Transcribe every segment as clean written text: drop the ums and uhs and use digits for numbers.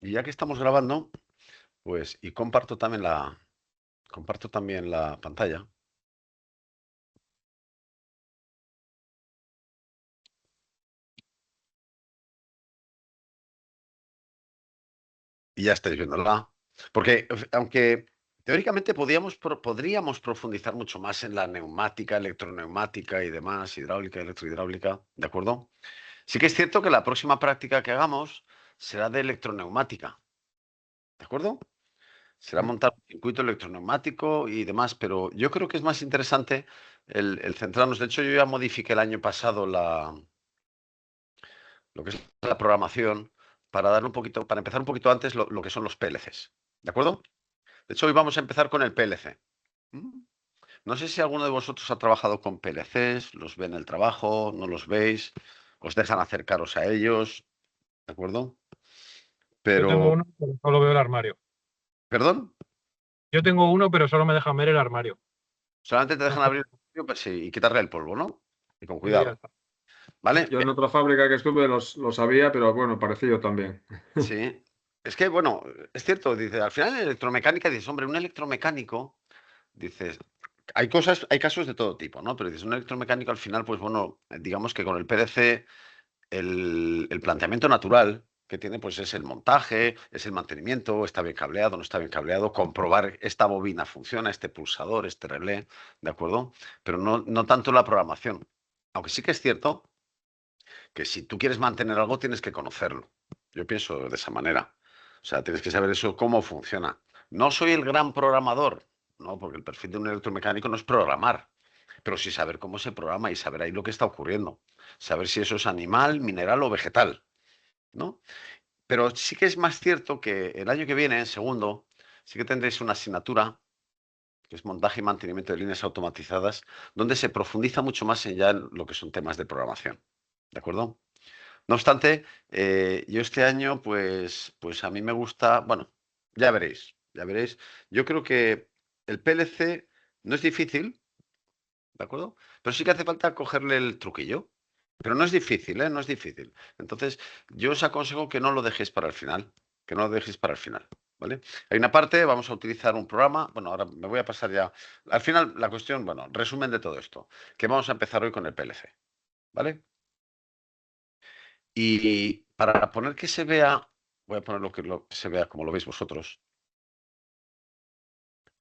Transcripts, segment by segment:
Y ya que estamos grabando, pues, y comparto también la pantalla. Y ya estáis viéndola. Porque, aunque teóricamente podríamos profundizar mucho más en la neumática, electroneumática y demás, hidráulica, electrohidráulica, ¿de acuerdo? Sí que es cierto que la próxima práctica que hagamos será de electroneumática, ¿de acuerdo? Será montar un circuito electroneumático y demás, pero yo creo que es más interesante el centrarnos. De hecho, yo ya modifiqué el año pasado lo que es la programación para dar un poquito, para empezar un poquito antes lo que son los PLCs. ¿De acuerdo? De hecho, hoy vamos a empezar con el PLC. ¿Mm? No sé si alguno de vosotros ha trabajado con PLCs, los ve en el trabajo, no los veis, os dejan acercaros a ellos, ¿de acuerdo? Yo tengo Pero, uno, pero solo veo el armario. ¿perdón? Yo tengo uno, pero solo me dejan ver el armario. Solamente te No dejan sé. abrir pues sí, y quitarle el polvo, ¿no? Y con Y ya cuidado, está. ¿vale? Yo en otra fábrica que estuve lo sabía, pero bueno, parecido también. Sí. Es que, bueno, es cierto, dice, al final en electromecánica dices, hombre, un electromecánico, dices, hay cosas, hay casos de todo tipo, ¿no? Pero dices, un electromecánico al final, pues bueno, digamos que con el PLC, el planteamiento natural que tiene, pues es el montaje, es el mantenimiento, está bien cableado, no está bien cableado, comprobar esta bobina funciona, este pulsador, este relé, ¿de acuerdo? Pero no tanto la programación. Aunque sí que es cierto que si tú quieres mantener algo, tienes que conocerlo. Yo pienso de esa manera. O sea, tienes que saber eso cómo funciona. No soy el gran programador, no, porque el perfil de un electromecánico no es programar, pero sí saber cómo se programa y saber ahí lo que está ocurriendo. Saber si eso es animal, mineral o vegetal, ¿no? Pero sí que es más cierto que el año que viene, en segundo, sí que tendréis una asignatura que es montaje y mantenimiento de líneas automatizadas, donde se profundiza mucho más en ya en lo que son temas de programación. ¿De acuerdo? No obstante, yo este año, pues a mí me gusta, bueno, ya veréis, ya veréis. Yo creo que el PLC no es difícil, ¿de acuerdo? Pero sí que hace falta cogerle el truquillo. Pero no es difícil, ¿eh? No es difícil. Entonces, yo os aconsejo que no lo dejéis para el final, que no lo dejéis para el final, ¿vale? Hay una parte, vamos a utilizar un programa, bueno, ahora me voy a pasar ya. Al final, la cuestión, bueno, resumen de todo esto, que vamos a empezar hoy con el PLC, ¿vale? Y para poner que se vea, voy a poner lo que se vea como lo veis vosotros.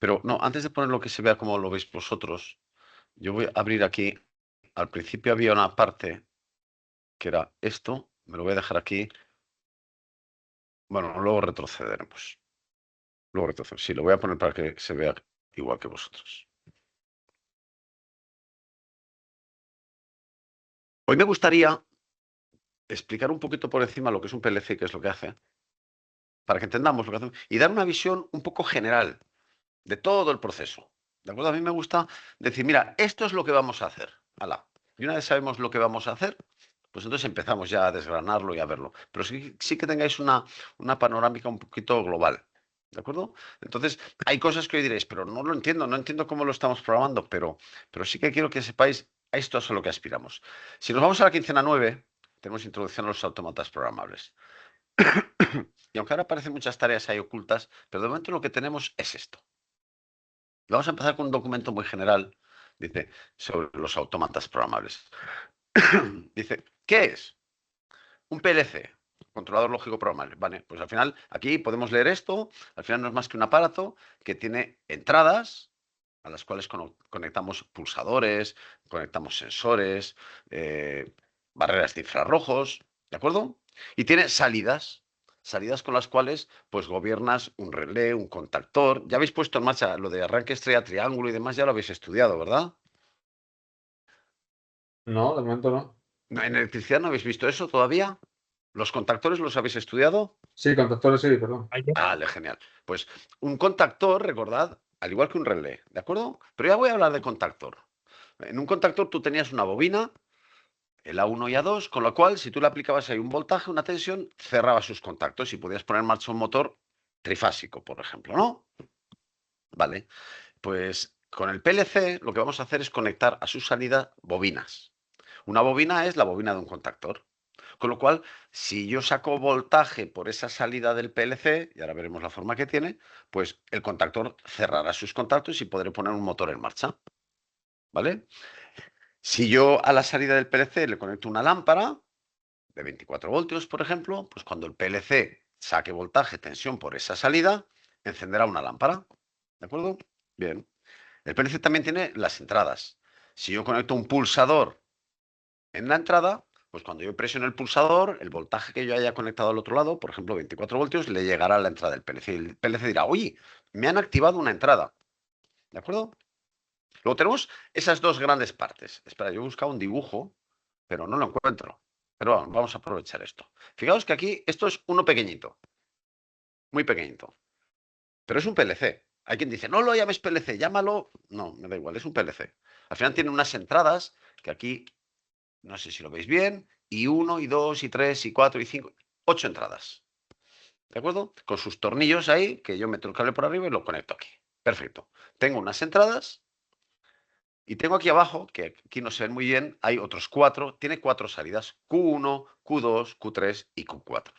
Pero no, antes de poner lo que se vea como lo veis vosotros, yo voy a abrir aquí. Al principio había una parte que era esto, me lo voy a dejar aquí. Bueno, luego retrocederemos. Luego retrocedo. Sí, lo voy a poner para que se vea igual que vosotros. Hoy me gustaría explicar un poquito por encima lo que es un PLC, qué es lo que hace, para que entendamos lo que hacemos y dar una visión un poco general de todo el proceso. ¿De acuerdo? A mí me gusta decir, mira, esto es lo que vamos a hacer. Hala. Y una vez sabemos lo que vamos a hacer, pues entonces empezamos ya a desgranarlo y a verlo. Pero sí que tengáis una panorámica un poquito global. ¿De acuerdo? Entonces, hay cosas que hoy diréis, pero no lo entiendo, no entiendo cómo lo estamos programando, pero sí que quiero que sepáis, a esto es a lo que aspiramos. Si nos vamos a la quincena 9, tenemos introducción a los autómatas programables. Y aunque ahora aparecen muchas tareas ahí ocultas, pero de momento lo que tenemos es esto. Vamos a empezar con un documento muy general, dice, sobre los autómatas programables. Dice, ¿qué es? Un PLC, controlador lógico programable. Vale, pues al final, aquí podemos leer esto, al final no es más que un aparato que tiene entradas a las cuales conectamos pulsadores, conectamos sensores, barreras de infrarrojos, ¿de acuerdo? Y tiene salidas con las cuales pues gobiernas un relé, un contactor. Ya habéis puesto en marcha lo de arranque estrella, triángulo y demás, ya lo habéis estudiado, ¿verdad? No, de momento no. ¿En electricidad no habéis visto eso todavía? ¿Los contactores los habéis estudiado? Sí, contactores sí, perdón. Ayer, Vale, genial. Pues un contactor, recordad, al igual que un relé, ¿de acuerdo? Pero ya voy a hablar de contactor. En un contactor tú tenías una bobina, el A1 y A2, con lo cual si tú le aplicabas ahí un voltaje, una tensión, cerraba sus contactos y podías poner en marcha un motor trifásico, por ejemplo, ¿no? Vale. Pues con el PLC lo que vamos a hacer es conectar a su salida bobinas. Una bobina es la bobina de un contactor. Con lo cual, si yo saco voltaje por esa salida del PLC, y ahora veremos la forma que tiene, pues el contactor cerrará sus contactos y podré poner un motor en marcha. ¿Vale? Si yo a la salida del PLC le conecto una lámpara de 24 voltios, por ejemplo, pues cuando el PLC saque voltaje, tensión por esa salida, encenderá una lámpara. ¿De acuerdo? Bien. El PLC también tiene las entradas. Si yo conecto un pulsador en la entrada, pues cuando yo presiono el pulsador, el voltaje que yo haya conectado al otro lado, por ejemplo 24 voltios, le llegará a la entrada del PLC. El PLC dirá, oye, me han activado una entrada. ¿De acuerdo? Luego tenemos esas dos grandes partes. Espera, yo he buscado un dibujo, pero no lo encuentro. Pero vamos a aprovechar esto. Fijaos que aquí esto es uno pequeñito. Muy pequeñito. Pero es un PLC. Hay quien dice, no lo llames PLC, llámalo. No, me da igual, es un PLC. Al final tiene unas entradas que aquí, no sé si lo veis bien, y 1, y 2, y 3, y 4, y 5, 8 entradas. ¿De acuerdo? Con sus tornillos ahí, que yo meto el cable por arriba y lo conecto aquí. Perfecto. Tengo unas entradas. Y tengo aquí abajo, que aquí no se ven muy bien, hay otros 4, tiene 4 salidas, Q1, Q2, Q3 y Q4.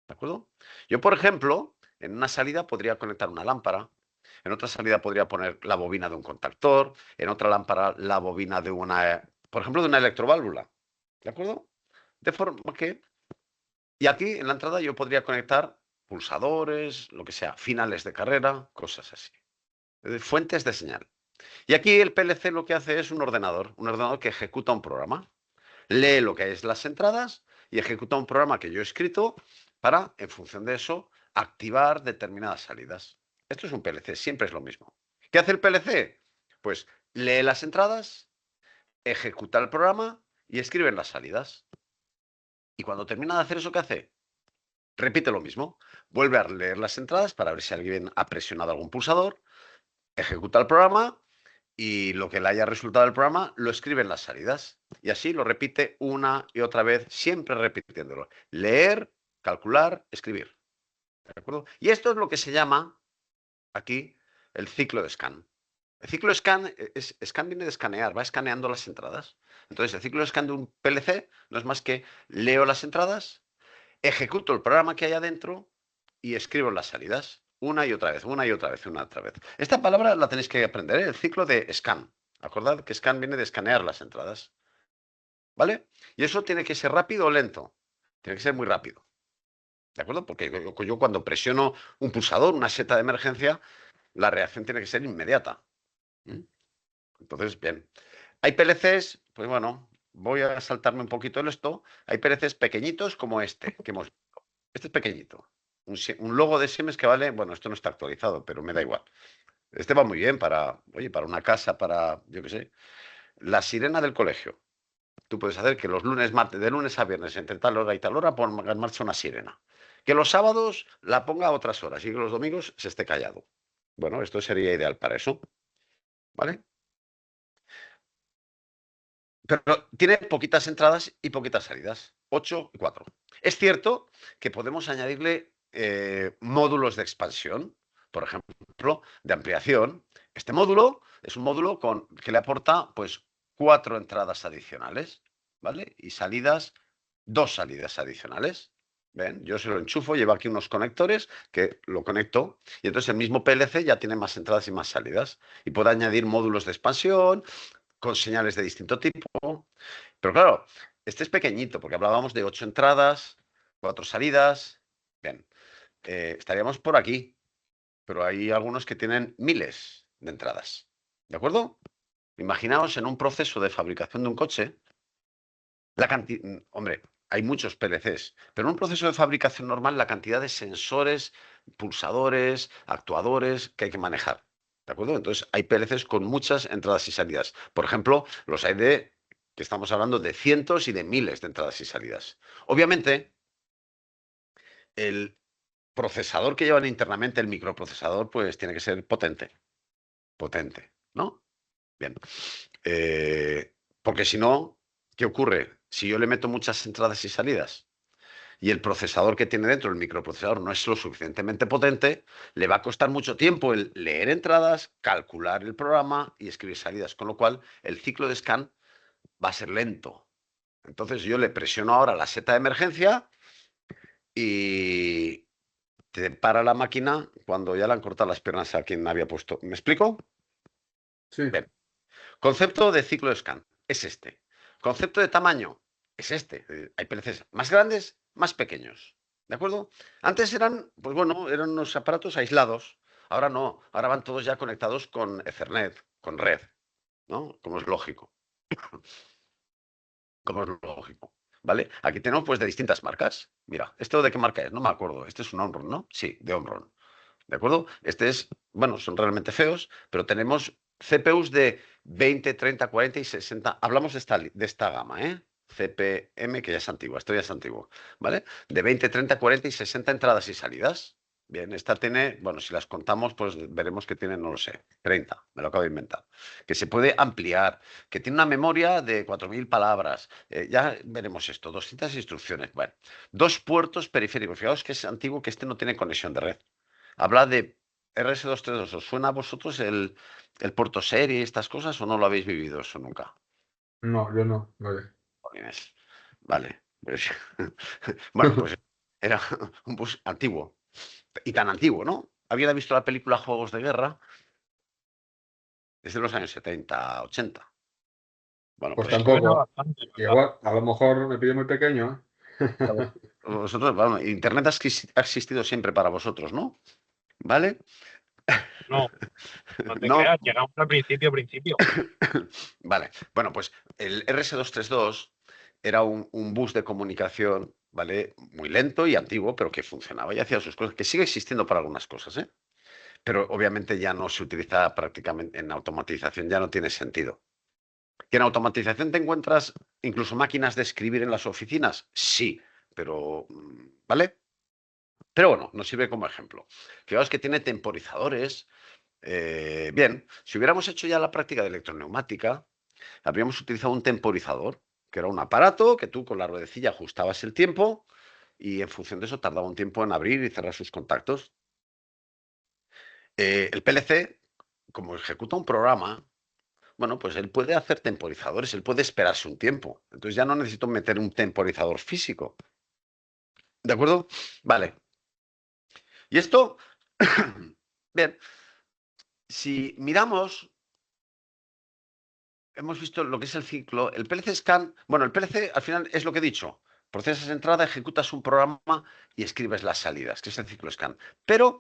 ¿De acuerdo? Yo, por ejemplo, en una salida podría conectar una lámpara, en otra salida podría poner la bobina de un contactor, en otra lámpara la bobina de una, por ejemplo, de una electroválvula. ¿De acuerdo? De forma que, y aquí en la entrada yo podría conectar pulsadores, lo que sea, finales de carrera, cosas así. Fuentes de señal. Y aquí el PLC lo que hace es un ordenador que ejecuta un programa. Lee lo que es las entradas y ejecuta un programa que yo he escrito para, en función de eso, activar determinadas salidas. Esto es un PLC, siempre es lo mismo. ¿Qué hace el PLC? Pues lee las entradas, ejecuta el programa y escribe las salidas. Y cuando termina de hacer eso, ¿qué hace? Repite lo mismo. Vuelve a leer las entradas para ver si alguien ha presionado algún pulsador, ejecuta el programa y lo que le haya resultado del programa lo escribe en las salidas. Y así lo repite una y otra vez, siempre repitiéndolo. Leer, calcular, escribir. ¿De acuerdo? Y esto es lo que se llama aquí el ciclo de scan. El ciclo de scan, scan viene de escanear, va escaneando las entradas. Entonces, el ciclo de scan de un PLC no es más que leo las entradas, ejecuto el programa que hay adentro y escribo las salidas. Una y otra vez, una y otra vez, una y otra vez. Esta palabra la tenéis que aprender, ¿eh? El ciclo de scan. Acordad que scan viene de escanear las entradas. ¿Vale? Y eso tiene que ser rápido o lento. Tiene que ser muy rápido. ¿De acuerdo? Porque yo cuando presiono un pulsador, una seta de emergencia, la reacción tiene que ser inmediata. ¿Mm? Entonces, bien. Hay PLCs, pues bueno, voy a saltarme un poquito el esto. Hay PLCs pequeñitos como este, que hemos visto. Este es pequeñito. Un logo de Siemens que vale, bueno, esto no está actualizado, pero me da igual. Este va muy bien para, oye, para una casa, para, yo qué sé, la sirena del colegio. Tú puedes hacer que los lunes, martes, de lunes a viernes, entre tal hora y tal hora, ponga en marcha una sirena. Que los sábados la ponga a otras horas y que los domingos se esté callado. Bueno, esto sería ideal para eso. ¿Vale? Pero tiene poquitas entradas y poquitas salidas. 8 y 4. Es cierto que podemos añadirle módulos de expansión, por ejemplo, de ampliación. Este módulo es un módulo que le aporta pues 4 entradas adicionales, ¿vale? Y salidas, 2 salidas adicionales. ¿Ven? Yo se lo enchufo, llevo aquí unos conectores que lo conecto y entonces el mismo PLC ya tiene más entradas y más salidas. Y puedo añadir módulos de expansión con señales de distinto tipo. Pero claro, este es pequeñito, porque hablábamos de 8 entradas, 4 salidas. Bien, estaríamos por aquí, pero hay algunos que tienen miles de entradas. ¿De acuerdo? Imaginaos en un proceso de fabricación de un coche, la cantidad, hombre, hay muchos PLCs, pero en un proceso de fabricación normal, la cantidad de sensores, pulsadores, actuadores que hay que manejar. ¿De acuerdo? Entonces, hay PLCs con muchas entradas y salidas. Por ejemplo, los hay que estamos hablando de cientos y de miles de entradas y salidas. Obviamente, el procesador que llevan internamente, el microprocesador, pues tiene que ser potente. Potente, ¿no? Bien. Porque si no, ¿qué ocurre? Si yo le meto muchas entradas y salidas y el procesador que tiene dentro, el microprocesador, no es lo suficientemente potente, le va a costar mucho tiempo el leer entradas, calcular el programa y escribir salidas, con lo cual el ciclo de scan va a ser lento. Entonces yo le presiono ahora la seta de emergencia y te para la máquina cuando ya le han cortado las piernas a quien había puesto. ¿Me explico? Sí. Bien. Concepto de ciclo de scan es este. Concepto de tamaño es este. Hay PLCs más grandes, más pequeños. ¿De acuerdo? Antes eran, pues bueno, eran unos aparatos aislados. Ahora no. Ahora van todos ya conectados con Ethernet, con red, ¿no? Como es lógico. Como es lógico. ¿Vale? Aquí tenemos pues de distintas marcas. Mira, ¿esto de qué marca es? No me acuerdo. Este es un Omron, ¿no? Sí, de Omron. ¿De acuerdo? Este es, bueno, son realmente feos, pero tenemos CPUs de 20, 30, 40 y 60. Hablamos de esta gama, ¿eh? CPM, que ya es antigua, esto ya es antiguo, ¿vale? De 20, 30, 40 y 60 entradas y salidas. Bien, esta tiene, bueno, si las contamos, pues veremos que tiene, no lo sé, 30, me lo acabo de inventar. Que se puede ampliar, que tiene una memoria de 4.000 palabras. Ya veremos esto, 200 instrucciones. Bueno, dos puertos periféricos. Fijaos que es antiguo, que este no tiene conexión de red. Habla de RS232. ¿Os suena a vosotros el puerto serie y estas cosas o no lo habéis vivido eso nunca? No, yo no. Vale. Jolines. Vale. Pues, bueno, pues era un bus antiguo. Y tan antiguo, ¿no? ¿Alguien ha visto la película Juegos de Guerra? Es de los años 70, 80. Bueno, Pues pues Suena tampoco. bastante, ¿verdad? Igual, a lo mejor me pillé muy pequeño, ¿eh? vosotros, bueno, Internet ha existido siempre para vosotros, ¿no? ¿Vale? No, no te No. creas, llegamos al principio, principio. Vale, bueno, pues el RS232 era un bus de comunicación, ¿vale? Muy lento y antiguo, pero que funcionaba y hacía sus cosas, que sigue existiendo para algunas cosas, ¿eh? Pero obviamente ya no se utiliza prácticamente en automatización, ya no tiene sentido. ¿Que en automatización te encuentras incluso máquinas de escribir en las oficinas? Sí, pero, ¿vale? Pero bueno, nos sirve como ejemplo. Fijaos que tiene temporizadores. Bien, si hubiéramos hecho ya la práctica de electroneumática, habríamos utilizado un temporizador, que era un aparato que tú con la ruedecilla ajustabas el tiempo y en función de eso tardaba un tiempo en abrir y cerrar sus contactos. El PLC, como ejecuta un programa, bueno, pues él puede hacer temporizadores, él puede esperarse un tiempo. Entonces ya no necesito meter un temporizador físico. ¿De acuerdo? Vale. Y esto, bien, si miramos, hemos visto lo que es el ciclo, el PLC scan, bueno, el PLC al final es lo que he dicho, procesas entrada, ejecutas un programa y escribes las salidas, que es el ciclo scan. Pero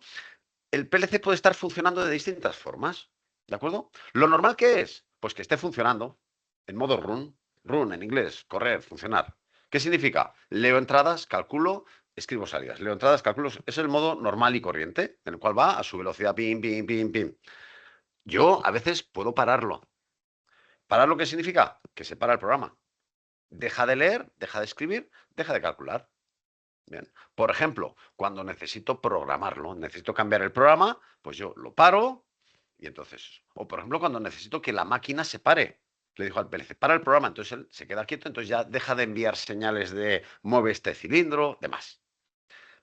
el PLC puede estar funcionando de distintas formas, ¿de acuerdo? Lo normal que es, pues que esté funcionando en modo run en inglés, correr, funcionar. ¿Qué significa? Leo entradas, calculo, escribo salidas. Leo entradas, calculo, es el modo normal y corriente, en el cual va a su velocidad, pim, pim, pim, pim. Yo a veces puedo pararlo. ¿Parar lo que significa? Que se para el programa. Deja de leer, deja de escribir, deja de calcular. Bien. Por ejemplo, cuando necesito programarlo, necesito cambiar el programa, pues yo lo paro y entonces, o por ejemplo, cuando necesito que la máquina se pare, le digo al PLC, para el programa, entonces él se queda quieto, entonces ya deja de enviar señales de mueve este cilindro, demás.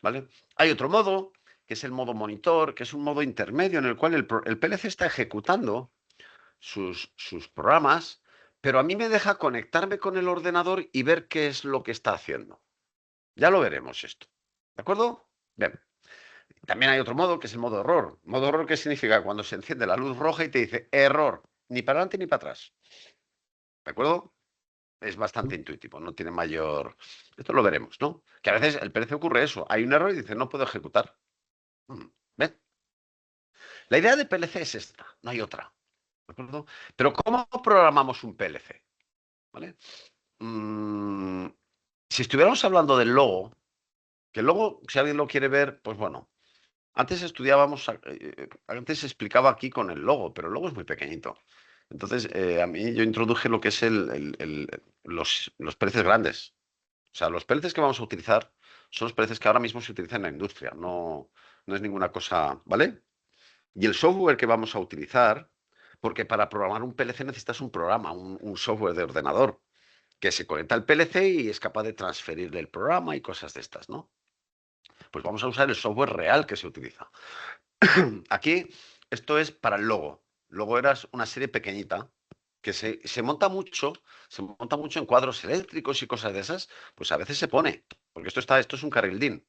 ¿Vale? Hay otro modo, que es el modo monitor, que es un modo intermedio en el cual el PLC está ejecutando sus programas, pero a mí me deja conectarme con el ordenador y ver qué es lo que está haciendo. Ya lo veremos esto. ¿De acuerdo? Bien. También hay otro modo que es el modo error. ¿Modo error qué significa? Cuando se enciende la luz roja y te dice error, ni para adelante ni para atrás. ¿De acuerdo? Es bastante intuitivo, no tiene mayor. Esto lo veremos, ¿no? Que a veces el PLC ocurre eso. Hay un error y dice no puedo ejecutar. ¿Ven? La idea de PLC es esta, no hay otra. ¿De acuerdo? Pero ¿cómo programamos un PLC? ¿Vale? Si estuviéramos hablando del logo, que el logo, si alguien lo quiere ver, pues bueno, antes estudiábamos, antes se explicaba aquí con el logo, pero el logo es muy pequeñito. Entonces, a mí yo introduje lo que es los PLCs grandes. O sea, los PLCs que vamos a utilizar son los PLCs que ahora mismo se utilizan en la industria, no es ninguna cosa, ¿vale? Y el software que vamos a utilizar, porque para programar un PLC necesitas un programa, un software de ordenador, que se conecta al PLC y es capaz de transferirle el programa y cosas de estas, ¿no? Pues vamos a usar el software real que se utiliza. Aquí, esto es para el logo. Logo era una serie pequeñita, que se monta mucho en cuadros eléctricos y cosas de esas, pues a veces se pone, porque esto es un carril DIN,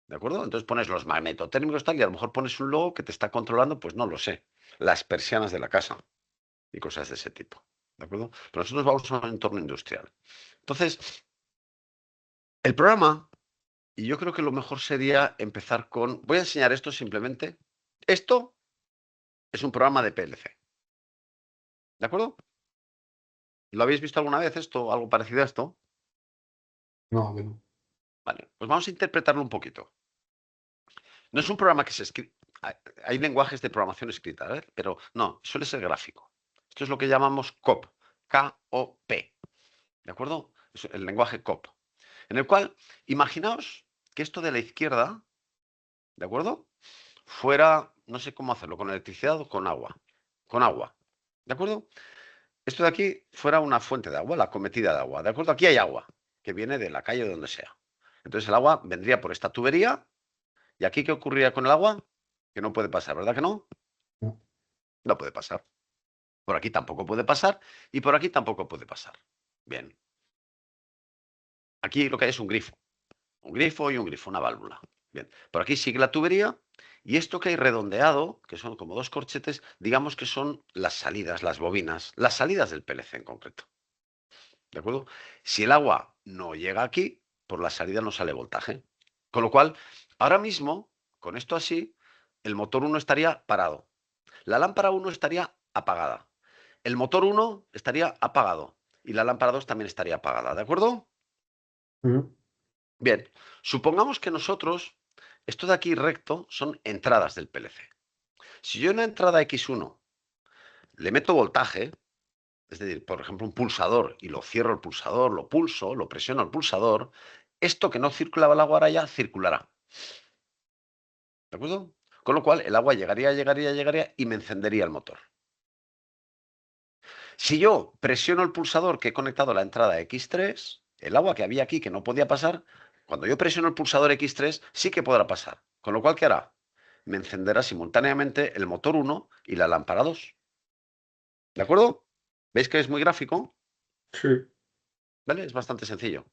¿de acuerdo? Entonces pones los magnetotérmicos tal y a lo mejor pones un logo que te está controlando, pues no lo sé, las persianas de la casa y cosas de ese tipo, ¿de acuerdo? Pero nosotros vamos a un entorno industrial. Entonces, el programa, y yo creo que lo mejor sería empezar con, voy a enseñar esto simplemente. Esto es un programa de PLC, ¿de acuerdo? ¿Lo habéis visto alguna vez esto, algo parecido a esto? No, que no. Vale, pues vamos a interpretarlo un poquito. No es un programa que se escribe. Hay lenguajes de programación escrita, ¿eh? Pero no, suele ser gráfico. Esto es lo que llamamos COP, K-O-P, ¿de acuerdo? Es el lenguaje COP, en el cual, imaginaos que esto de la izquierda, ¿de acuerdo? Fuera, no sé cómo hacerlo, con electricidad o con agua. Con agua, ¿de acuerdo? Esto de aquí fuera una fuente de agua, la cometida de agua, ¿de acuerdo? Aquí hay agua que viene de la calle o de donde sea. Entonces el agua vendría por esta tubería. ¿Y aquí qué ocurriría con el agua? Que no puede pasar, ¿verdad que no? No. No puede pasar. Por aquí tampoco puede pasar y por aquí tampoco puede pasar. Bien. Aquí lo que hay es un grifo. Un grifo y un grifo, una válvula. Bien. Por aquí sigue la tubería y esto que hay redondeado, que son como dos corchetes, digamos que son las salidas, las bobinas, las salidas del PLC en concreto. ¿De acuerdo? Si el agua no llega aquí, por la salida no sale voltaje. Con lo cual, ahora mismo, con esto así, el motor 1 estaría parado. La lámpara 1 estaría apagada. El motor 1 estaría apagado. Y la lámpara 2 también estaría apagada. ¿De acuerdo? Ujú. Bien. Supongamos que nosotros, esto de aquí recto, son entradas del PLC. Si yo en la entrada X1 le meto voltaje, es decir, por ejemplo, un pulsador y lo cierro el pulsador, lo pulso, lo presiono el pulsador, esto que no circulaba el agua ahora ya circulará. ¿De acuerdo? Con lo cual el agua llegaría y me encendería el motor. Si yo presiono el pulsador que he conectado a la entrada X3, el agua que había aquí que no podía pasar, cuando yo presiono el pulsador X3 sí que podrá pasar. Con lo cual, ¿qué hará? Me encenderá simultáneamente el motor 1 y la lámpara 2. ¿De acuerdo? ¿Veis que es muy gráfico? Sí. ¿Vale? Es bastante sencillo.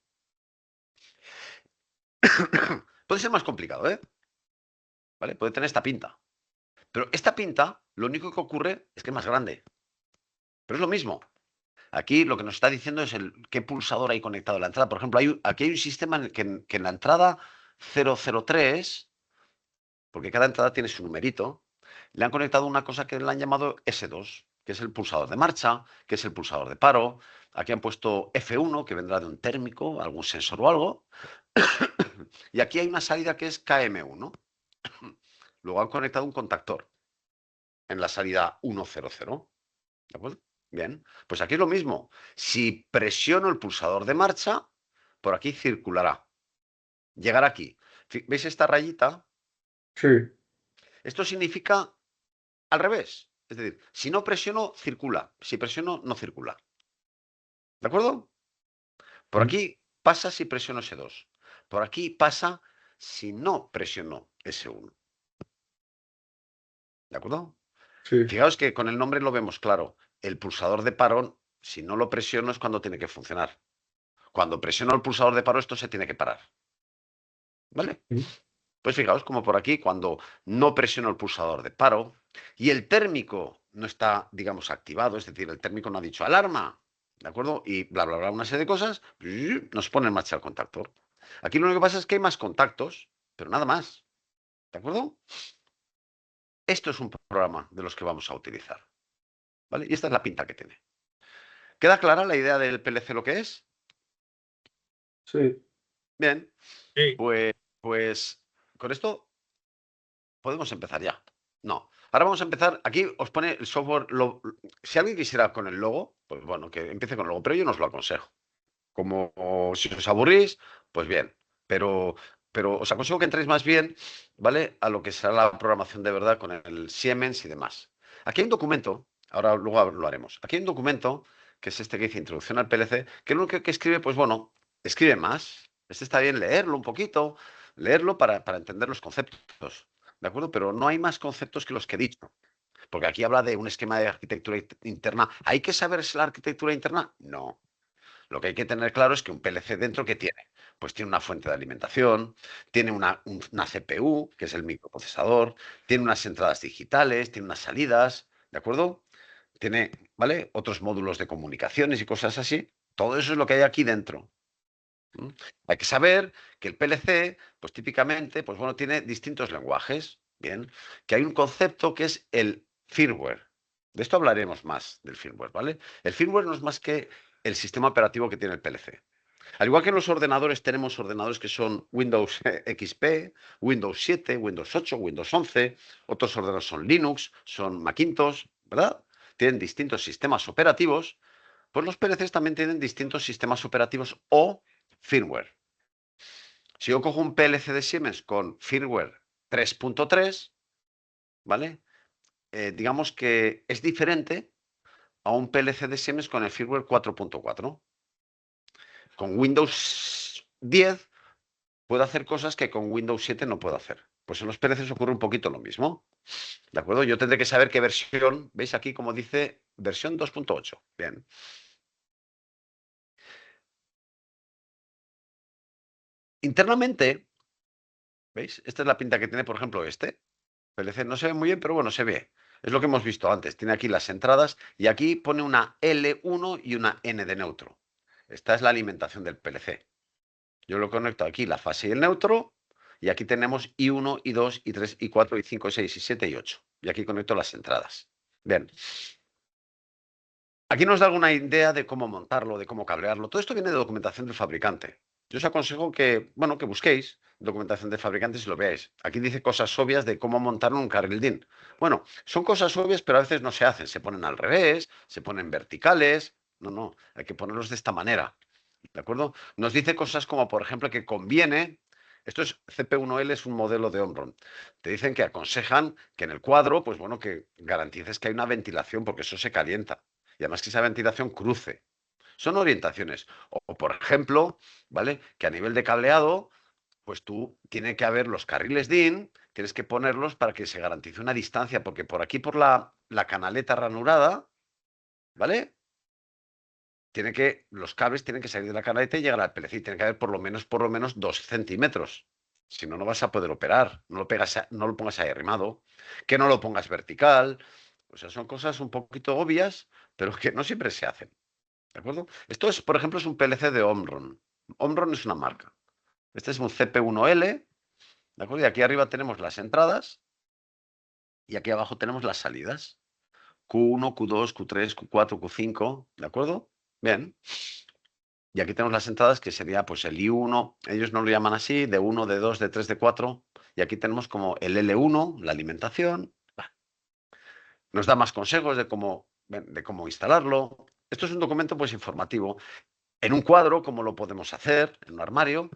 Puede ser más complicado, ¿eh? ¿Vale? Puede tener esta pinta. Pero esta pinta, lo único que ocurre es que es más grande. Pero es lo mismo. Aquí lo que nos está diciendo es qué pulsador hay conectado a la entrada. Por ejemplo, aquí hay un sistema que en la entrada 003, porque cada entrada tiene su numerito, le han conectado una cosa que le han llamado S2, que es el pulsador de marcha, que es el pulsador de paro. Aquí han puesto F1, que vendrá de un térmico, algún sensor o algo. Y aquí hay una salida que es KM1. Luego han conectado un contactor en la salida 100. ¿De acuerdo? Bien, pues aquí es lo mismo. Si presiono el pulsador de marcha, por aquí circulará. Llegará aquí. ¿Veis esta rayita? Sí. Esto significa al revés. Es decir, si no presiono, circula. Si presiono, no circula. ¿De acuerdo? Por Ujú. aquí pasa si presiono S2. Por aquí pasa si no presiono S1. ¿De acuerdo? Sí. Fijaos que con el nombre lo vemos claro. El pulsador de parón, si no lo presiono, es cuando tiene que funcionar. Cuando presiono el pulsador de paro, esto se tiene que parar. ¿Vale? Ujú. Pues fijaos como por aquí, cuando no presiono el pulsador de paro y el térmico no está, digamos, activado, es decir, el térmico no ha dicho alarma, ¿de acuerdo? Y bla, bla, bla, una serie de cosas, nos pone en marcha el contactor. Aquí lo único que pasa es que hay más contactos, pero nada más, ¿de acuerdo? Esto es un programa de los que vamos a utilizar, ¿vale? Y esta es la pinta que tiene. ¿Queda clara la idea del PLC lo que es? Sí. Sí. Bien, pues con esto podemos empezar ya. No. Ahora vamos a empezar. Aquí os pone el software. Si alguien quisiera con el logo, pues bueno, que empiece con el logo, pero yo no os lo aconsejo. Como si os aburrís, pues bien. Pero os aconsejo que entréis más bien, ¿vale? A lo que será la programación de verdad con el Siemens y demás. Aquí hay un documento, ahora luego lo haremos. Aquí hay un documento, que es este que dice Introducción al PLC, que lo único que escribe, pues bueno, escribe más. Este está bien leerlo un poquito, leerlo para entender los conceptos, ¿de acuerdo? Pero no hay más conceptos que los que he dicho. Porque aquí habla de un esquema de arquitectura interna. ¿Hay que saber la arquitectura interna? No. Lo que hay que tener claro es que un PLC dentro, ¿qué tiene? Pues tiene una fuente de alimentación, tiene una CPU, que es el microprocesador, tiene unas entradas digitales, tiene unas salidas, ¿de acuerdo? Tiene, ¿vale? Otros módulos de comunicaciones y cosas así. Todo eso es lo que hay aquí dentro. ¿Mm? Hay que saber que el PLC, pues típicamente, pues bueno, tiene distintos lenguajes, ¿bien? Que hay un concepto que es el firmware. De esto hablaremos más, del firmware, ¿vale? El firmware no es más que el sistema operativo que tiene el PLC. Al igual que en los ordenadores, tenemos ordenadores que son Windows XP, Windows 7, Windows 8, Windows 11, otros ordenadores son Linux, son Macintosh, ¿verdad? Tienen distintos sistemas operativos. Pues los PLCs también tienen distintos sistemas operativos o firmware. Si yo cojo un PLC de Siemens con firmware 3.3, ¿vale? Digamos que es diferente a un PLC de Siemens con el firmware 4.4. Con Windows 10 puedo hacer cosas que con Windows 7 no puedo hacer. Pues en los PLCs ocurre un poquito lo mismo. ¿De acuerdo? Yo tendré que saber qué versión, ¿veis aquí como dice versión 2.8? Bien. Internamente, ¿veis? Esta es la pinta que tiene, por ejemplo, este PLC. No se ve muy bien, pero bueno, se ve. Es lo que hemos visto antes. Tiene aquí las entradas y aquí pone una L1 y una N de neutro. Esta es la alimentación del PLC. Yo lo conecto aquí, la fase y el neutro, y aquí tenemos I1, I2, I3, I4, I5, I6, I7 y 8. Y aquí conecto las entradas. Bien. Aquí nos da alguna idea de cómo montarlo, de cómo cablearlo. Todo esto viene de documentación del fabricante. Yo os aconsejo que, bueno, que busquéis documentación de fabricantes y lo veáis. Aquí dice cosas obvias de cómo montar un carril DIN. Bueno, son cosas obvias, pero a veces no se hacen. Se ponen al revés, se ponen verticales. No, hay que ponerlos de esta manera. ¿De acuerdo? Nos dice cosas como, por ejemplo, que conviene. Esto es CP1L, es un modelo de Omron. Te dicen que aconsejan que en el cuadro, pues bueno, que garantices que hay una ventilación, porque eso se calienta. Y además que esa ventilación cruce. Son orientaciones. O, por ejemplo, ¿vale? Que a nivel de cableado, pues tú tiene que haber los carriles DIN, tienes que ponerlos para que se garantice una distancia, porque por aquí, por la canaleta ranurada, ¿vale? Los cables tienen que salir de la canaleta y llegar al PLC. Tiene que haber por lo menos 2 centímetros. Si no, no vas a poder operar. No lo pongas ahí arrimado. Que no lo pongas vertical. O sea, son cosas un poquito obvias, pero que no siempre se hacen. ¿De acuerdo? Esto es, por ejemplo, es un PLC de Omron. Omron es una marca. Este es un CP1L. ¿De acuerdo? Y aquí arriba tenemos las entradas. Y aquí abajo tenemos las salidas. Q1, Q2, Q3, Q4, Q5. ¿De acuerdo? Bien. Y aquí tenemos las entradas que sería pues el I1, ellos no lo llaman así, D1, D2, D3, D4. Y aquí tenemos como el L1, la alimentación. Nos da más consejos de cómo instalarlo. Esto es un documento pues informativo. En un cuadro, ¿cómo lo podemos hacer? En un armario,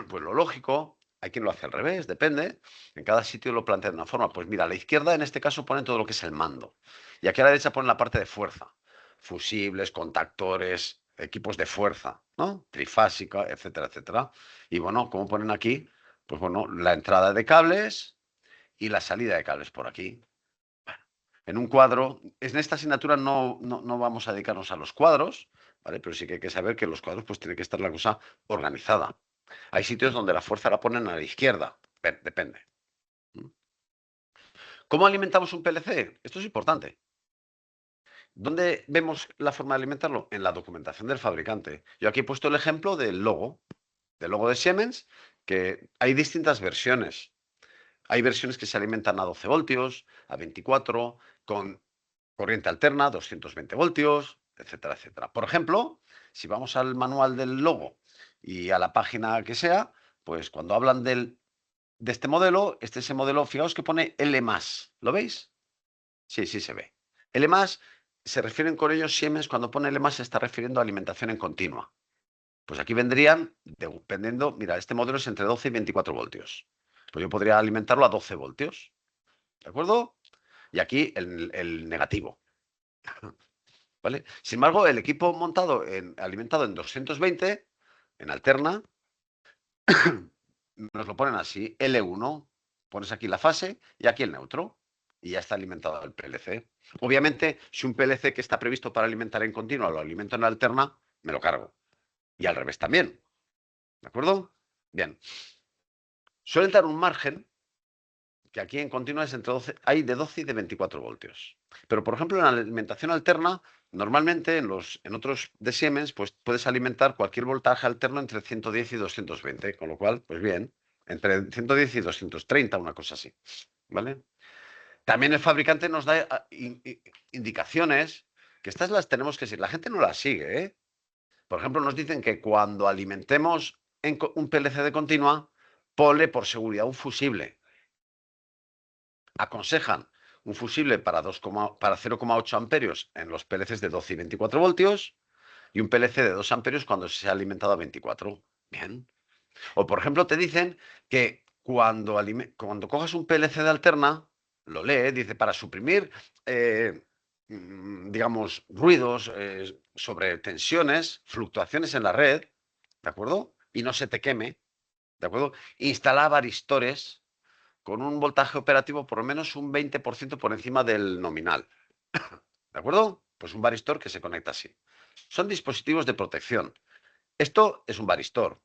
pues lo lógico, hay quien lo hace al revés, depende. En cada sitio lo plantea de una forma. Pues mira, a la izquierda en este caso pone todo lo que es el mando. Y aquí a la derecha pone la parte de fuerza. Fusibles, contactores, equipos de fuerza, ¿no? Trifásica, etcétera, etcétera. Y bueno, como ponen aquí, pues bueno, la entrada de cables y la salida de cables por aquí. En un cuadro, en esta asignatura no vamos a dedicarnos a los cuadros, ¿vale? Pero sí que hay que saber que los cuadros pues tiene que estar la cosa organizada. Hay sitios donde la fuerza la ponen a la izquierda, depende. ¿Cómo alimentamos un PLC? Esto es importante. ¿Dónde vemos la forma de alimentarlo? En la documentación del fabricante. Yo aquí he puesto el ejemplo del logo de Siemens, que hay distintas versiones. Hay versiones que se alimentan a 12 voltios, a 24, con corriente alterna, 220 voltios, etcétera, etcétera. Por ejemplo, si vamos al manual del logo y a la página que sea, pues cuando hablan de este modelo, ese modelo, fijaos que pone L+. ¿Lo veis? Sí, sí se ve. L+, se refieren con ellos Siemens, cuando pone L+, se está refiriendo a alimentación en continua. Pues aquí vendrían, dependiendo, mira, este modelo es entre 12 y 24 voltios. Pues yo podría alimentarlo a 12 voltios. ¿De acuerdo? Y aquí el negativo. ¿Vale? Sin embargo, el equipo alimentado en 220, en alterna, nos lo ponen así, L1, pones aquí la fase y aquí el neutro. y ya está alimentado el PLC. Obviamente, si un PLC que está previsto para alimentar en continua lo alimento en alterna, me lo cargo. Y al revés también. ¿De acuerdo? Bien. Suelen dar un margen que aquí en continua es entre 12, hay de 12 y de 24 voltios. Pero, por ejemplo, en la alimentación alterna, normalmente en otros de Siemens, pues puedes alimentar cualquier voltaje alterno entre 110 y 220, con lo cual, pues bien, entre 110 y 230, una cosa así. ¿Vale? También el fabricante nos da indicaciones, que estas las tenemos que seguir. La gente no las sigue, ¿eh? Por ejemplo, nos dicen que cuando alimentemos en un PLC de continua, ponle por seguridad un fusible. Aconsejan un fusible para 0,8 amperios en los PLCs de 12 y 24 voltios y un PLC de 2 amperios cuando se ha alimentado a 24. Bien. O, por ejemplo, te dicen que cuando cojas un PLC de alterna, lo lee, dice, para suprimir, digamos, ruidos sobre tensiones, fluctuaciones en la red, ¿de acuerdo? Y no se te queme, ¿de acuerdo? Instala varistores con un voltaje operativo por lo menos un 20% por encima del nominal. ¿De acuerdo? Pues un varistor que se conecta así. Son dispositivos de protección. Esto es un varistor,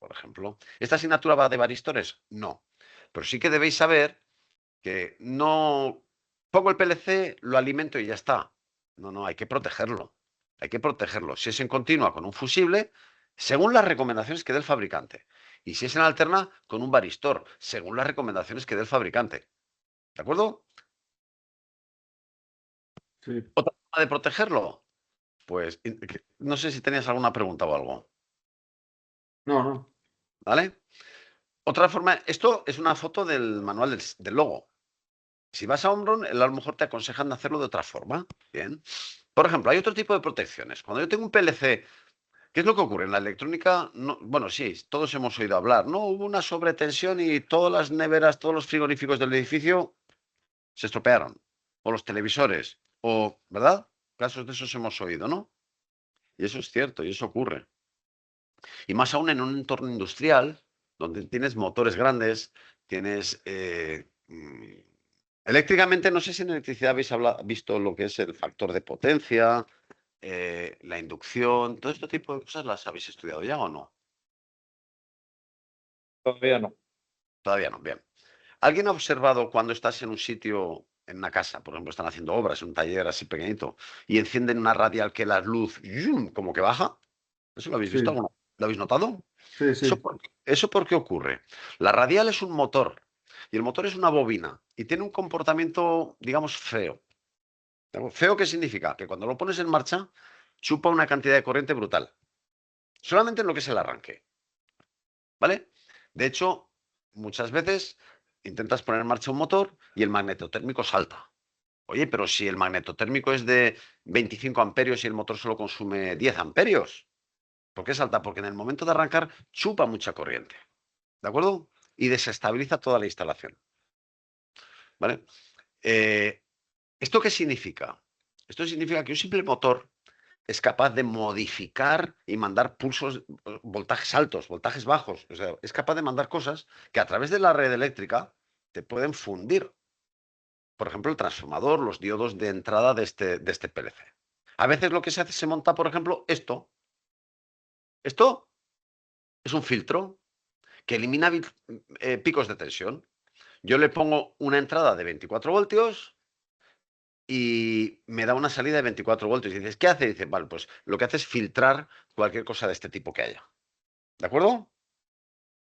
por ejemplo. ¿Esta asignatura va de varistores? No. Pero sí que debéis saber que no pongo el PLC, lo alimento y ya está. No, no, hay que protegerlo. Hay que protegerlo. Si es en continua con un fusible, según las recomendaciones que dé el fabricante. Y si es en alterna, con un varistor, según las recomendaciones que dé el fabricante. ¿De acuerdo? Sí. ¿Otra forma de protegerlo? Pues no sé si tenías alguna pregunta o algo. No, no. ¿Vale? Otra forma, esto es una foto del manual del logo. Si vas a Omron, a lo mejor te aconsejan hacerlo de otra forma. Bien. Por ejemplo, hay otro tipo de protecciones. Cuando yo tengo un PLC, ¿qué es lo que ocurre? En la electrónica, no, bueno, sí, todos hemos oído hablar, ¿no? Hubo una sobretensión y todas las neveras, todos los frigoríficos del edificio se estropearon. O los televisores, o, ¿verdad? Casos de esos hemos oído, ¿no? Y eso es cierto, y eso ocurre. Y más aún en un entorno industrial, donde tienes motores grandes, tienes... eléctricamente, no sé si en electricidad habéis visto lo que es el factor de potencia, la inducción, todo este tipo de cosas las habéis estudiado ya o no. Todavía no. Todavía no, bien. ¿Alguien ha observado cuando estás en un sitio, en una casa, por ejemplo, están haciendo obras en un taller así pequeñito, y encienden una radial que la luz ¡yum!, como que baja? ¿Eso lo habéis visto Sí, alguna? ¿Lo habéis notado? sí, ¿Eso sí. por qué ocurre? La radial es un motor y el motor es una bobina y tiene un comportamiento, digamos, feo. ¿Feo qué significa? Que cuando lo pones en marcha, chupa una cantidad de corriente brutal. Solamente en lo que es el arranque. ¿Vale? De hecho, muchas veces intentas poner en marcha un motor y el magnetotérmico salta. Oye, pero si el magnetotérmico es de 25 amperios y el motor solo consume 10 amperios, ¿por qué salta? Porque en el momento de arrancar chupa mucha corriente. ¿De acuerdo? Y desestabiliza toda la instalación. ¿Vale? ¿Esto qué significa? Esto significa que un simple motor es capaz de modificar y mandar pulsos, voltajes altos, voltajes bajos. O sea, es capaz de mandar cosas que a través de la red eléctrica te pueden fundir. Por ejemplo, el transformador, los diodos de entrada de este PLC. A veces lo que se hace, se monta, por ejemplo, esto. Esto es un filtro que elimina picos de tensión. Yo le pongo una entrada de 24 voltios y me da una salida de 24 voltios. Y dices, ¿qué hace? Y dice, vale, pues lo que hace es filtrar cualquier cosa de este tipo que haya. ¿De acuerdo?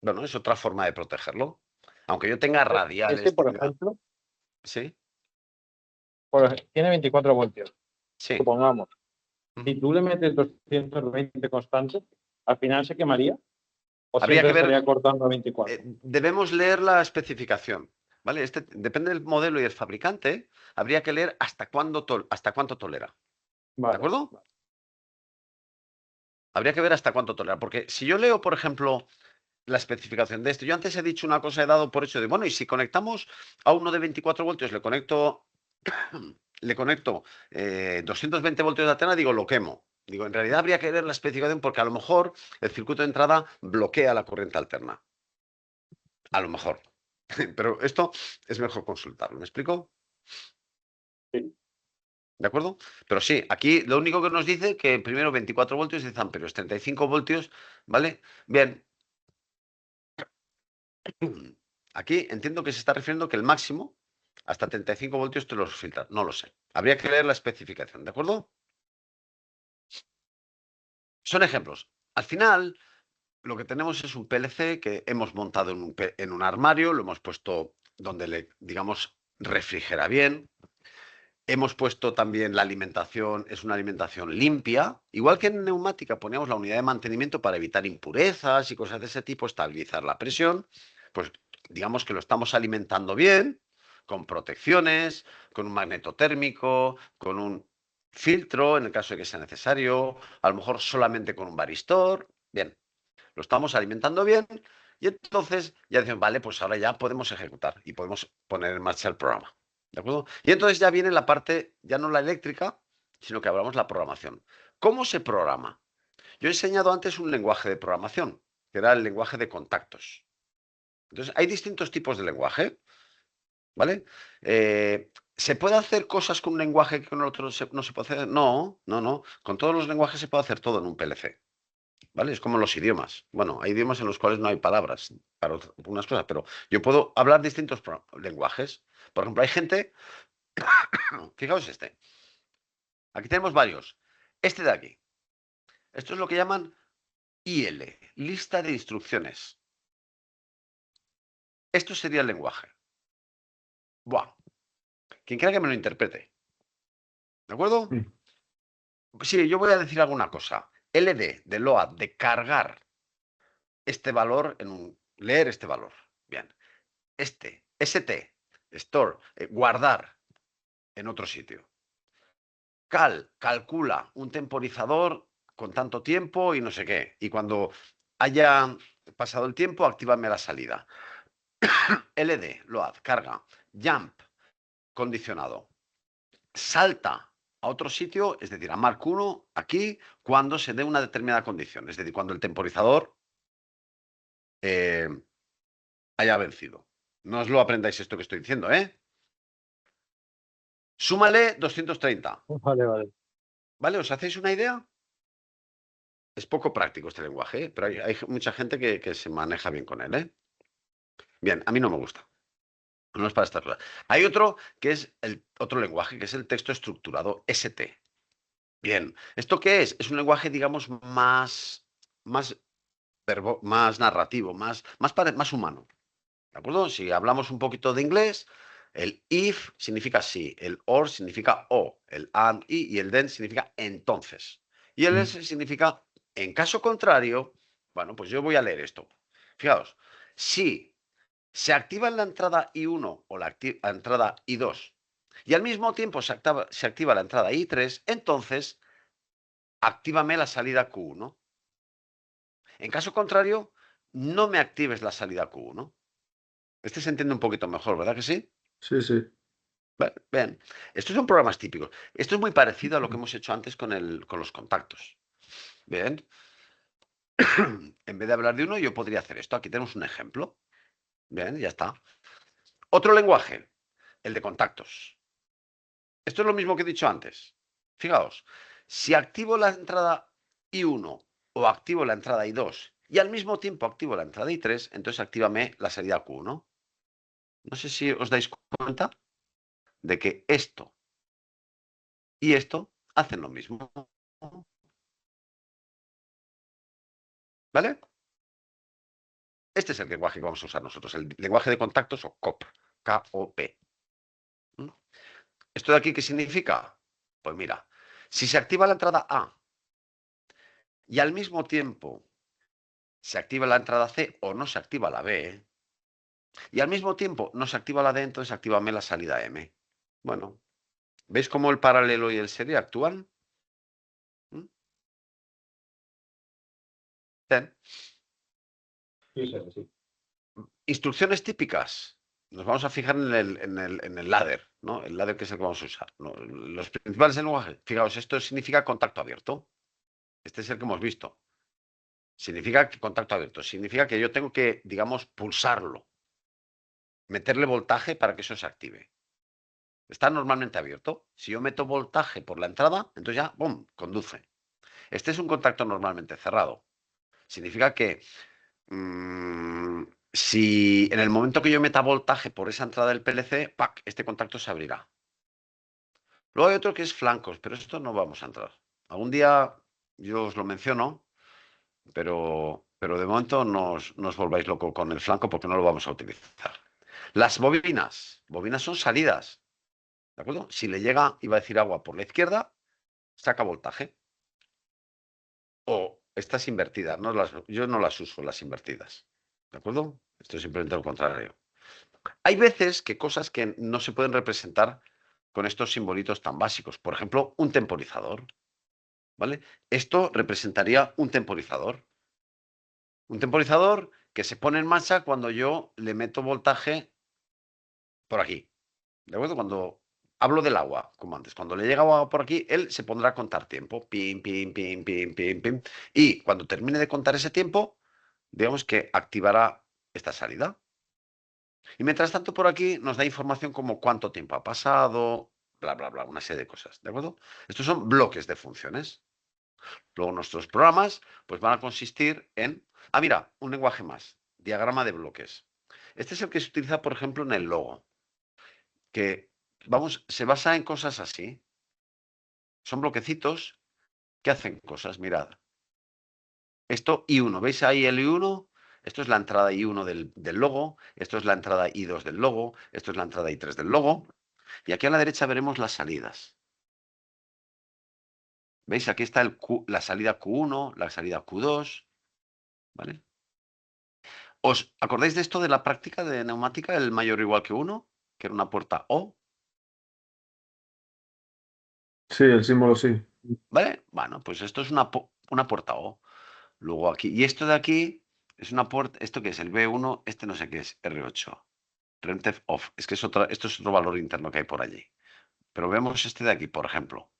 Bueno, es otra forma de protegerlo. Aunque yo tenga Este, radiales, por tenga... ejemplo, Sí, tiene 24 voltios, sí. supongamos. Si Ujú. tú le metes 220 constantes, ¿al final se quemaría? ¿O Habría siempre que ver, estaría cortando a 24? debemos leer la especificación. ¿Vale? Depende del modelo y el fabricante. Habría que leer hasta cuánto tolera. ¿De Vale. acuerdo? Habría que ver hasta cuánto tolera. Porque si yo leo, por ejemplo, la especificación de esto. Yo antes he dicho una cosa, he dado por hecho de, bueno, y si conectamos a uno de 24 voltios, le conecto 220 voltios de antena, digo, lo quemo. Digo, en realidad habría que ver la especificación porque a lo mejor el circuito de entrada bloquea la corriente alterna. A lo mejor. Pero esto es mejor consultarlo. ¿Me explico? Sí. ¿De acuerdo? Pero sí, aquí lo único que nos dice que primero 24 voltios de amperios, 35 voltios, ¿vale? Bien. Aquí entiendo que se está refiriendo que el máximo, hasta 35 voltios, te los filtra. No lo sé. Habría que leer la especificación, ¿de acuerdo? Son ejemplos. Al final, lo que tenemos es un PLC que hemos montado en un armario, lo hemos puesto donde le, digamos, refrigera bien. Hemos puesto también la alimentación, es una alimentación limpia. Igual que en neumática poníamos la unidad de mantenimiento para evitar impurezas y cosas de ese tipo, estabilizar la presión, pues digamos que lo estamos alimentando bien, con protecciones, con un magneto térmico, con un filtro en el caso de que sea necesario, a lo mejor solamente con un varistor. Bien, lo estamos alimentando bien y entonces ya decimos, vale, pues ahora ya podemos ejecutar y podemos poner en marcha el programa. ¿De acuerdo? Y entonces ya viene la parte, ya no la eléctrica, sino que hablamos de la programación. ¿Cómo se programa? Yo he enseñado antes un lenguaje de programación, que era el lenguaje de contactos. Entonces, hay distintos tipos de lenguaje, ¿vale? ¿Se puede hacer cosas con un lenguaje que con el otro no se puede hacer? No, no, no. Con todos los lenguajes se puede hacer todo en un PLC. ¿Vale? Es como los idiomas. Bueno, hay idiomas en los cuales no hay palabras para unas cosas, pero yo puedo hablar distintos lenguajes. Por ejemplo, hay gente, fijaos este, aquí tenemos varios. Este de aquí, esto es lo que llaman IL, lista de instrucciones. Esto sería el lenguaje. Buah, quien quiera que me lo interprete. ¿De acuerdo? Mm. Sí, yo voy a decir alguna cosa. LD, de load, de cargar este valor en un... leer este valor. Bien. ST, store, guardar en otro sitio. Calcula un temporizador con tanto tiempo y no sé qué. Y cuando haya pasado el tiempo, actívame la salida. LD, load, carga. Jump, condicionado. Salta a otro sitio, es decir, a Mark 1, aquí, cuando se dé una determinada condición. Es decir, cuando el temporizador eh, haya vencido. No os lo aprendáis esto que estoy diciendo, ¿eh? Súmale 230. Vale, vale. ¿Vale? ¿Os hacéis una idea? Es poco práctico este lenguaje, ¿eh? Pero hay mucha gente que se maneja bien con él, ¿eh? Bien, a mí no me gusta. No es para estas cosas. Hay otro que es el otro lenguaje, que es el texto estructurado, ST. Bien, ¿esto qué es? Es un lenguaje, digamos, más, más narrativo, más humano. ¿De acuerdo? Si hablamos un poquito de inglés, el if significa sí, el or significa o, el and y el then significa entonces. Y el else significa en caso contrario. Bueno, pues yo voy a leer esto. Fijaos, si se activa en la entrada I1 o la entrada I2 y al mismo tiempo se activa la entrada I3, entonces actívame la salida Q1. En caso contrario, no me actives la salida Q1. Este se entiende un poquito mejor, ¿verdad que sí? Sí, sí. Bien, estos son programas típicos. Esto es muy parecido a lo que hemos hecho antes con los contactos. Bien, en vez de hablar de uno, yo podría hacer esto. Aquí tenemos un ejemplo. Bien, ya está. Otro lenguaje, el de contactos. Esto es lo mismo que he dicho antes. Fijaos, si activo la entrada I1 o activo la entrada I2 y al mismo tiempo activo la entrada I3, entonces actívame la salida Q1. No sé si os dais cuenta de que esto y esto hacen lo mismo. ¿Vale? Este es el lenguaje que vamos a usar nosotros, el lenguaje de contactos o COP. K-O-P. ¿Mm? ¿Esto de aquí qué significa? Pues mira, si se activa la entrada A y al mismo tiempo se activa la entrada C o no se activa la B, y al mismo tiempo no se activa la D, entonces actívame la salida M. Bueno, ¿veis cómo el paralelo y el serie actúan? ¿Mm? Bien. Sí, sí, sí. Instrucciones típicas. Nos vamos a fijar en el ladder, ¿no? El ladder que es el que vamos a usar, ¿no? Los principales lenguajes. Fijaos, esto significa contacto abierto. Este es el que hemos visto. Significa que contacto abierto. Significa que yo tengo que, digamos, pulsarlo. Meterle voltaje para que eso se active. Está normalmente abierto. Si yo meto voltaje por la entrada, entonces ya, ¡bum!, conduce. Este es un contacto normalmente cerrado. Significa que si en el momento que yo meta voltaje por esa entrada del PLC, ¡pac!, este contacto se abrirá. Luego hay otro que es flancos, pero esto no vamos a entrar. Algún día yo os lo menciono, pero de momento no os volváis loco con el flanco porque no lo vamos a utilizar. Las bobinas son salidas, ¿de acuerdo? Si le llega, iba a decir agua por la izquierda, saca voltaje. O estas invertidas, yo no las uso, las invertidas, ¿de acuerdo? Esto es simplemente lo contrario. Hay veces que cosas que no se pueden representar con estos simbolitos tan básicos. Por ejemplo, un temporizador, ¿vale? Esto representaría un temporizador. Un temporizador que se pone en marcha cuando yo le meto voltaje por aquí, ¿de acuerdo? Cuando hablo del agua, como antes, cuando le llega agua por aquí, él se pondrá a contar tiempo, pim, pim, pim, pim, pim, pim, y cuando termine de contar ese tiempo, digamos que activará esta salida. Y mientras tanto, por aquí nos da información como cuánto tiempo ha pasado, bla, bla, bla, una serie de cosas, ¿de acuerdo? Estos son bloques de funciones. Luego nuestros programas pues van a consistir en... Ah, mira, un lenguaje más, diagrama de bloques. Este es el que se utiliza, por ejemplo, en el logo, que, vamos, se basa en cosas así. Son bloquecitos que hacen cosas, mirad. Esto I1, ¿veis ahí el I1? Esto es la entrada I1 del logo, esto es la entrada I2 del logo, esto es la entrada I3 del logo, y aquí a la derecha veremos las salidas. ¿Veis? Aquí está la salida Q1, la salida Q2, ¿vale? ¿Os acordáis de esto de la práctica de neumática, el mayor igual que 1? Que era una puerta O, Sí, el símbolo sí. ¿vale? Bueno, pues esto es una puerta O. Luego aquí, y esto de aquí es una puerta, ¿esto qué es? El B1, este no sé qué es, R8. Printf off, es que esto es otro valor interno que hay por allí. Pero vemos este de aquí, por ejemplo.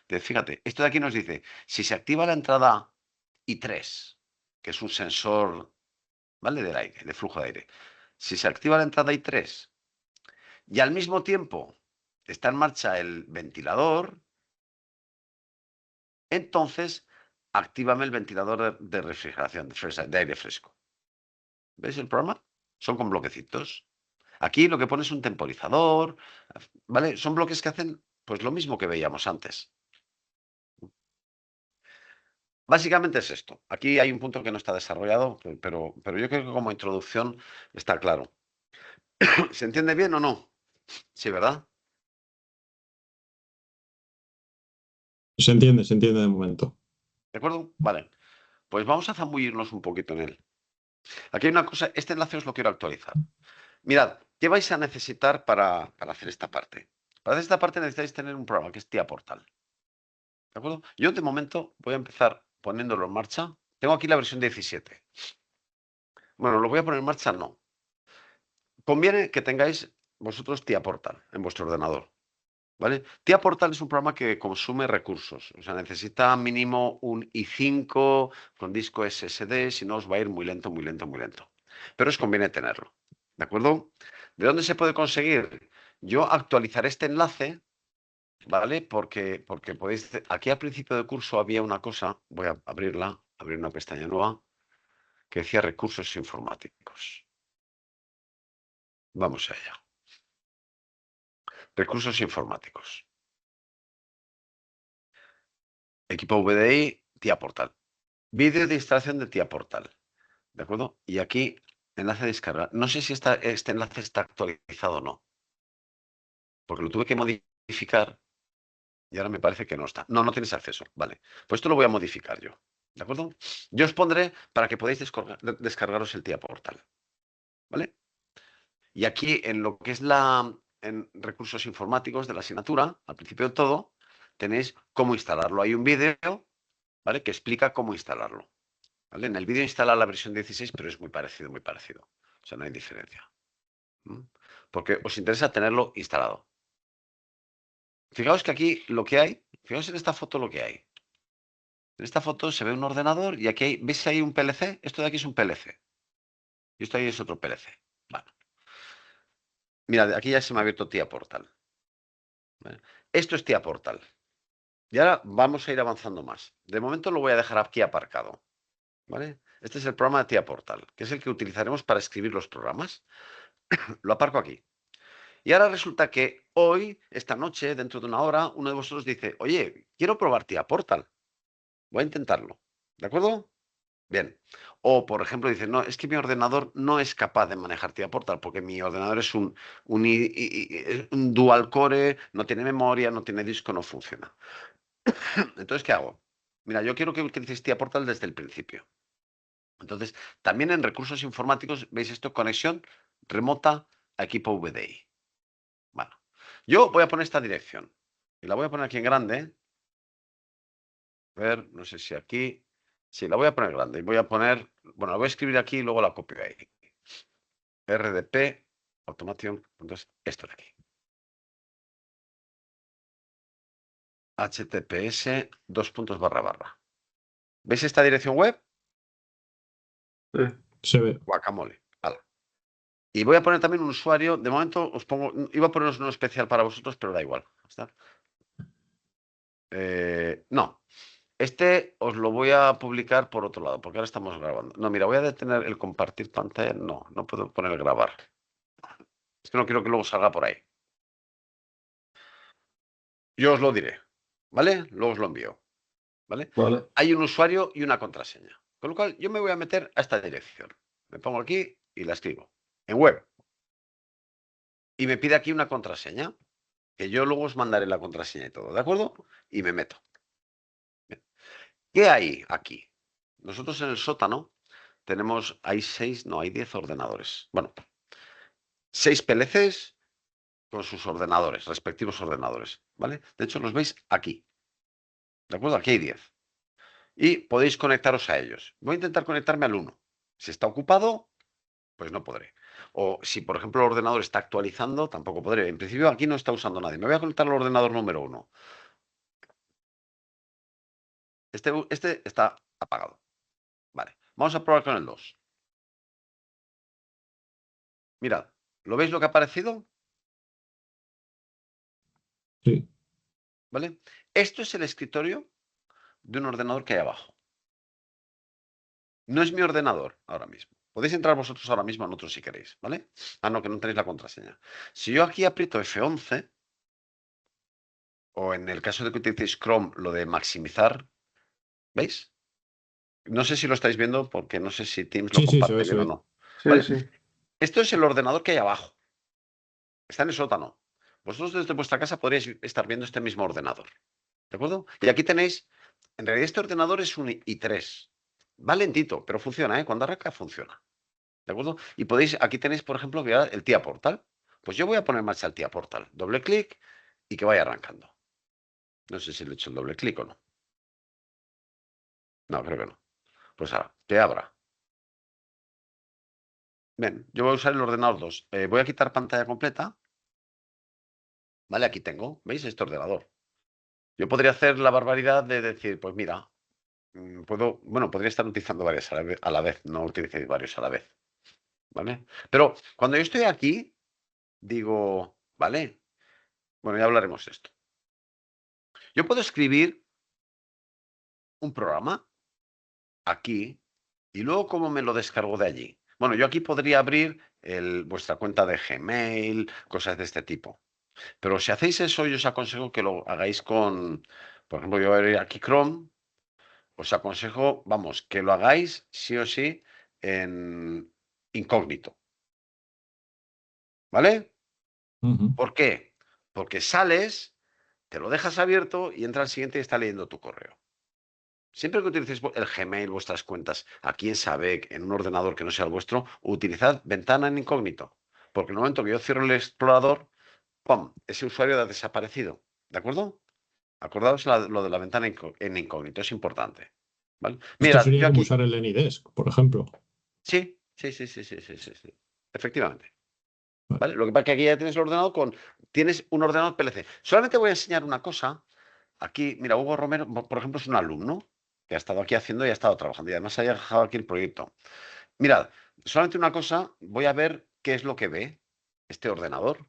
Fíjate, esto de aquí nos dice, si se activa la entrada I3, que es un sensor, ¿vale? Del aire, de flujo de aire. Si se activa la entrada I3 y al mismo tiempo está en marcha el ventilador, entonces actívame el ventilador de refrigeración, de aire fresco. ¿Veis el programa? Son con bloquecitos. Aquí lo que pone es un temporizador, ¿vale? Son bloques que hacen pues lo mismo que veíamos antes. Básicamente es esto. Aquí hay un punto que no está desarrollado, pero yo creo que como introducción está claro. ¿Se entiende bien o no? Sí, ¿verdad? Se entiende de momento. ¿De acuerdo? Vale. Pues vamos a zambullirnos un poquito en él. Aquí hay una cosa, este enlace os lo quiero actualizar. Mirad, ¿qué vais a necesitar para hacer esta parte? Para hacer esta parte necesitáis tener un programa que es Tía Portal. ¿De acuerdo? Yo de momento voy a empezar poniéndolo en marcha. Tengo aquí la versión 17. Bueno, lo voy a poner en marcha, no. Conviene que tengáis vosotros Tía Portal en vuestro ordenador. ¿Vale? Tía Portal es un programa que consume recursos. O sea, necesita mínimo un i5 con disco SSD, si no os va a ir muy lento, muy lento, muy lento. Pero os conviene tenerlo. ¿De acuerdo? ¿De dónde se puede conseguir? Yo actualizaré este enlace, ¿vale? Porque podéis... Aquí al principio del curso había una cosa, voy a abrirla, abrir una pestaña nueva, que decía recursos informáticos. Vamos allá. Recursos informáticos. Equipo VDI, Tía Portal. Vídeo de instalación de Tía Portal. ¿De acuerdo? Y aquí, enlace de descarga. No sé si este enlace está actualizado o no. Porque lo tuve que modificar y ahora me parece que no está. No, no tienes acceso. Vale. Pues esto lo voy a modificar yo. ¿De acuerdo? Yo os pondré para que podáis descargaros el Tía Portal. ¿Vale? Y aquí en lo que es en recursos informáticos de la asignatura, al principio de todo, tenéis cómo instalarlo. Hay un vídeo, ¿vale? Que explica cómo instalarlo. ¿Vale? En el vídeo instala la versión 16, pero es muy parecido, muy parecido. O sea, no hay diferencia. Porque os interesa tenerlo instalado. Fijaos que aquí lo que hay, fijaos en esta foto lo que hay. En esta foto se ve un ordenador y aquí hay, ¿veis ahí un PLC? Esto de aquí es un PLC. Y esto ahí es otro PLC. Vale. Mira, aquí ya se me ha abierto Tía Portal. ¿vale? Esto es TIA Portal. Y ahora vamos a ir avanzando más. De momento lo voy a dejar aquí aparcado, ¿vale? Este es el programa de TIA Portal, que es el que utilizaremos para escribir los programas. Lo aparco aquí. Y ahora resulta que hoy, esta noche, dentro de una hora, uno de vosotros dice, oye, quiero probar TIA Portal. Voy a intentarlo. ¿De acuerdo? Bien. O, por ejemplo, dice, no, es que mi ordenador no es capaz de manejar TIA Portal porque mi ordenador es un dual core, no tiene memoria, no tiene disco, no funciona. Entonces, ¿qué hago? Mira, yo quiero que utilicéis TIA Portal desde el principio. Entonces, también en recursos informáticos, ¿veis esto? Conexión remota a equipo VDI. Bueno, yo voy a poner esta dirección. Y la voy a poner aquí en grande. A ver, no sé si aquí. Sí, la voy a poner grande. Y voy a poner, bueno, la voy a escribir aquí y luego la copio ahí. RDP, automation, entonces esto de aquí. HTTPS, // ¿Veis esta dirección web? Sí. Se ve. Guacamole. Hala. Y voy a poner también un usuario. De momento os pongo, iba a poneros uno especial para vosotros, pero da igual. ¿Está? No. Este os lo voy a publicar por otro lado, porque ahora estamos grabando. No, mira, voy a detener el compartir pantalla. No, no puedo poner grabar. Es que no quiero que luego salga por ahí. Yo os lo diré, ¿vale? Luego os lo envío, ¿vale? Vale. Hay un usuario y una contraseña. Con lo cual, yo me voy a meter a esta dirección. Me pongo aquí y la escribo. En web. Y me pide aquí una contraseña, que yo luego os mandaré la contraseña y todo, ¿de acuerdo? Y me meto. Bien. ¿Qué hay aquí? Nosotros en el sótano tenemos, hay 6, no, hay 10 ordenadores. Bueno, 6 PLCs con sus ordenadores, respectivos ordenadores, ¿vale? De hecho, los veis aquí, ¿de acuerdo? Aquí hay 10. Y podéis conectaros a ellos. Voy a intentar conectarme al 1. Si está ocupado, pues no podré. O si, por ejemplo, el ordenador está actualizando, tampoco podré. En principio, aquí no está usando nadie. Me voy a conectar al ordenador número 1. Este está apagado. Vale. Vamos a probar con el 2. Mirad, ¿lo veis lo que ha aparecido? Sí. ¿Vale? Esto es el escritorio de un ordenador que hay abajo. No es mi ordenador ahora mismo. Podéis entrar vosotros ahora mismo en otro si queréis, ¿vale? Ah, no, que no tenéis la contraseña. Si yo aquí aprieto F11, o en el caso de que utilicéis Chrome, lo de maximizar, ¿veis? No sé si lo estáis viendo porque no sé si Teams lo Sí, se comparte ve, se bien o ve. no. Sí, ¿Vale? sí. Esto es el ordenador que hay abajo. Está en el sótano. Vosotros desde vuestra casa podríais estar viendo este mismo ordenador. ¿De acuerdo? Y aquí tenéis, en realidad este ordenador es un i3. Va lentito, pero funciona, ¿eh? Cuando arranca, funciona. ¿De acuerdo? Y podéis, aquí tenéis, por ejemplo, el TIA Portal. Pues yo voy a poner en marcha el TIA Portal. Doble clic y que vaya arrancando. No sé si le he hecho el doble clic o no. No, creo que no. Pues ahora, que abra. Bien, yo voy a usar el ordenador 2. Voy a quitar pantalla completa. Vale, aquí tengo. ¿Veis este ordenador? Yo podría hacer la barbaridad de decir, pues mira, podría estar utilizando varias a la vez, no utilicéis varios a la vez. ¿Vale? Pero cuando yo estoy aquí, digo, vale, bueno, ya hablaremos de esto. Yo puedo escribir un programa aquí y luego cómo me lo descargo de allí. Bueno, yo aquí podría abrir vuestra cuenta de Gmail, cosas de este tipo. Pero si hacéis eso, yo os aconsejo que lo hagáis con, por ejemplo, yo voy a abrir aquí Chrome, os aconsejo, vamos, que lo hagáis sí o sí en incógnito. ¿Vale? Ujú. ¿Por qué? Porque sales, te lo dejas abierto y entra al siguiente y está leyendo tu correo. Siempre que utilicéis el Gmail, vuestras cuentas, aquí en Sabec, en un ordenador que no sea el vuestro, utilizad ventana en incógnito. Porque en el momento que yo cierro el explorador, ¡pum!, ese usuario ha desaparecido. ¿De acuerdo? Acordaos lo de la ventana en incógnito, es importante. ¿Vale? Esto Mirad, sería yo como aquí. usar el AnyDesk, por ejemplo. Sí, sí, sí, sí, sí, sí, sí, sí. Efectivamente. Vale. ¿Vale? Lo que pasa es que aquí ya tienes el ordenador tienes un ordenador PLC. Solamente voy a enseñar una cosa. Aquí, mira, Hugo Romero, por ejemplo, es un alumno que ha estado aquí haciendo y ha estado trabajando. Y además haya dejado aquí el proyecto. Mirad, solamente una cosa, voy a ver qué es lo que ve este ordenador.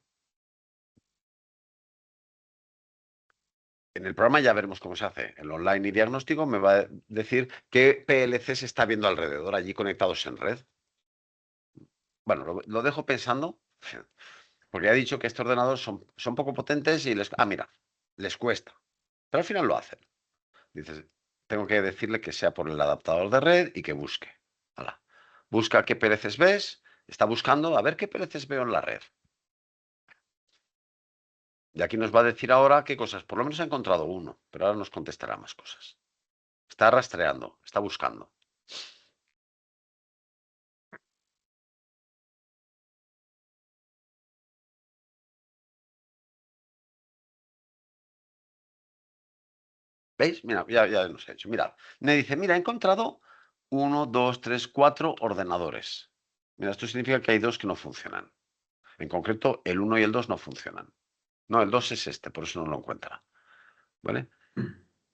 En el programa ya veremos cómo se hace. El online y diagnóstico me va a decir qué PLC se está viendo alrededor, allí conectados en red. Bueno, lo dejo pensando, porque ya he dicho que estos ordenadores son poco potentes y mira, les cuesta. Pero al final lo hacen. Dices, tengo que decirle que sea por el adaptador de red y que busque. Hala. Busca qué PLCs ves, está buscando a ver qué PLCs veo en la red. Y aquí nos va a decir ahora qué cosas. Por lo menos ha encontrado uno, pero ahora nos contestará más cosas. Está rastreando, está buscando. ¿Veis? Mira, ya nos ha hecho. Mirad, me dice, mira, he encontrado 1, 2, 3, 4 ordenadores. Mira, esto significa que hay dos que no funcionan. En concreto, el 1 y el 2 no funcionan. No, el 2 es este, por eso no lo encuentra. ¿Vale?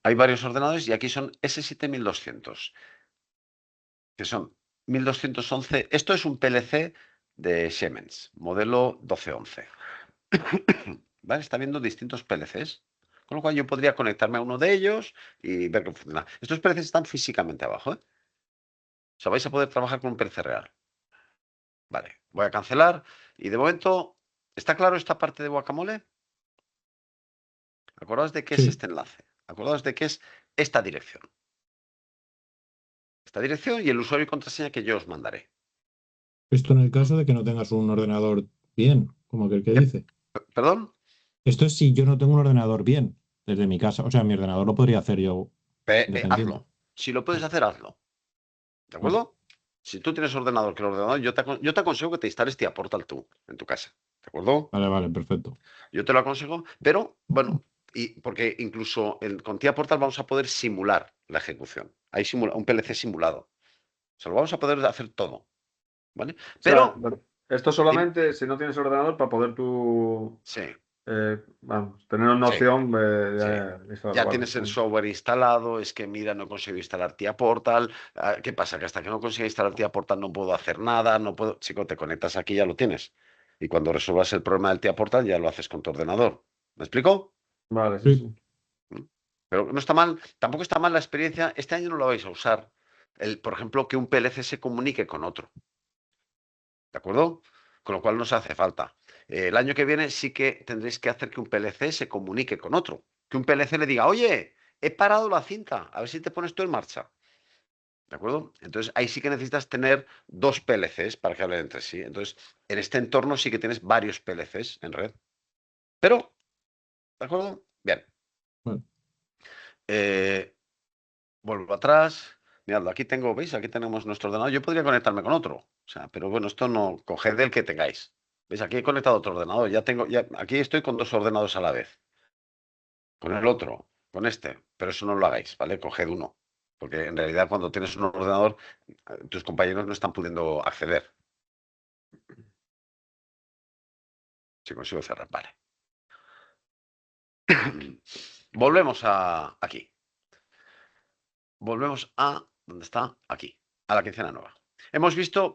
Hay varios ordenadores y aquí son S7200, que son 1211. Esto es un PLC de Siemens, modelo 1211. ¿Vale? Está viendo distintos PLCs. Con lo cual yo podría conectarme a uno de ellos y ver cómo funciona. Estos PLCs están físicamente abajo, ¿eh? O sea, vais a poder trabajar con un PLC real. Vale, voy a cancelar. Y de momento, ¿está claro esta parte de Guacamole? Acordaos de qué es Sí. este enlace. Acordaos de qué es esta dirección. Esta dirección y el usuario y contraseña que yo os mandaré. Esto en el caso de que no tengas un ordenador bien, como aquel que dice. ¿Perdón? Esto es si yo no tengo un ordenador bien desde mi casa. O sea, mi ordenador lo podría hacer yo independiente. Hazlo. Si lo puedes hacer, hazlo. ¿De Vale, acuerdo? Si tú tienes ordenador, que el ordenador, yo te aconsejo que te instales Tia Portal tú, en tu casa. ¿De acuerdo? vale, perfecto. Yo te lo aconsejo, pero bueno, porque incluso con Tia Portal vamos a poder simular la ejecución. Hay un PLC simulado. O sea, lo vamos a poder hacer todo. ¿Vale? O sea, Pero, esto solamente si no tienes ordenador para poder tú sí, vamos, tener una sí, opción sí. de instalarlo. Ya Vale. tienes el software instalado, es que mira, no he conseguido instalar Tia Portal. ¿Qué pasa? Que hasta que no consiga instalar Tia Portal no puedo hacer nada, no puedo. Chico, te conectas aquí y ya lo tienes. Y cuando resuelvas el problema del Tia Portal ya lo haces con tu ordenador. ¿Me explico? Vale, sí, Sí, sí. Pero no está mal, tampoco está mal la experiencia. Este año no lo vais a usar. Por ejemplo, que un PLC se comunique con otro. ¿De acuerdo? Con lo cual no se hace falta. El año que viene sí que tendréis que hacer que un PLC se comunique con otro. Que un PLC le diga, oye, he parado la cinta, a ver si te pones tú en marcha. ¿De acuerdo? Entonces ahí sí que necesitas tener dos PLCs para que hablen entre sí. Entonces, en este entorno sí que tienes varios PLCs en red. Pero, ¿de acuerdo? Bien. vale. Vuelvo atrás. Mirad, aquí tengo, ¿veis? Aquí tenemos nuestro ordenador. Yo podría conectarme con otro. O sea, pero bueno, esto no, coged el que tengáis. ¿Veis? Aquí he conectado otro ordenador. Aquí estoy con dos ordenadores a la vez. Con el otro, con este. Pero eso no lo hagáis, ¿vale? Coged uno. Porque en realidad cuando tienes un ordenador, tus compañeros no están pudiendo acceder. Si consigo cerrar, vale. Volvemos aquí. Volvemos a, ¿dónde está? Aquí, a la quincena nueva. Hemos visto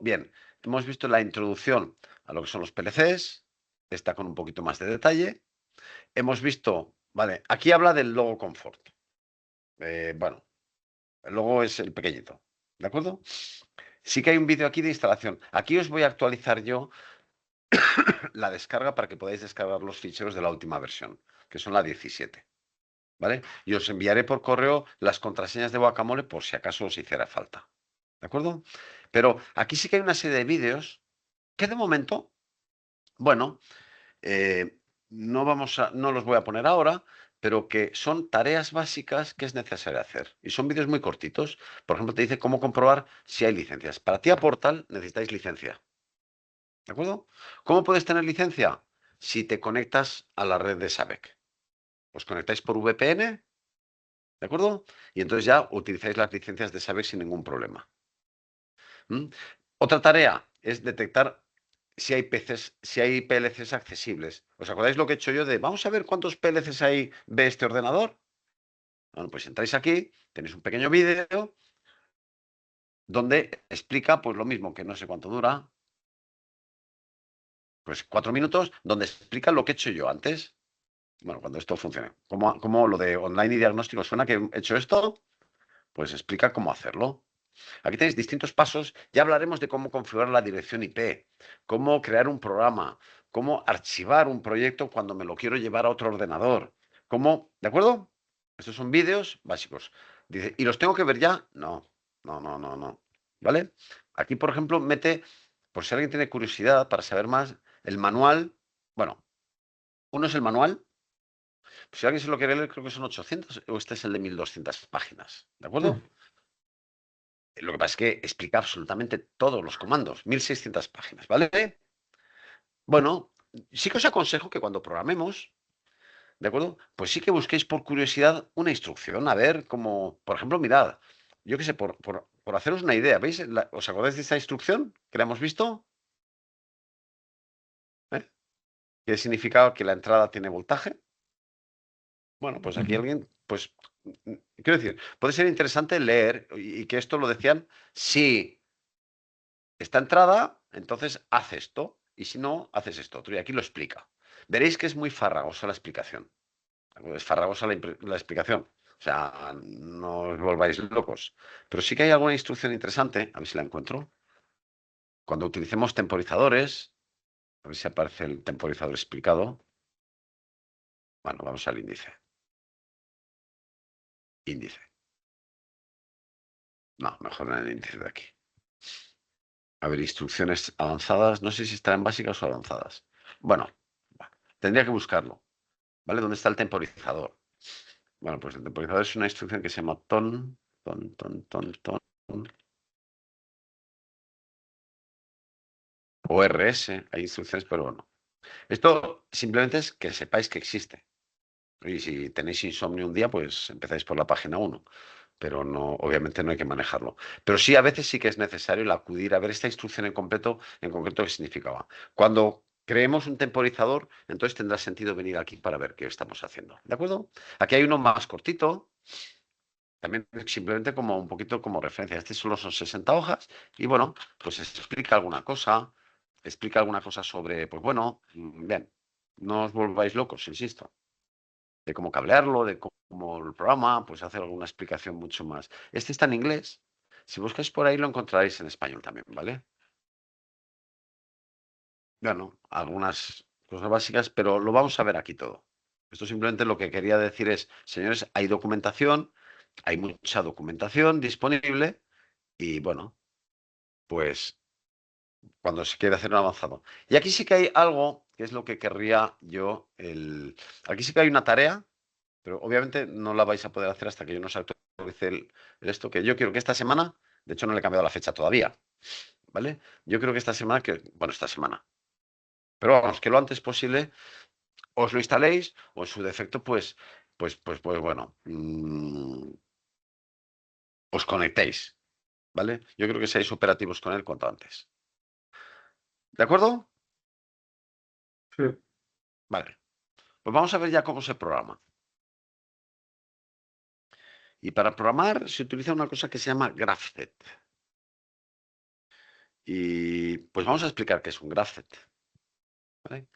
la introducción a lo que son los PLCs, está con un poquito más de detalle. Hemos visto, vale, aquí habla del logo confort. Bueno, el logo es el pequeñito, ¿de acuerdo? Sí que hay un vídeo aquí de instalación. Aquí os voy a actualizar yo la descarga para que podáis descargar los ficheros de la última versión, que son la 17. ¿Vale? Y os enviaré por correo las contraseñas de Guacamole por si acaso os hiciera falta. ¿De acuerdo? Pero aquí sí que hay una serie de vídeos que de momento, bueno, no los voy a poner ahora, pero que son tareas básicas que es necesario hacer. Y son vídeos muy cortitos. Por ejemplo, te dice cómo comprobar si hay licencias. Para Tia Portal necesitáis licencia. ¿De acuerdo? ¿Cómo puedes tener licencia? Si te conectas a la red de SABEC. Os conectáis por VPN, ¿de acuerdo? Y entonces ya utilizáis las licencias de SABEC sin ningún problema. Otra tarea es detectar si hay PLCs accesibles. ¿Os acordáis lo que he hecho yo de vamos a ver cuántos PLCs ve este ordenador? Bueno, pues entráis aquí, tenéis un pequeño vídeo donde explica pues lo mismo, que no sé cuánto dura, pues 4 minutos, donde explica lo que he hecho yo antes. Bueno, cuando esto funcione. Como lo de online y diagnóstico suena que he hecho esto, pues explica cómo hacerlo. Aquí tenéis distintos pasos. Ya hablaremos de cómo configurar la dirección IP, cómo crear un programa, cómo archivar un proyecto cuando me lo quiero llevar a otro ordenador. ¿De acuerdo? Estos son vídeos básicos. Dice, ¿y los tengo que ver ya? No, no, no, no, no. ¿Vale? Aquí, por ejemplo, mete, por si alguien tiene curiosidad para saber más, el manual. Bueno, uno es el manual. Si alguien se lo quiere leer, creo que son 800 o este es el de 1200 páginas. ¿De acuerdo? Lo que pasa es que explica absolutamente todos los comandos, 1600 páginas, ¿vale? Bueno, sí que os aconsejo que cuando programemos, ¿de acuerdo? Pues sí que busquéis por curiosidad una instrucción, a ver cómo, por ejemplo, mirad, yo qué sé, por haceros una idea, ¿veis? ¿Os acordáis de esa instrucción que la hemos visto? ¿Eh? ¿Qué significa que la entrada tiene voltaje? Bueno, pues aquí alguien, pues, quiero decir, puede ser interesante leer y que esto lo decían, sí. Esta entrada, entonces haz esto, y si no, haces esto otro. Y aquí lo explica. Veréis que es muy farragosa la explicación. Es farragosa la explicación. O sea, no os volváis locos. Pero sí que hay alguna instrucción interesante, a ver si la encuentro. Cuando utilicemos temporizadores, a ver si aparece el temporizador explicado. Bueno, vamos al índice. Índice. No, mejor en el índice de aquí. A ver, instrucciones avanzadas. No sé si estarán básicas o avanzadas. Bueno, tendría que buscarlo. ¿Vale? ¿Dónde está el temporizador? Bueno, pues el temporizador es una instrucción que se llama ton. O RS, hay instrucciones, pero bueno. Esto simplemente es que sepáis que existe. Y si tenéis insomnio un día, pues empezáis por la página 1. Pero no, obviamente no hay que manejarlo. Pero sí, a veces sí que es necesario el acudir a ver esta instrucción en concreto qué significaba. Cuando creemos un temporizador, entonces tendrá sentido venir aquí para ver qué estamos haciendo. ¿De acuerdo? Aquí hay uno más cortito. También simplemente como un poquito como referencia. Este solo son 60 hojas y bueno, pues explica alguna cosa sobre, pues bueno, bien, no os volváis locos, insisto, de cómo cablearlo, de cómo el programa, pues hace alguna explicación mucho más. Este está en inglés, si buscáis por ahí lo encontraréis en español también, ¿vale? Bueno, algunas cosas básicas, pero lo vamos a ver aquí todo. Esto simplemente lo que quería decir es, señores, hay documentación, hay mucha documentación disponible y bueno, pues cuando se quiere hacer un avanzado. Y aquí sí que hay algo que es lo que querría yo. Aquí sí que hay una tarea, pero obviamente no la vais a poder hacer hasta que yo no se actualice el esto, que yo quiero que esta semana, de hecho no le he cambiado la fecha todavía, ¿vale? Yo creo que esta semana, bueno, esta semana, pero vamos, que lo antes posible os lo instaléis o en su defecto, pues bueno, os conectéis, ¿vale? Yo creo que seáis operativos con él cuanto antes. ¿De acuerdo? Sí. Vale. Pues vamos a ver ya cómo se programa. Y para programar se utiliza una cosa que se llama GraphZ. Y pues vamos a explicar qué es un GraphZ. ¿Vale?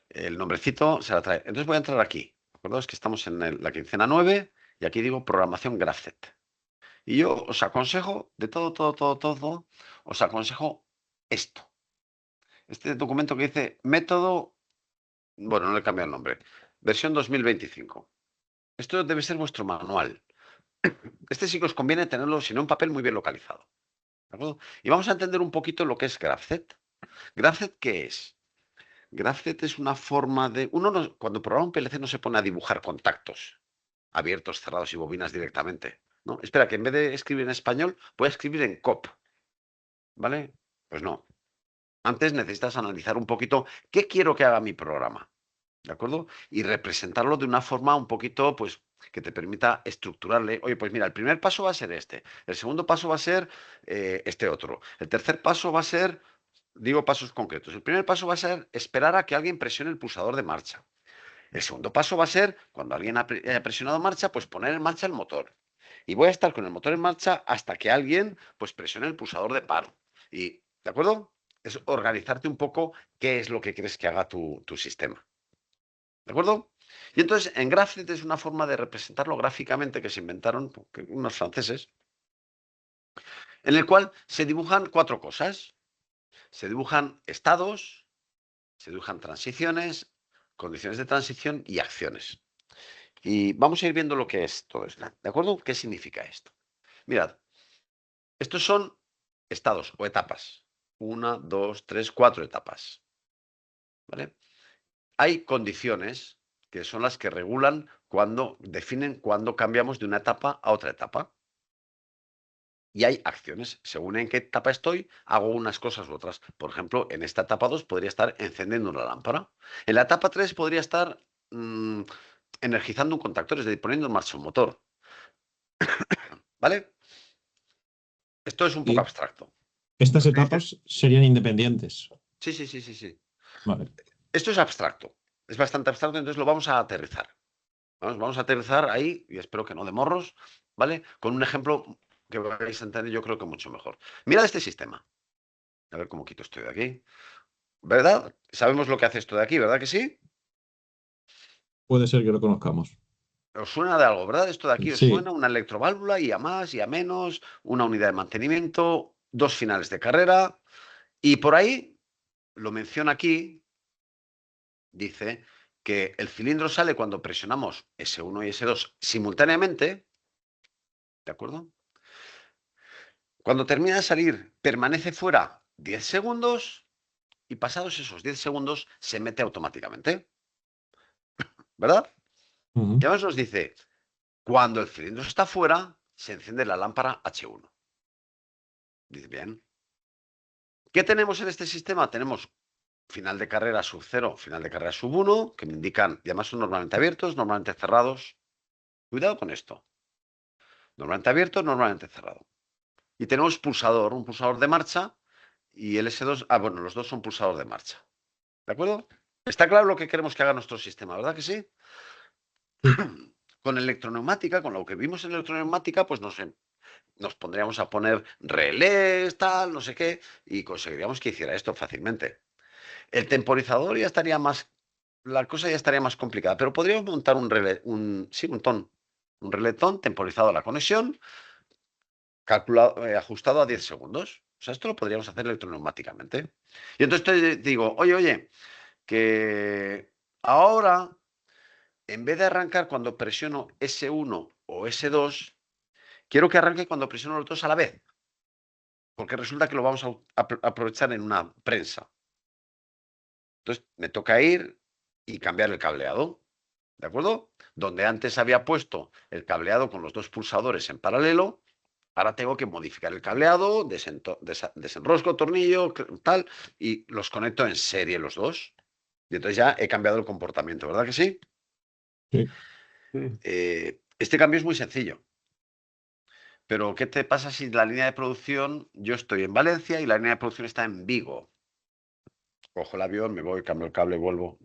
El nombrecito se la trae. Entonces voy a entrar aquí. ¿De acuerdo? Es que estamos en la quincena 9 y aquí digo programación GraphZ. Y yo os aconsejo, de todo, os aconsejo esto. Este documento que dice método, bueno, no le cambio el nombre, versión 2025. Esto debe ser vuestro manual. Este sí que os conviene tenerlo, si no, en papel muy bien localizado. ¿De acuerdo? Y vamos a entender un poquito lo que es GraphZ. ¿GraphZ qué es? GraphZ es una forma de... cuando programa un PLC no se pone a dibujar contactos abiertos, cerrados y bobinas directamente. ¿No? Espera, que en vez de escribir en español, voy a escribir en COP. ¿Vale? Pues no. Antes necesitas analizar un poquito qué quiero que haga mi programa. ¿De acuerdo? Y representarlo de una forma un poquito, pues, que te permita estructurarle. Oye, pues mira, el primer paso va a ser este. El segundo paso va a ser este otro. El tercer paso va a ser, digo pasos concretos. El primer paso va a ser esperar a que alguien presione el pulsador de marcha. El segundo paso va a ser, cuando alguien haya presionado marcha, pues poner en marcha el motor. Y voy a estar con el motor en marcha hasta que alguien, pues, presione el pulsador de paro. Y, ¿de acuerdo? Es organizarte un poco qué es lo que quieres que haga tu sistema. ¿De acuerdo? Y entonces en Graphics es una forma de representarlo gráficamente que se inventaron unos franceses, en el cual se dibujan 4 cosas. Se dibujan estados, se dibujan transiciones, condiciones de transición y acciones. Y vamos a ir viendo lo que es todo esto, ¿de acuerdo? ¿Qué significa esto? Mirad, estos son estados o etapas. 1, 2, 3, 4 etapas. ¿Vale? Hay condiciones que son las que regulan definen cuándo cambiamos de una etapa a otra etapa. Y hay acciones. Según en qué etapa estoy, hago unas cosas u otras. Por ejemplo, en esta etapa 2 podría estar encendiendo una lámpara. En la etapa 3 podría estar energizando un contactor, es decir, poniendo en marcha un motor. ¿Vale? Esto es un poco Y abstracto. estas etapas serían independientes. Sí, sí, sí, sí, sí. Vale. Esto es abstracto. Es bastante abstracto, entonces lo vamos a aterrizar. Vamos a aterrizar ahí, y espero que no de morros, ¿vale? Con un ejemplo que vais a entender yo creo que mucho mejor. Mirad este sistema. A ver cómo quito esto de aquí. ¿Verdad? Sabemos lo que hace esto de aquí, ¿verdad que sí? Puede ser que lo conozcamos. Os suena de algo, ¿verdad? Esto de aquí os Sí. suena una electroválvula y a más y a menos, una unidad de mantenimiento, 2 finales de carrera. Y por ahí, lo menciona aquí, dice que el cilindro sale cuando presionamos S1 y S2 simultáneamente, ¿de acuerdo? Cuando termina de salir, permanece fuera 10 segundos y pasados esos 10 segundos se mete automáticamente, ¿verdad? Y además nos dice, cuando el cilindro está fuera, se enciende la lámpara H1. Dice, bien. ¿Qué tenemos en este sistema? Tenemos final de carrera sub 0, final de carrera sub 1, que me indican, y además son normalmente abiertos, normalmente cerrados. Cuidado con esto. Normalmente abierto, normalmente cerrado. Y tenemos pulsador, un pulsador de marcha y el S2, bueno, los dos son pulsador de marcha. ¿De acuerdo? Está claro lo que queremos que haga nuestro sistema, ¿verdad que sí? Sí. Con electroneumática, con lo que vimos en electroneumática, pues nos pondríamos a poner relés, tal, no sé qué, y conseguiríamos que hiciera esto fácilmente. El temporizador ya estaría más, la cosa ya estaría más complicada, pero podríamos montar un relé, un reletón temporizado a la conexión, calculado, ajustado a 10 segundos. O sea, esto lo podríamos hacer electroneumáticamente. Y entonces te digo, oye, que ahora, en vez de arrancar cuando presiono S1 o S2, quiero que arranque cuando presiono los dos a la vez. Porque resulta que lo vamos a aprovechar en una prensa. Entonces, me toca ir y cambiar el cableado. ¿De acuerdo? Donde antes había puesto el cableado con los dos pulsadores en paralelo, ahora tengo que modificar el cableado, desenrosco, tornillo, tal, y los conecto en serie los dos. Y entonces ya he cambiado el comportamiento, ¿verdad que sí? Sí. Este cambio es muy sencillo. Pero ¿qué te pasa si la línea de producción, yo estoy en Valencia y la línea de producción está en Vigo? Cojo el avión, me voy, cambio el cable, vuelvo.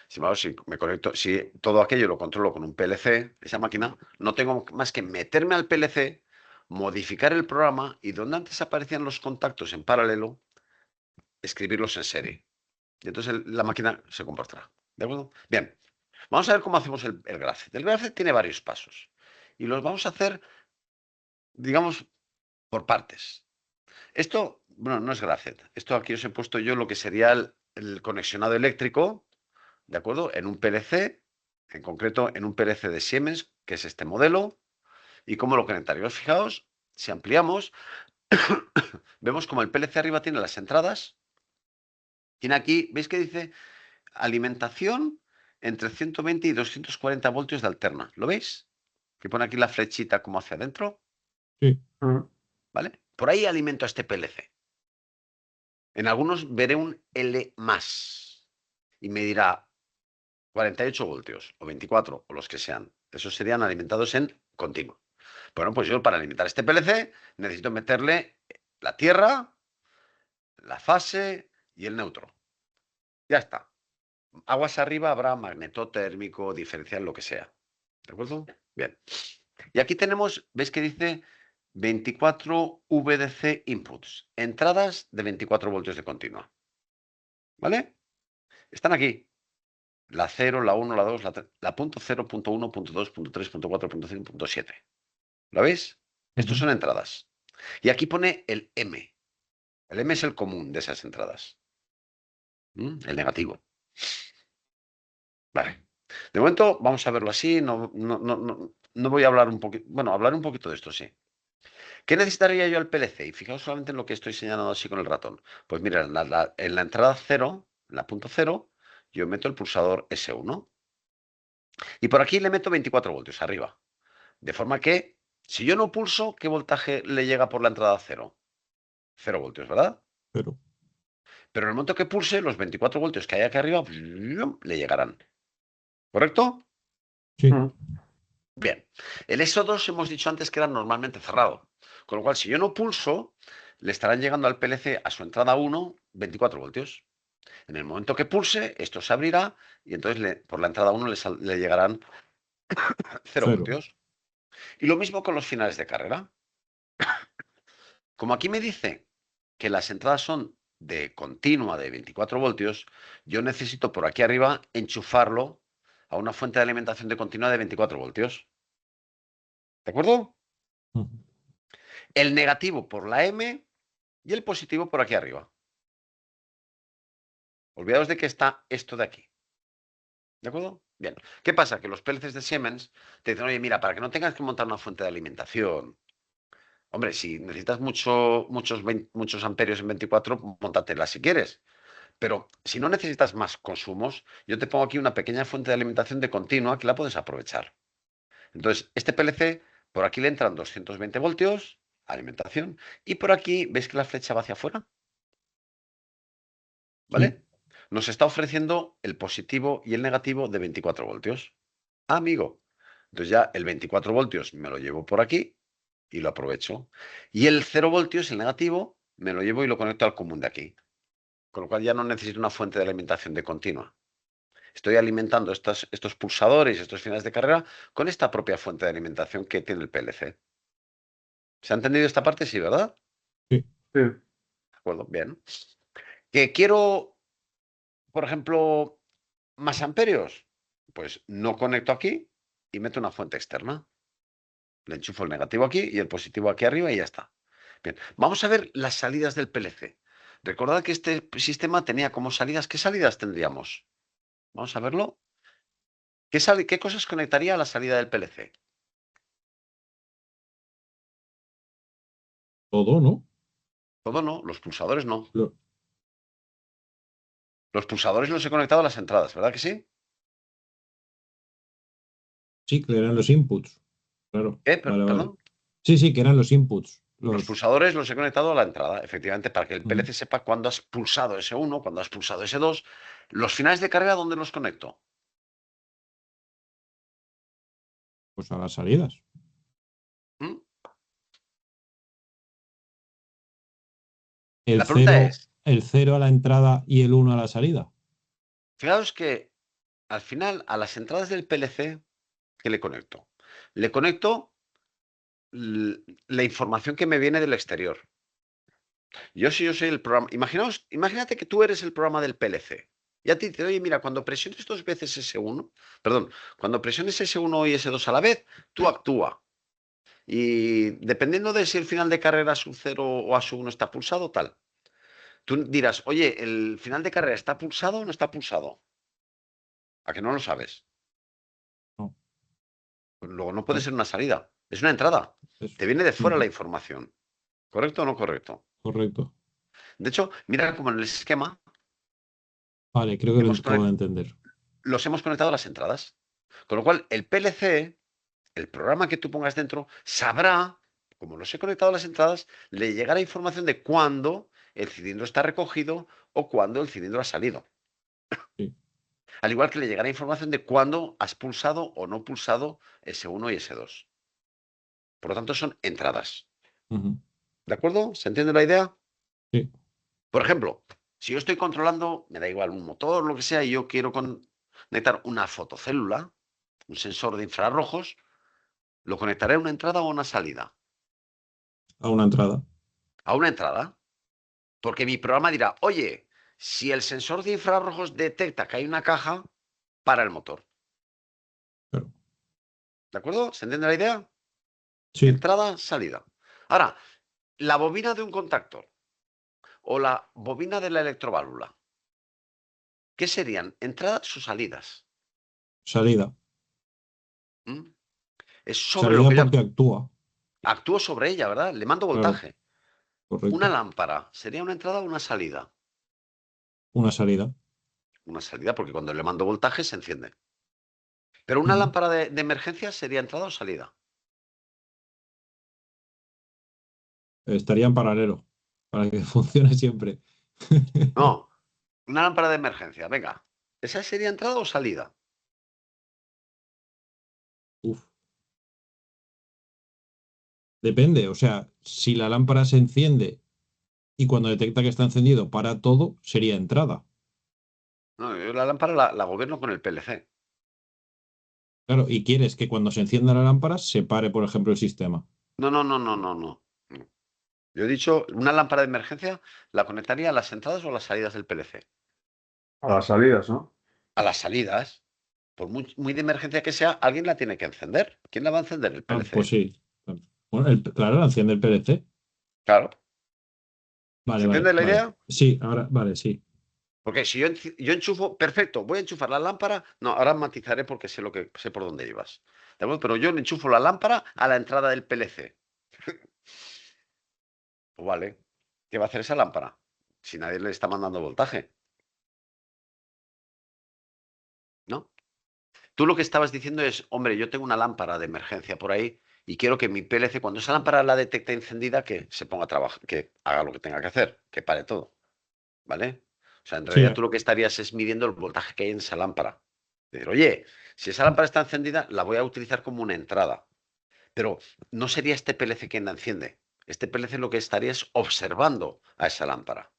Si me conecto, si todo aquello lo controlo con un PLC, esa máquina, no tengo más que meterme al PLC, modificar el programa y donde antes aparecían los contactos en paralelo, escribirlos en serie. Y entonces la máquina se comportará. ¿De acuerdo? Bien, vamos a ver cómo hacemos el Graphics. El Graphics tiene varios pasos y los vamos a hacer, digamos, por partes. Esto, bueno, no es Graphics. Esto aquí os he puesto yo lo que sería el conexionado eléctrico, ¿de acuerdo? En un PLC, en concreto en un PLC de Siemens, que es este modelo, y cómo lo conectaríamos. Fijaos, si ampliamos, vemos como el PLC arriba tiene las entradas, tiene aquí, ¿veis que dice alimentación entre 120 y 240 voltios de alterna? ¿Lo veis? Que pone aquí la flechita como hacia adentro. Sí. ¿Vale? Por ahí alimento a este PLC. En algunos veré un L+, y me dirá 48 voltios, o 24, o los que sean. Esos serían alimentados en continuo. Bueno, pues yo para alimentar este PLC necesito meterle la tierra, la fase y el neutro. Ya está. Aguas arriba habrá magneto térmico, diferencial, lo que sea. ¿De acuerdo? Bien. Y aquí tenemos, ¿veis que dice 24 VDC inputs? Entradas de 24 voltios de continua. ¿Vale? Están aquí. La 0, la 1, la 2, la punto 0, punto 1, punto 2, punto 3, punto 4, punto 5, punto 7. ¿Lo veis? Estos son entradas. Y aquí pone el M. El M es el común de esas entradas. El negativo. Vale. De momento vamos a verlo así. No voy a hablar un poquito. Bueno, hablar un poquito de esto, sí. ¿Qué necesitaría yo al PLC? Y fijaos solamente en lo que estoy señalando así con el ratón. Pues mira, en la entrada 0, la punto 0, yo meto el pulsador S1. Y por aquí le meto 24 voltios arriba. De forma que, si yo no pulso, ¿qué voltaje le llega por la entrada 0? 0 voltios, ¿verdad? Pero Pero en el momento que pulse, los 24 voltios que hay aquí arriba le llegarán. ¿Correcto? sí, Bien. El SO2 hemos dicho antes que era normalmente cerrado. Con lo cual, si yo no pulso, le estarán llegando al PLC a su entrada 1 24 voltios. En el momento que pulse, esto se abrirá y entonces por la entrada 1 le llegarán 0 cero. voltios. Y lo mismo con los finales de carrera. Como aquí me dice que las entradas son de continua de 24 voltios, yo necesito por aquí arriba enchufarlo a una fuente de alimentación de continua de 24 voltios. ¿De acuerdo? El negativo por la M y el positivo por aquí arriba. Olvidaos de que está esto de aquí. ¿De acuerdo? Bien. ¿Qué pasa? Que los PLCs de Siemens te dicen, oye, mira, para que no tengas que montar una fuente de alimentación, hombre, si necesitas muchos amperios en 24, móntatela si quieres. Pero si no necesitas más consumos, yo te pongo aquí una pequeña fuente de alimentación de continua que la puedes aprovechar. Entonces, este PLC, por aquí le entran 220 voltios, alimentación, y por aquí, ¿veis que la flecha va hacia afuera? ¿Vale? Sí. Nos está ofreciendo el positivo y el negativo de 24 voltios. Ah, amigo. Entonces ya el 24 voltios me lo llevo por aquí y lo aprovecho. Y el 0 voltios, el negativo, me lo llevo y lo conecto al común de aquí. Con lo cual ya no necesito una fuente de alimentación de continua. Estoy alimentando estos pulsadores, estos finales de carrera, con esta propia fuente de alimentación que tiene el PLC. ¿Se ha entendido esta parte? Sí, ¿verdad? Sí. De acuerdo, bien. ¿Que quiero, por ejemplo, más amperios? Pues no conecto aquí y meto una fuente externa. Le enchufo el negativo aquí y el positivo aquí arriba y ya está. Bien, vamos a ver las salidas del PLC. Recordad que este sistema tenía como salidas. ¿Qué salidas tendríamos? Vamos a verlo. ¿Qué cosas conectaría a la salida del PLC? Todo, ¿no? Todo no, los pulsadores no. Lo- Los pulsadores los he conectado a las entradas, ¿verdad que sí? Sí, que eran los inputs. Claro. Vale, vale. Perdón. Sí, sí, que eran los inputs. Los pulsadores los he conectado a la entrada, efectivamente, para que el PLC Ujú. sepa cuándo has pulsado S1, cuándo has pulsado S2. Los finales de carrera, ¿dónde los conecto? Pues a las salidas. ¿Mm? El La pregunta 0, es, el 0 a la entrada y el 1 a la salida. fijaos que al final a las entradas del PLC, ¿qué le conecto? Le conecto la información que me viene del exterior. Si yo soy el programa, imagínate que tú eres el programa del PLC. Y a ti te dice, oye, mira, cuando presiones dos veces S1, perdón, cuando presiones S1 y S2 a la vez, tú actúa. Y dependiendo de si el final de carrera a su 0 o a su 1 está pulsado, tal. Tú dirás, oye, ¿el final de carrera está pulsado o no está pulsado? ¿A que no lo sabes? No, Pues luego no puede no, ser una salida, es una entrada. eso. Te viene de fuera la Ujú. información. ¿Correcto o no correcto? Correcto. De hecho, mira como en el esquema Vale, creo que lo hemos acabo de conect- entender. los hemos conectado a las entradas. Con lo cual, el PLC, el programa que tú pongas dentro, sabrá, como los he conectado a las entradas, le llegará información de cuándo el cilindro está recogido o cuándo el cilindro ha salido. Sí. Al igual que le llegará información de cuándo has pulsado o no pulsado S1 y S2. Por lo tanto, son entradas. Ujú. ¿De acuerdo? ¿Se entiende la idea? Sí. Por ejemplo, si yo estoy controlando, me da igual, un motor, lo que sea, y yo quiero conectar una fotocélula, un sensor de infrarrojos, ¿lo conectaré a una entrada o a una salida? A una entrada. A una entrada. Porque mi programa dirá, oye, si el sensor de infrarrojos detecta que hay una caja, para el motor. Claro. ¿De acuerdo? ¿Se entiende la idea? Sí, Entrada, salida. Ahora, la bobina de un contactor o la bobina de la electroválvula, ¿qué serían? ¿Entradas o salidas? salida. ¿Mm? Es sobre lo Salida que yo porque actúa. actúo sobre ella, ¿verdad? Le mando Claro, voltaje. Una correcto. lámpara, ¿sería una entrada o una salida? Una salida. Una salida, porque cuando le mando voltaje se enciende. Pero una Mm. lámpara de emergencia sería entrada o salida. Estaría en paralelo para que funcione siempre. No, una lámpara de emergencia, venga. ¿Esa sería entrada o salida? Uf. Depende, o sea, si la lámpara se enciende y cuando detecta que está encendido para todo, sería entrada. No, yo la lámpara la gobierno con el PLC. Claro, y quieres que cuando se encienda la lámpara se pare, por ejemplo, el sistema. No, no, no, no, no, no. No. Yo he dicho, una lámpara de emergencia la conectaría a las entradas o a las salidas del PLC. A las salidas, ¿no? A las salidas, por muy de emergencia que sea, alguien la tiene que encender. ¿Quién la va a encender? El Ah, pues PLC. sí. Bueno, claro, la enciende el PLC. Claro. Vale, ¿Se entiende vale, la vale. idea? Sí, ahora, vale, sí. Porque si yo enchufo, perfecto, voy a enchufar la lámpara. No, ahora matizaré porque sé por dónde ibas. ¿De acuerdo? Pero yo le enchufo la lámpara a la entrada del PLC. Pues vale. ¿Qué va a hacer esa lámpara? Si nadie le está mandando voltaje, ¿no? Tú lo que estabas diciendo es, hombre, yo tengo una lámpara de emergencia por ahí y quiero que mi PLC, cuando esa lámpara la detecte encendida, que se ponga a trabajar, que haga lo que tenga que hacer, que pare todo. ¿Vale? O sea, en Sí, realidad tú lo que estarías es midiendo el voltaje que hay en esa lámpara. Decir, oye, si esa lámpara está encendida, la voy a utilizar como una entrada. Pero no sería este PLC quien la enciende. Este PLC lo que estaría es observando a esa lámpara.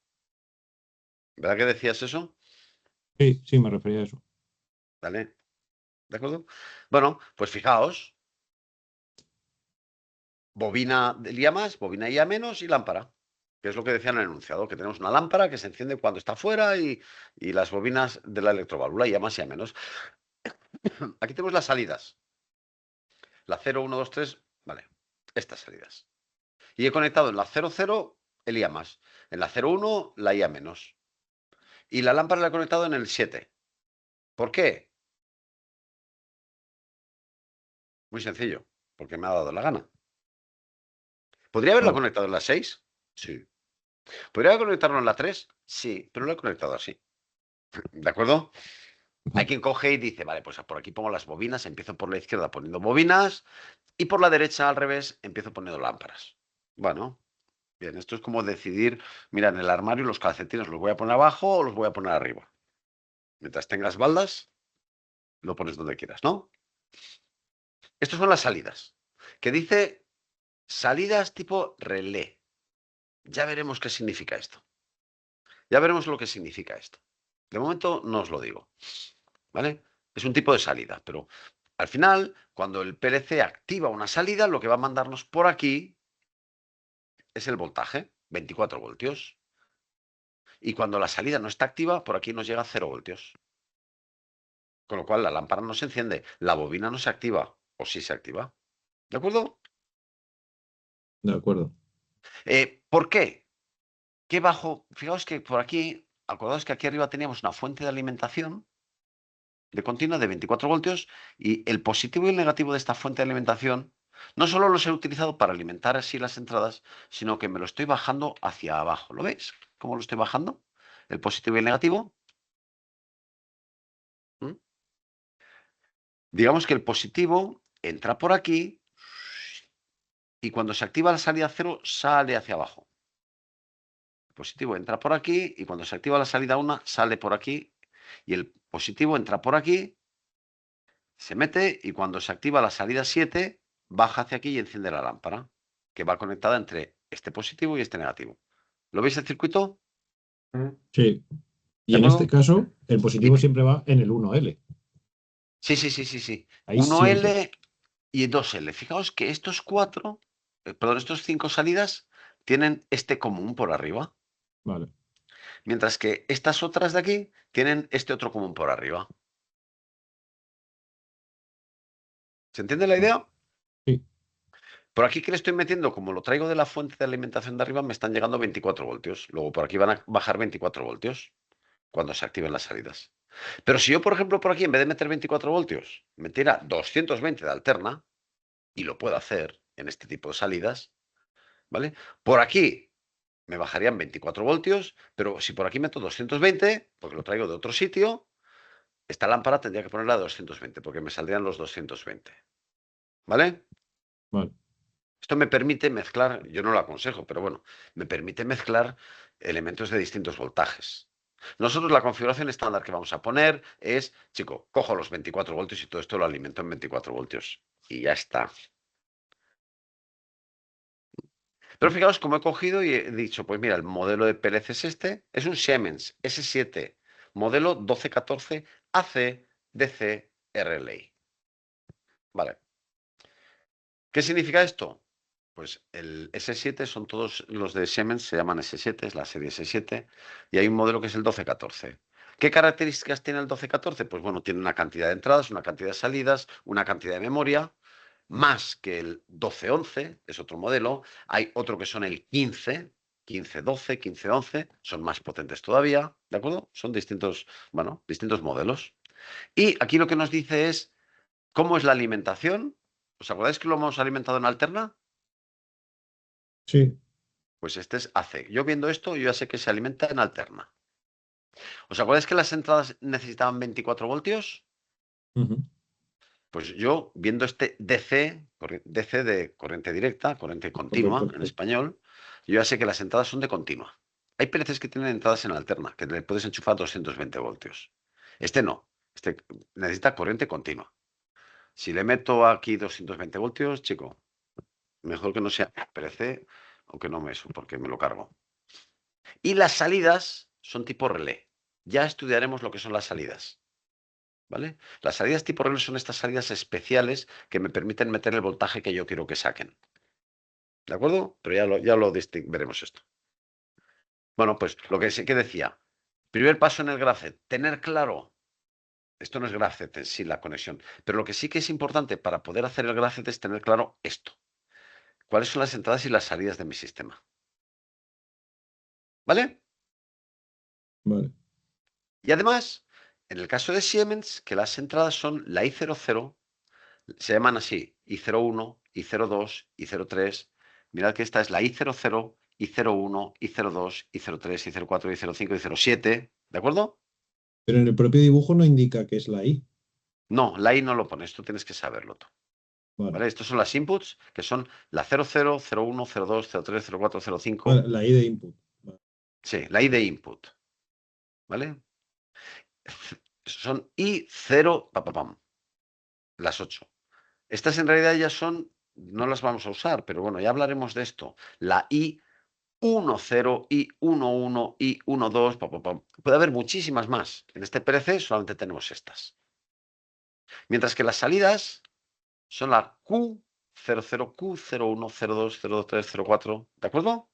¿Verdad que decías eso? sí, sí, me refería a eso. ¿Vale? ¿De acuerdo? Bueno, pues fijaos, bobina del IA más, bobina IA menos y lámpara. Que es lo que decía en el enunciado, que tenemos una lámpara que se enciende cuando está fuera y las bobinas de la electroválvula, IA más y IA menos. Aquí tenemos las salidas. La 0, 1, 2, 3, vale, estas salidas. Y he conectado en la 0, 0 el IA más, en la 0, 1 la IA menos. Y la lámpara la he conectado en el 7. ¿Por qué? Muy sencillo, porque me ha dado la gana. ¿Podría haberla Claro. conectado en la 6? Sí. ¿Podría conectarlo en la 3? Sí, pero lo he conectado así. ¿De acuerdo? Hay Vale. quien coge y dice, vale, pues por aquí pongo las bobinas, empiezo por la izquierda poniendo bobinas y por la derecha al revés empiezo poniendo lámparas. Bueno, bien, esto es como decidir, mira, en el armario los calcetines los voy a poner abajo o los voy a poner arriba. Mientras tengas baldas, lo pones donde quieras, ¿no? Estas son las salidas. Que dice salidas tipo relé. Ya veremos qué significa esto. Ya veremos lo que significa esto. De momento no os lo digo, ¿vale? Es un tipo de salida, pero al final, cuando el PLC activa una salida, lo que va a mandarnos por aquí es el voltaje, 24 voltios. Y cuando la salida no está activa, por aquí nos llega 0 voltios. Con lo cual la lámpara no se enciende, la bobina no se activa, o sí se activa. ¿De acuerdo? De acuerdo. ¿Por qué? ¿Qué bajo? Fijaos que por aquí, acordaos que aquí arriba teníamos una fuente de alimentación de continua de 24 voltios y el positivo y el negativo de esta fuente de alimentación no solo los he utilizado para alimentar así las entradas, sino que me lo estoy bajando hacia abajo. ¿Lo veis? ¿Cómo lo estoy bajando? El positivo y el negativo. ¿Mm? Digamos que el positivo entra por aquí y cuando se activa la salida cero sale hacia abajo. El positivo entra por aquí y cuando se activa la salida 1 sale por aquí y el positivo entra por aquí, se mete y cuando se activa la salida 7 baja hacia aquí y enciende la lámpara, que va conectada entre este positivo y este negativo. ¿Lo veis el circuito? Sí. Y ¿De en este acuerdo? caso, el positivo Dime. siempre va en el 1L. Sí, sí, sí, sí, sí. Ahí siempre. 1L y 2L. Fijaos que estos 5 salidas tienen este común por arriba, Vale. mientras que estas otras de aquí tienen este otro común por arriba. ¿Se entiende la idea? Sí. Por aquí que le estoy metiendo, como lo traigo de la fuente de alimentación de arriba, me están llegando 24 voltios. Luego por aquí van a bajar 24 voltios cuando se activen las salidas. Pero si yo, por ejemplo, por aquí, en vez de meter 24 voltios, metiera 220 de alterna, y lo puedo hacer en este tipo de salidas, ¿vale? Por aquí me bajarían 24 voltios, pero si por aquí meto 220, porque lo traigo de otro sitio, esta lámpara tendría que ponerla a 220, porque me saldrían los 220. ¿Vale? Vale. Esto me permite mezclar, yo no lo aconsejo, pero bueno, me permite mezclar elementos de distintos voltajes. Nosotros la configuración estándar que vamos a poner es, chico, cojo los 24 voltios y todo esto lo alimento en 24 voltios. Y ya está. Pero fijaos cómo he cogido y he dicho, pues mira, el modelo de PLC es este, es un Siemens S7, modelo 1214 AC DC RLA. Vale. ¿Qué significa esto? Pues el S7 son todos los de Siemens, se llaman S7, es la serie S7, y hay un modelo que es el 1214. ¿Qué características tiene el 1214? Pues bueno, tiene una cantidad de entradas, una cantidad de salidas, una cantidad de memoria, más que el 1211, es otro modelo. Hay otro que son el 15, 1512, 1511, son más potentes todavía, ¿de acuerdo? Son distintos, bueno, distintos modelos. Y aquí lo que nos dice es cómo es la alimentación. ¿Os acordáis que lo hemos alimentado en alterna? Sí. Pues este es AC. Yo viendo esto, yo ya sé que se alimenta en alterna. ¿Os acordáis que las entradas necesitaban 24 voltios? Ujú. Pues yo, viendo este DC, DC de corriente directa, corriente continua en español, yo ya sé que las entradas son de continua. Hay PLCs que tienen entradas en alterna, que le puedes enchufar 220 voltios. Este no, este necesita corriente continua. Si le meto aquí 220 voltios, chico, mejor que no sea PLC, aunque no me eso, porque me lo cargo. Y las salidas son tipo relé. Ya estudiaremos lo que son las salidas. ¿Vale? Las salidas tipo relé son estas salidas especiales que me permiten meter el voltaje que yo quiero que saquen. ¿De acuerdo? Pero ya lo veremos esto. Bueno, pues lo que sí que decía. Primer paso en el grafet, tener claro. Esto no es grafet en sí, la conexión. Pero lo que sí que es importante para poder hacer el grafet es tener claro esto. ¿Cuáles son las entradas y las salidas de mi sistema? ¿Vale? Vale. Y además, en el caso de Siemens, que las entradas son la I00, se llaman así, I01, I02, I03. Mirad que esta es la I00, I01, I02, I03, I04, I05, I07. ¿De acuerdo? Pero en el propio dibujo no indica que es la I. No, la I no lo pone, esto tienes que saberlo tú. Vale. ¿Vale? Estos son las inputs, que son la 00, 01, 02, 03, 04, 05. Vale, la I de input. Vale. Sí, la I de input. ¿Vale? Son I0, pam, las 8. Estas en realidad ya son, no las vamos a usar, pero bueno, ya hablaremos de esto. La I 1.0 y 1.1 y 1.2. Puede haber muchísimas más. En este PLC solamente tenemos estas. Mientras que las salidas son la Q00, Q01, 02, 03, 04. ¿De acuerdo?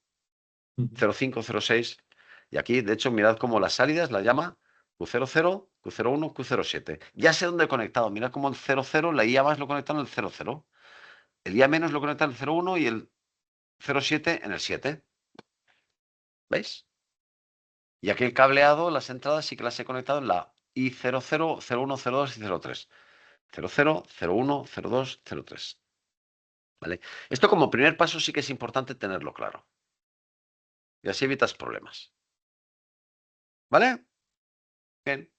Ujú. 05, 06. Y aquí, de hecho, mirad cómo las salidas las llama Q00, Q01, Q07. Ya sé dónde he conectado. Mirad cómo el 00, la IA más lo conecta en el 00. El IA menos lo conecta en el 01 y el 07 en el 7. ¿Veis? Y aquí el cableado, las entradas sí que las he conectado en la I00, 01, 02 y 03. 00, 01, 02, 03. ¿Vale? Esto como primer paso sí que es importante tenerlo claro. Y así evitas problemas. ¿Vale? Bien.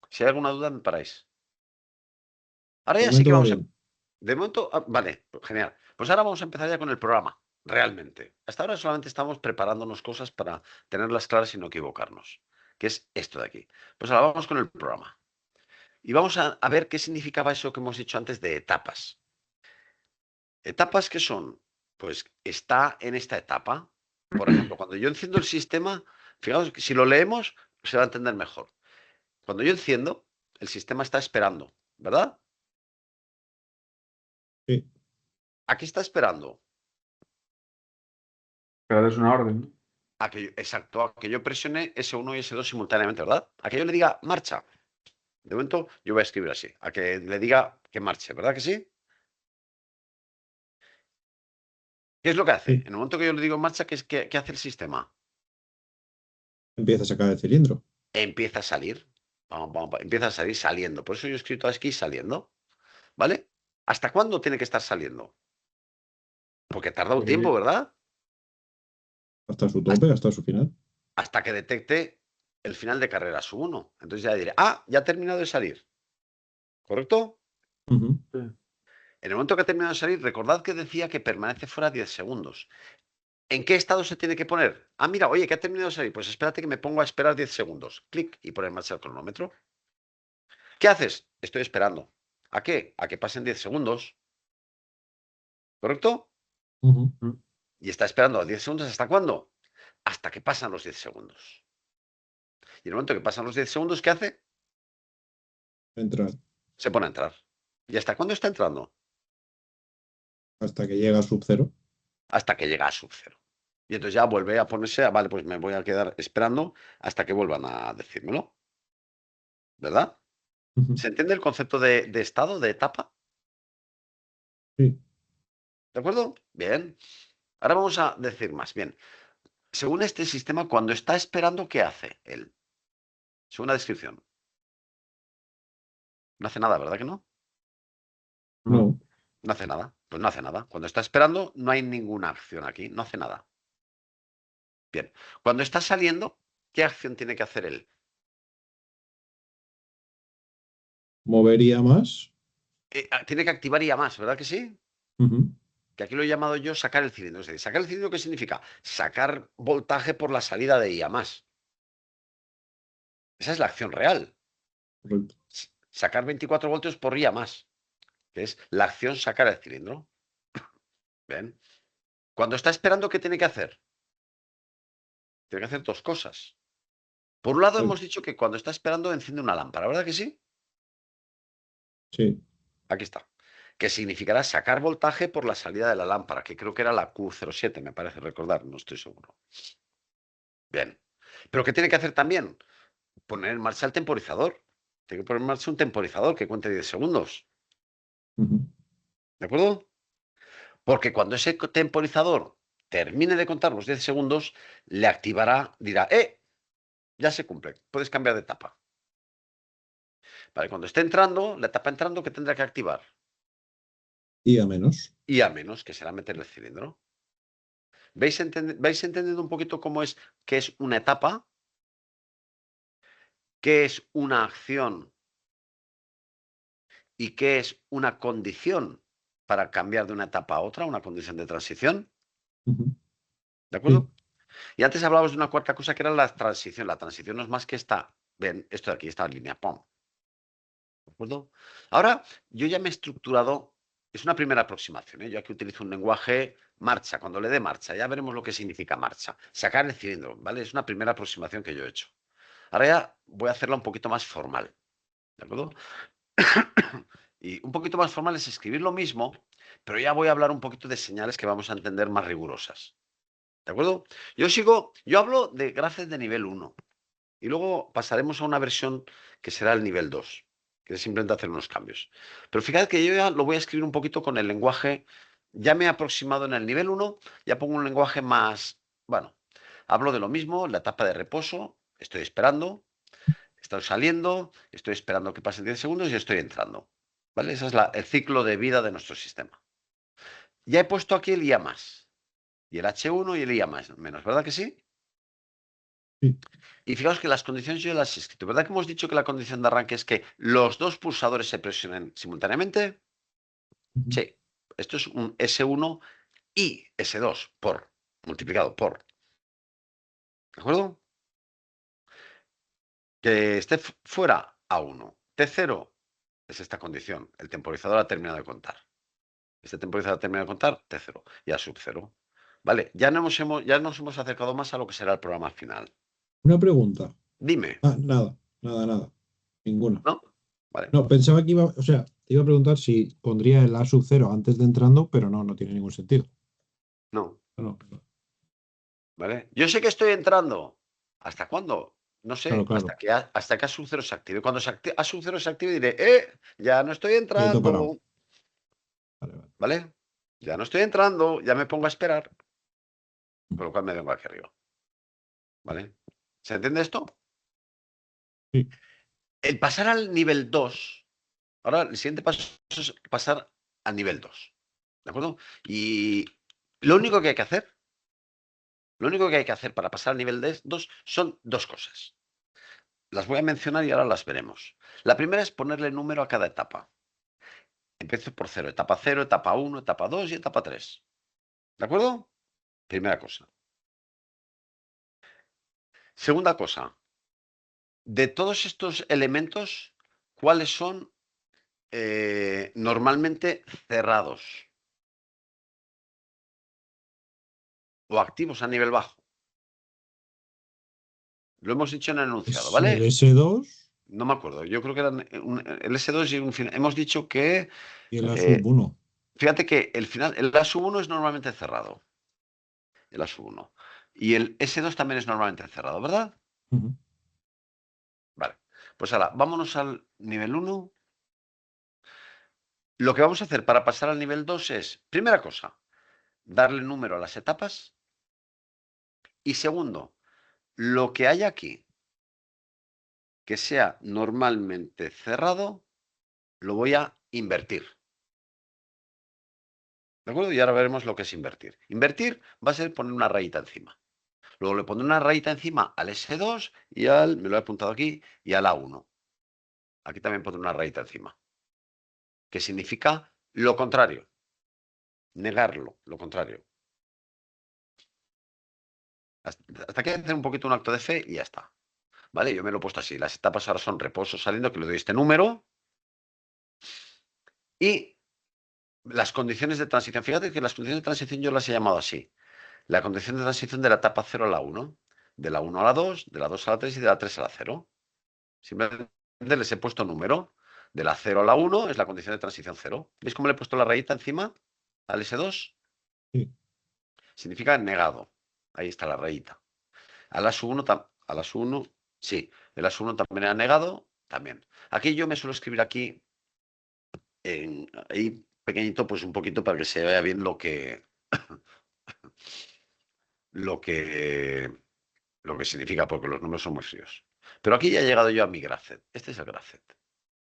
Si hay alguna duda, me paráis. Ahora De ya sí que momento va vamos a... bien. De momento, vale, genial. Pues ahora vamos a empezar ya con el programa, realmente. Hasta ahora solamente estamos preparándonos cosas para tenerlas claras y no equivocarnos, que es esto de aquí. Pues ahora vamos con el programa. Y vamos a ver qué significaba eso que hemos dicho antes de etapas. ¿Etapas qué son? Pues está en esta etapa. Por ejemplo, cuando yo enciendo el sistema, fijaos que si lo leemos se va a entender mejor. Cuando yo enciendo, el sistema está esperando, ¿verdad? Sí. ¿A qué está esperando? Pero es una orden, ¿no? Exacto, a que yo presione S1 y S2 simultáneamente, ¿verdad? A que yo le diga marcha. De momento yo voy a escribir así. A que le diga que marche, ¿verdad que sí? ¿Qué es lo que hace? Sí. En el momento que yo le digo en marcha, ¿qué hace el sistema? Empieza a sacar el cilindro. Empieza a salir. Empieza a salir saliendo. Por eso yo he escrito aquí saliendo. ¿Vale? ¿Hasta cuándo tiene que estar saliendo? Porque tarda un tiempo, ¿verdad? Hasta su tope, hasta su final. Hasta que detecte el final de carrera su 1. Entonces ya diré, ya ha terminado de salir. ¿Correcto? Ujú. En el momento que ha terminado de salir, recordad que decía que permanece fuera 10 segundos. ¿En qué estado se tiene que poner? Mira, oye, que ha terminado de salir. Pues espérate que me pongo a esperar 10 segundos. Clic y poner en marcha el cronómetro. ¿Qué haces? Estoy esperando. ¿A qué? A que pasen 10 segundos. ¿Correcto? Ujú. Y está esperando 10 segundos. ¿Hasta cuándo? Hasta que pasan los 10 segundos. Y en el momento que pasan los 10 segundos, ¿qué hace? Entrar Se pone a entrar. ¿Y hasta cuándo está entrando? hasta que llega a sub-0. Hasta que llega a sub 0. Y entonces ya vuelve a ponerse, vale, pues me voy a quedar esperando hasta que vuelvan a decírmelo. ¿Verdad? Ujú. ¿Se entiende el concepto de estado, de etapa? Sí. ¿De acuerdo? Bien. Ahora vamos a decir más. Bien. Según este sistema, cuando está esperando, ¿qué hace él? Según la descripción. No hace nada, ¿verdad que no? No. No hace nada. Pues no hace nada. Cuando está esperando, no hay ninguna acción aquí. No hace nada. Bien. Cuando está saliendo, ¿qué acción tiene que hacer él? Movería más. Tiene que activar IA más, ¿verdad que sí? Ujú. Que aquí lo he llamado yo sacar el cilindro. Es decir, sacar el cilindro, ¿qué significa? Sacar voltaje por la salida de IA más. Esa es la acción real. Correcto. Sacar 24 voltios por IA más, que es la acción sacar el cilindro. Bien. Cuando está esperando, ¿qué tiene que hacer? Tiene que hacer dos cosas. Por un lado, Sí. hemos dicho que cuando está esperando enciende una lámpara, ¿verdad que sí? Sí. Aquí está. Que significará sacar voltaje por la salida de la lámpara, que creo que era la Q07, me parece recordar, no estoy seguro. Bien. ¿Pero qué tiene que hacer también? Poner en marcha el temporizador. Tiene que poner en marcha un temporizador que cuente 10 segundos. Ujú. ¿De acuerdo? Porque cuando ese temporizador termine de contar los 10 segundos, le activará, dirá, ya se cumple, puedes cambiar de etapa. Vale, cuando esté entrando, la etapa entrando, ¿qué tendrá que activar? Y a menos. Y a menos, que será meter el cilindro. ¿Vais entendiendo un poquito cómo es, qué es una etapa? ¿Qué es una acción? ¿Y qué es una condición para cambiar de una etapa a otra, una condición de transición? Ujú. ¿De Sí. acuerdo? Y antes hablábamos de una cuarta cosa que era la transición. La transición no es más que esta, ven, esto de aquí, esta línea, ¡pum! ¿De acuerdo? Ahora, yo ya me he estructurado, es una primera aproximación, ¿eh? Yo aquí utilizo un lenguaje marcha, cuando le dé marcha, ya veremos lo que significa marcha. Sacar el cilindro, ¿vale? Es una primera aproximación que yo he hecho. Ahora ya voy a hacerla un poquito más formal, ¿de acuerdo? Y un poquito más formal es escribir lo mismo, pero ya voy a hablar un poquito de señales que vamos a entender más rigurosas. ¿De acuerdo? Yo hablo de graces de nivel 1 y luego pasaremos a una versión que será el nivel 2, que es simplemente hacer unos cambios. Pero fíjate que yo ya lo voy a escribir un poquito con el lenguaje, ya me he aproximado en el nivel 1, ya pongo un lenguaje más, bueno, hablo de lo mismo, la etapa de reposo, estoy esperando, estoy saliendo, estoy esperando que pasen 10 segundos y estoy entrando. ¿Vale? Ese es el ciclo de vida de nuestro sistema. Ya he puesto aquí el IA más, y el H1 y el IA más, menos, ¿verdad que sí? Sí. Y fijaos que las condiciones yo las he escrito. ¿Verdad que hemos dicho que la condición de arranque es que los dos pulsadores se presionen simultáneamente? Ujú. Sí. Esto es un S1 y S2 por, multiplicado por. ¿De acuerdo? Que esté fuera A1. T0 es esta condición. El temporizador ha terminado de contar. Este temporizador ha terminado de contar T0 y a sub 0. Vale, ya nos hemos acercado más a lo que será el programa final. Una pregunta. Dime, Nada, nada, nada. Ninguna. ¿no? Vale. No, pensaba que iba, o sea, te iba a preguntar si pondría el A sub 0 antes de entrando, pero no tiene ningún sentido. No. No. ¿Vale? Yo sé que estoy entrando. ¿Hasta cuándo? No sé, Claro, claro. hasta que A0 se active. Cuando A0 se active diré, ya no estoy Ya te he parado. entrando, Vale, vale. ¿vale? Ya no estoy entrando, ya me pongo a esperar. Con lo cual me vengo aquí arriba. ¿Vale? ¿Se entiende esto? Sí. El pasar al nivel 2, ahora el siguiente paso es pasar al nivel 2. ¿De acuerdo? Y lo único que hay que hacer, para pasar al nivel 2 son dos cosas. Las voy a mencionar y ahora las veremos. La primera es ponerle número a cada etapa. Empiezo por 0, etapa 1, etapa 2 y etapa 3. ¿De acuerdo? Primera cosa. Segunda cosa. De todos estos elementos, ¿cuáles son normalmente cerrados o activos a nivel bajo? Lo hemos dicho en el enunciado, Es ¿vale? el S2 No me acuerdo. Yo creo que eran el S2 y un final. Hemos dicho que, y el A1. fíjate que el A1 es normalmente cerrado. El A1. Y el S2 también es normalmente cerrado, ¿verdad? Ujú. Vale. Pues ahora, vámonos al nivel 1. Lo que vamos a hacer para pasar al nivel 2 es, primera cosa, darle número a las etapas. Y segundo, lo que hay aquí que sea normalmente cerrado, lo voy a invertir. ¿De acuerdo? Y ahora veremos lo que es invertir. Invertir va a ser poner una rayita encima. Luego le pondré una rayita encima al S2 y me lo he apuntado aquí, y al A1. Aquí también pondré una rayita encima. Que significa lo contrario. Negarlo, lo contrario. Hasta que hacer un poquito un acto de fe y ya está. ¿Vale? Yo me lo he puesto así. Las etapas ahora son reposo saliendo, que le doy este número. Y las condiciones de transición. Fíjate que las condiciones de transición yo las he llamado así. La condición de transición de la etapa 0 a la 1. De la 1 a la 2, de la 2 a la 3 y de la 3 a la 0. Simplemente les he puesto número. De la 0 a la 1 es la condición de transición 0. ¿Veis cómo le he puesto la rayita encima al S2? Sí. Significa negado. Ahí está la rayita. Al AS1, sí. El AS1 también era negado, también. Aquí yo me suelo escribir aquí, ahí pequeñito, pues un poquito para que se vea bien lo que significa, porque los números son muy fríos. Pero aquí ya he llegado yo a mi grafet. Este es el grafet.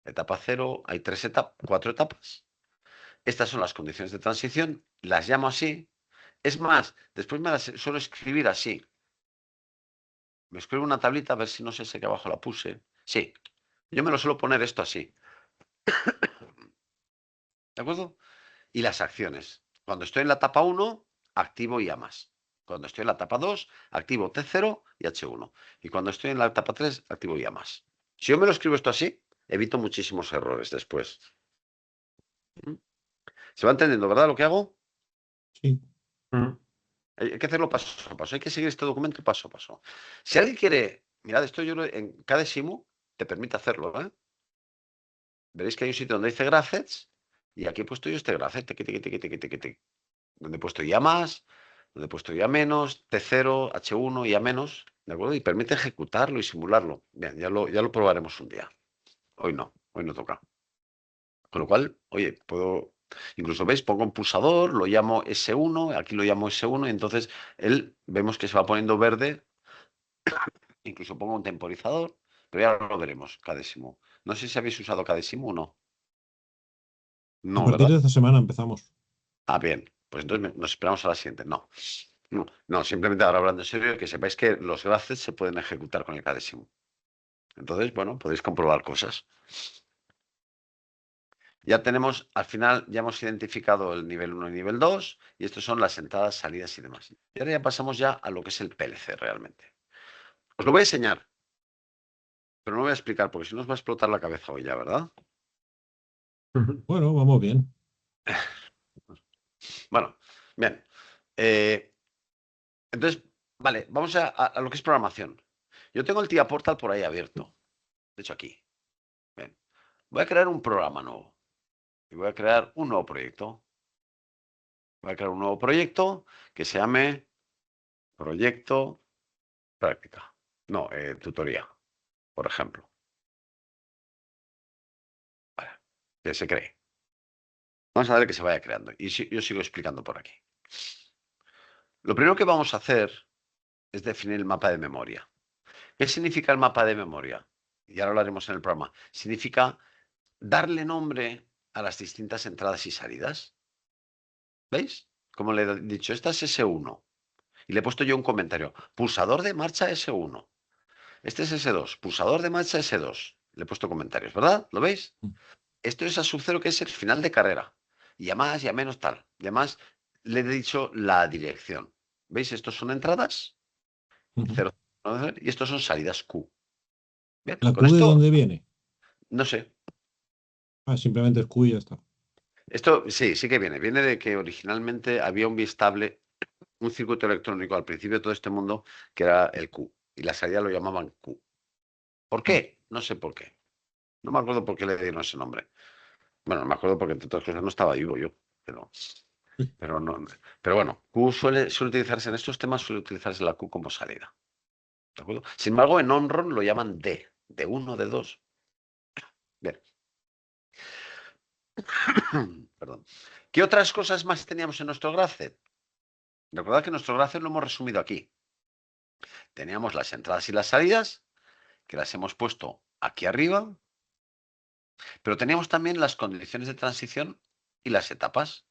Etapa 0, hay 4 etapas. Estas son las condiciones de transición, las llamo así. Es más, después me las suelo escribir así. Me escribo una tablita, a ver si no sé si aquí abajo la puse. Sí, yo me lo suelo poner esto así. ¿De acuerdo? Y las acciones. Cuando estoy en la etapa 1, activo I A más. Cuando estoy en la etapa 2, activo T0 y H1. Y cuando estoy en la etapa 3, activo I A más. Si yo me lo escribo esto así, evito muchísimos errores después. ¿Se va entendiendo, verdad, lo que hago? Sí. Hay que hacerlo paso a paso. Hay que seguir este documento paso a paso. Si alguien quiere, mirad, esto yo en Cadesimu te permite hacerlo, ¿eh? Veréis que hay un sitio donde dice grafets y aquí he puesto yo este grafet, donde he puesto IA más, donde he puesto IA menos, T0, H1, IA menos, ¿de acuerdo? Y permite ejecutarlo y simularlo. Bien, ya lo probaremos un día. Hoy no toca. Con lo cual, oye, incluso veis, pongo un pulsador, lo llamo S1, aquí lo llamo S1, y entonces vemos que se va poniendo verde, incluso pongo un temporizador, pero ya lo veremos, Cadesimu. No sé si habéis usado Cadesimu o no. A No, partir ¿verdad? de esta semana empezamos. Ah, bien, pues entonces nos esperamos a la siguiente. No, simplemente ahora hablando en serio, que sepáis que los grafes se pueden ejecutar con el Cadesimu. Entonces, bueno, podéis comprobar cosas. Ya tenemos, al final, ya hemos identificado el nivel 1 y nivel 2, y estos son las entradas, salidas y demás. Y ahora ya pasamos ya a lo que es el PLC realmente. Os lo voy a enseñar, pero no voy a explicar, porque si no os va a explotar la cabeza hoy ya, ¿verdad? Bueno, vamos bien. Bueno, bien. Entonces, vale, vamos a lo que es programación. Yo tengo el TIA Portal por ahí abierto. De hecho, aquí. Bien. Voy a crear un programa nuevo. Y voy a crear un nuevo proyecto. Voy a crear un nuevo proyecto que se llame Proyecto Práctica. No, tutoría, por ejemplo. Vale, que se cree. Vamos a ver que se vaya creando. Y yo sigo explicando por aquí. Lo primero que vamos a hacer es definir el mapa de memoria. ¿Qué significa el mapa de memoria? Y ahora lo haremos en el programa. Significa darle nombre a las distintas entradas y salidas. ¿Veis? Como le he dicho, esta es S1. Y le he puesto yo un comentario. Pulsador de marcha S1. Este es S2. Pulsador de marcha S2. Le he puesto comentarios, ¿verdad? ¿Lo veis? Esto es a sub 0, que es el final de carrera. Y a más y a menos tal. Y además le he dicho la dirección. ¿Veis? Estos son entradas. 0, y estos son salidas Q. Bien, ¿La con Q de esto, dónde viene? no sé. Ah, simplemente es Q y ya está. Esto sí que viene. Viene de que originalmente había un bistable, un circuito electrónico al principio de todo este mundo, que era el Q. Y la salida lo llamaban Q. ¿Por qué? No sé por qué. No me acuerdo por qué le dieron ese nombre. Bueno, no me acuerdo porque entre otras cosas no estaba vivo yo. Pero no. Pero bueno, Q suele utilizarse en estos temas, suele utilizarse la Q como salida. ¿De acuerdo? Sin embargo, en Onron lo llaman D. D1, D2. Bien. Perdón. ¿Qué otras cosas más teníamos en nuestro graph? Recordad que nuestro graph lo hemos resumido aquí. Teníamos las entradas y las salidas, que las hemos puesto aquí arriba, pero teníamos también las condiciones de transición y las etapas.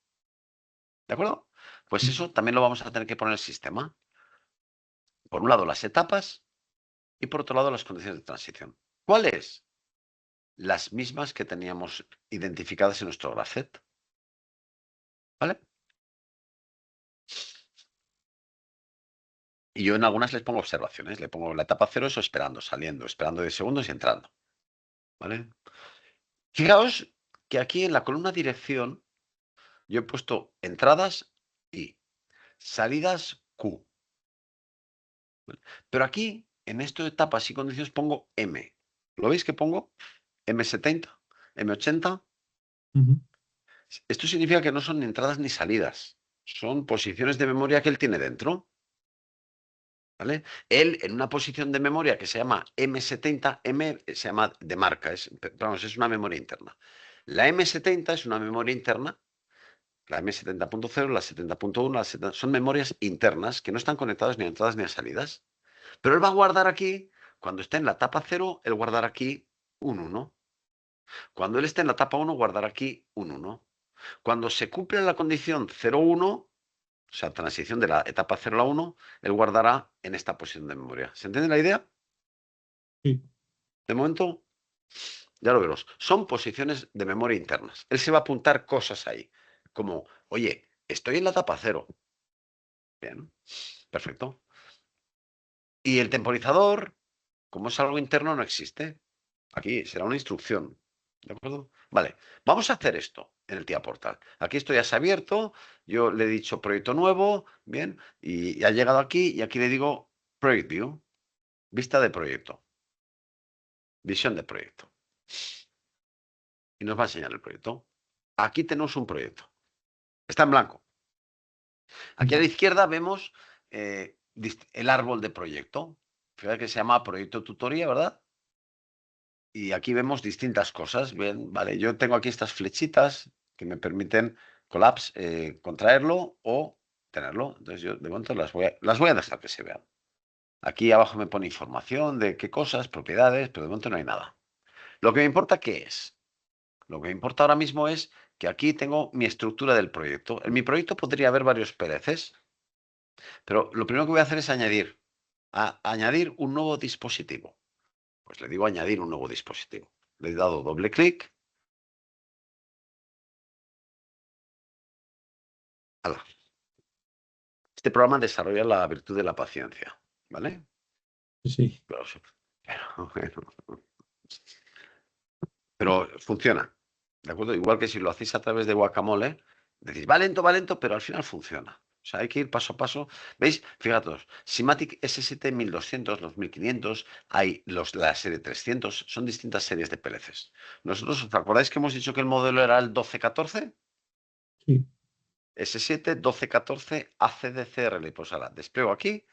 ¿De acuerdo? Pues eso también lo vamos a tener que poner en el sistema. Por un lado las etapas y por otro lado las condiciones de transición. ¿Cuáles? Las mismas que teníamos identificadas en nuestro graph. ¿Vale? Y yo en algunas les pongo observaciones. Le pongo la etapa 0, eso esperando, saliendo, esperando 10 segundos y entrando. ¿Vale? Fijaos que aquí en la columna dirección yo he puesto entradas y salidas Q. Pero aquí, en esto de etapas y condiciones, pongo M. ¿Lo veis que pongo? M70, M80. Esto significa que no son ni entradas ni salidas. Son posiciones de memoria que él tiene dentro. ¿Vale? Él, en una posición de memoria que se llama M70, M se llama de marca, es una memoria interna. La M70 es una memoria interna, la M70.0, la 70.1, son memorias internas que no están conectadas ni a entradas ni a salidas. Pero él va a guardar aquí, cuando esté en la etapa 0, él guardará aquí un 1. Cuando él esté en la etapa 1, guardará aquí un 1. Cuando se cumpla la condición 0,1, o sea, transición de la etapa 0 a la 1, él guardará en esta posición de memoria. ¿Se entiende la idea? Sí. De momento, ya lo veremos. Son posiciones de memoria internas. Él se va a apuntar cosas ahí, como, oye, estoy en la etapa 0. Bien, perfecto. Y el temporizador, como es algo interno, no existe. Aquí será una instrucción. ¿De acuerdo? Vale, vamos a hacer esto en el TIA Portal. Aquí esto ya se ha abierto, yo le he dicho proyecto nuevo, bien, y ha llegado aquí y aquí le digo Project View, vista de proyecto, visión de proyecto. Y nos va a enseñar el proyecto. Aquí tenemos un proyecto. Está en blanco. Aquí a la izquierda vemos el árbol de proyecto. Fíjate que se llama proyecto tutoría, ¿verdad? Y aquí vemos distintas cosas. Bien, vale, yo tengo aquí estas flechitas que me permiten contraerlo o tenerlo. Entonces yo de momento las voy a dejar que se vean. Aquí abajo me pone información de qué cosas, propiedades, pero de momento no hay nada. Lo que me importa, ¿qué es? Lo que me importa ahora mismo es que aquí tengo mi estructura del proyecto. En mi proyecto podría haber varios PDFs, pero lo primero que voy a hacer es añadir un nuevo dispositivo. Pues le digo añadir un nuevo dispositivo. Le he dado doble clic. ¡Hala! Este programa desarrolla la virtud de la paciencia, ¿vale? Sí. Pero funciona, ¿de acuerdo? Igual que si lo hacéis a través de Guacamole, decís, va lento, pero al final funciona. O sea, hay que ir paso a paso. ¿Veis? Fijaros, Simatic S7 1200, 2500, hay la serie 300, son distintas series de PLCs. Nosotros, ¿os acordáis que hemos dicho que el modelo era el 1214? Sí. S7, 1214, ACDCR. Pues ahora, despliego aquí,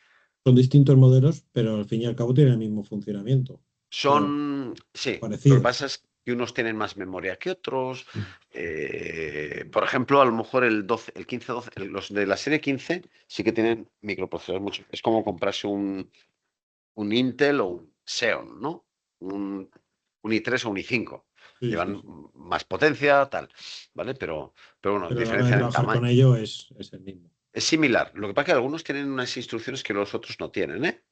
Son distintos modelos, pero al fin y al cabo tienen el mismo funcionamiento. Son, sí, lo que Parecidos. pasa es que unos tienen más memoria que otros. Por ejemplo, a lo mejor el 12, el 15, 12, los de la serie 15 sí que tienen microprocesadores mucho. Es como comprarse un Intel o un Xeon, ¿no? Un i3 o un i5. Sí, Llevan sí. más potencia, tal, ¿vale? Pero bueno, Pero a la hora de diferencian en trabajar tamaño. con ello es el mismo. Es similar. Lo que pasa es que algunos tienen unas instrucciones que los otros no tienen, ¿eh?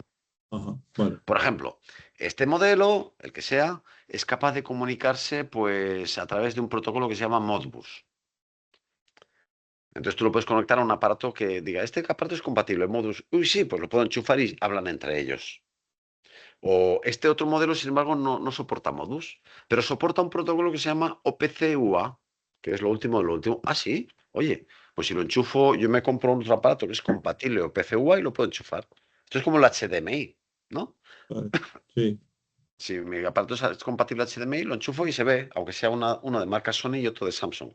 Ajá, vale. Por ejemplo, este modelo, el que sea, es capaz de comunicarse pues a través de un protocolo que se llama Modbus. Entonces tú lo puedes conectar a un aparato que diga, este aparato es compatible, Modbus. Uy, sí, pues lo puedo enchufar y hablan entre ellos. O este otro modelo, sin embargo, no soporta Modbus, pero soporta un protocolo que se llama OPC-UA, que es lo último de lo último. Ah, sí, oye, pues si lo enchufo, yo me compro otro aparato que es compatible OPC-UA y lo puedo enchufar. Esto es como el HDMI, ¿no? Vale. Sí. Si mi aparato es compatible HDMI, lo enchufo y se ve, aunque sea uno de marca Sony y otro de Samsung.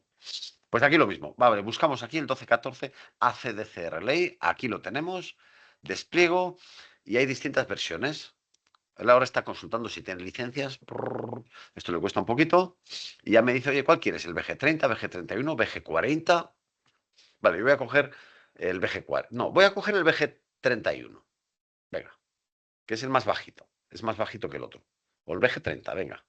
Pues aquí lo mismo. Vale, buscamos aquí el 1214 ACDC Relay. Aquí lo tenemos. Despliego y hay distintas versiones. Él ahora está consultando si tiene licencias. Esto le cuesta un poquito. Y ya me dice, oye, ¿cuál quieres? ¿El VG30, VG31, VG40? Vale, yo voy a coger el VG40. No, voy a coger el VG31. Venga, que es el más bajito. Es más bajito que el otro. O el VG30, venga.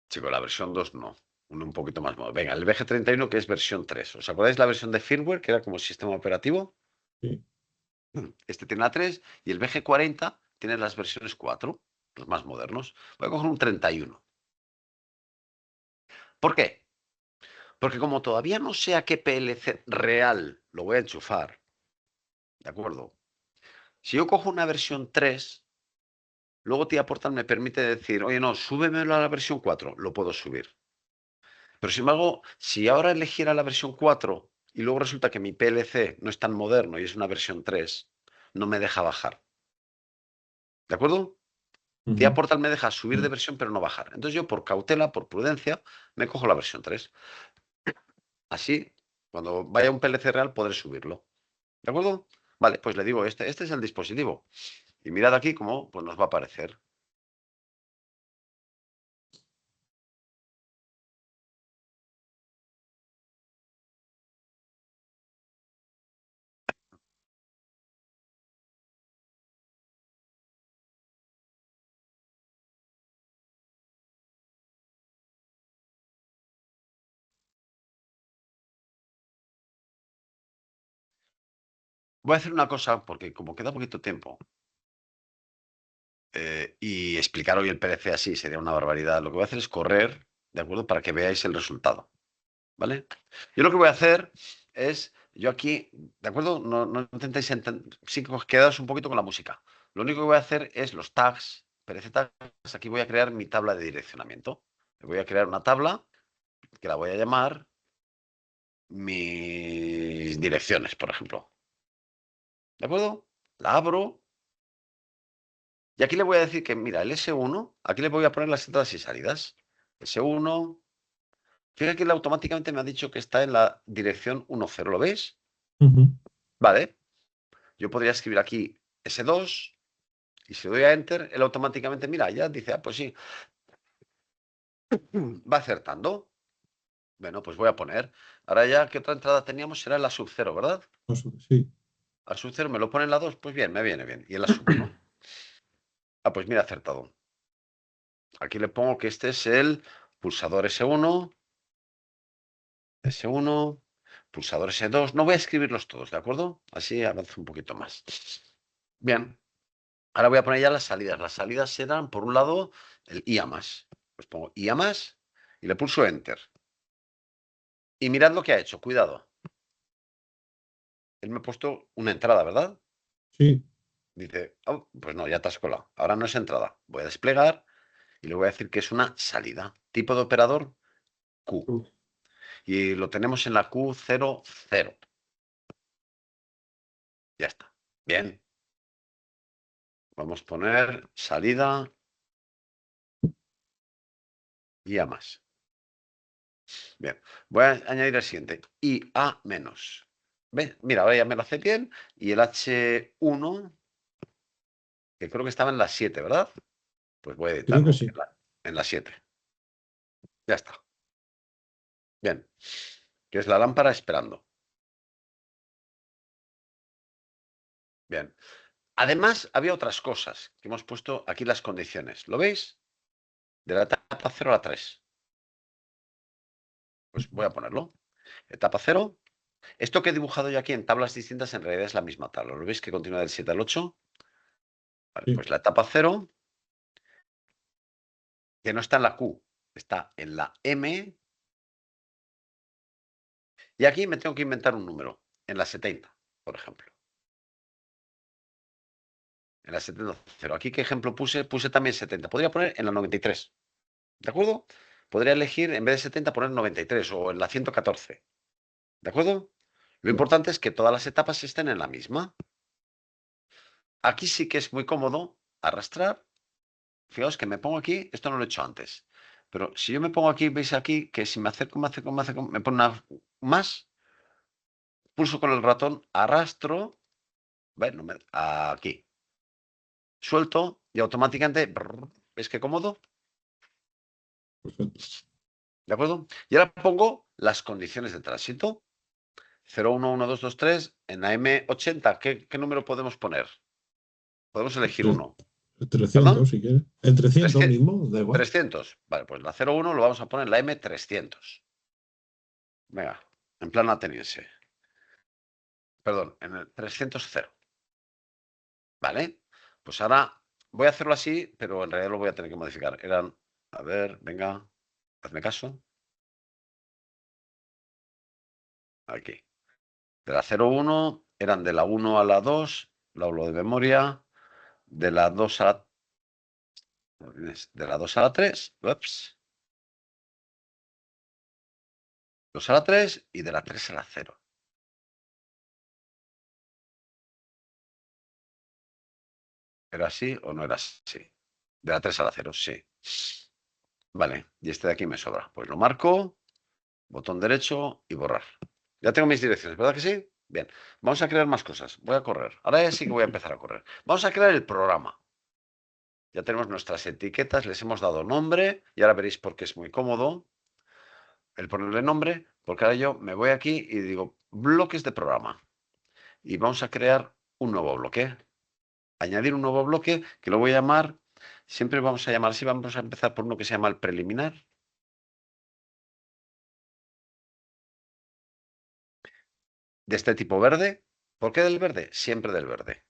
Chico, la versión 2 no. Un poquito más modo. Venga, el VG31 que es versión 3. ¿Os acordáis la versión de firmware que era como sistema operativo? Sí. Este tiene la 3 y el VG40 tiene las versiones 4, los más modernos. Voy a coger un 31. ¿Por qué? Porque como todavía no sé a qué PLC real lo voy a enchufar, ¿de acuerdo? Si yo cojo una versión 3, luego TIA Portal me permite decir, oye, no, súbemelo a la versión 4, lo puedo subir. Pero sin embargo, si ahora eligiera la versión 4 y luego resulta que mi PLC no es tan moderno y es una versión 3, no me deja bajar. ¿De acuerdo? TIA Ujú. Portal me deja subir de versión pero no bajar. Entonces yo por cautela, por prudencia, me cojo la versión 3. Así, cuando vaya a un PLC real podré subirlo. ¿De acuerdo? Vale, pues le digo, este es el dispositivo. Y mirad aquí cómo pues nos va a aparecer. Voy a hacer una cosa, porque como queda poquito tiempo, y explicar hoy el PLC así sería una barbaridad, lo que voy a hacer es correr, ¿de acuerdo? Para que veáis el resultado. ¿Vale? Yo lo que voy a hacer es, yo aquí, ¿de acuerdo? No intentéis entender, sí que os quedaos un poquito con la música. Lo único que voy a hacer es los tags, PLC tags, aquí voy a crear mi tabla de direccionamiento. Voy a crear una tabla que la voy a llamar mis direcciones, por ejemplo. ¿De acuerdo? La abro y aquí le voy a decir que, mira, el S1, aquí le voy a poner las entradas y salidas. S1, fíjate que él automáticamente me ha dicho que está en la dirección 10, ¿lo ves? Ujú. Vale. Yo podría escribir aquí S2 y si doy a Enter, él automáticamente, mira, ya dice, ah, pues sí, va acertando. Bueno, pues voy a poner. Ahora ya, ¿qué otra entrada teníamos? Será en la sub 0, ¿verdad? Sí. Al sub 0 me lo pone en la 2, pues bien, me viene bien. Y en la sub 1. Ah, pues mira, acertado. Aquí le pongo que este es el pulsador S1, S1, pulsador S2. No voy a escribirlos todos, ¿de acuerdo? Así avanzo un poquito más. Bien. Ahora voy a poner ya las salidas. Las salidas serán, por un lado, el IA+. Pues pongo IA+, y le pulso Enter. Y mirad lo que ha hecho, cuidado. Él me ha puesto una entrada, ¿verdad? Sí. Dice, oh, pues no, ya te has colado. Ahora no es entrada. Voy a desplegar y le voy a decir que es una salida. Tipo de operador Q. Y lo tenemos en la Q00. Ya está. Bien. Vamos a poner salida IA+. Bien. Voy a añadir el siguiente. IA-. ¿Ves? Mira, ahora ya me lo hace bien. Y el H1, que creo que estaba en la 7, ¿verdad? Pues voy a Creo que editarlo sí. en la 7. Ya está. Bien. Que es la lámpara esperando. Bien. Además, había otras cosas que hemos puesto aquí las condiciones. ¿Lo veis? De la etapa 0 a la 3. Pues voy a ponerlo. Etapa 0. Esto que he dibujado yo aquí en tablas distintas en realidad es la misma tabla. ¿Lo veis que continúa del 7 al 8? Vale, Sí. pues la etapa 0, que no está en la Q, está en la M. Y aquí me tengo que inventar un número, en la 70, por ejemplo. En la 70, 0. Aquí, ¿qué ejemplo puse? Puse también 70. Podría poner en la 93. ¿De acuerdo? Podría elegir, en vez de 70, poner 93 o en la 114. ¿De acuerdo? Lo importante es que todas las etapas estén en la misma. Aquí sí que es muy cómodo arrastrar. Fijaos que me pongo aquí, esto no lo he hecho antes. Pero si yo me pongo aquí, veis aquí que si me acerco, me pone una más, pulso con el ratón, arrastro, bueno, aquí, suelto y automáticamente, ¿veis qué cómodo? Perfecto. ¿De acuerdo? Y ahora pongo las condiciones de tránsito. 0, 1, 1, 2, 2, 3. En la M80, ¿qué número podemos poner? Podemos elegir uno. El 300, ¿Perdón? si quieres. El 300 300. mismo, da igual. 300. Vale, pues la 01 lo vamos a poner en la M300. Venga, en plan ateniense. Perdón, en el 300. ¿Vale? Pues ahora voy a hacerlo así, pero en realidad lo voy a tener que modificar. Eran, a ver, venga, hazme caso. Aquí. De la 01 eran de la 1 a la 2, lo hablo de memoria. De la 2 a la, de la 2 a la 3, ups, 2 a la 3 y de la 3 a la 0. ¿Era así o no era así? De la 3 a la 0, sí. Vale, y este de aquí me sobra. Pues lo marco, botón derecho y borrar. Ya tengo mis direcciones, ¿verdad que sí? Bien, vamos a crear más cosas. Voy a correr. Ahora ya sí que voy a empezar a correr. Vamos a crear el programa. Ya tenemos nuestras etiquetas, les hemos dado nombre y ahora veréis por qué es muy cómodo el ponerle nombre, porque ahora yo me voy aquí y digo bloques de programa. Y vamos a crear un nuevo bloque. Añadir un nuevo bloque que lo voy a llamar, siempre vamos a llamar así, vamos a empezar por uno que se llama el preliminar. De este tipo verde. ¿Por qué del verde? Siempre del verde.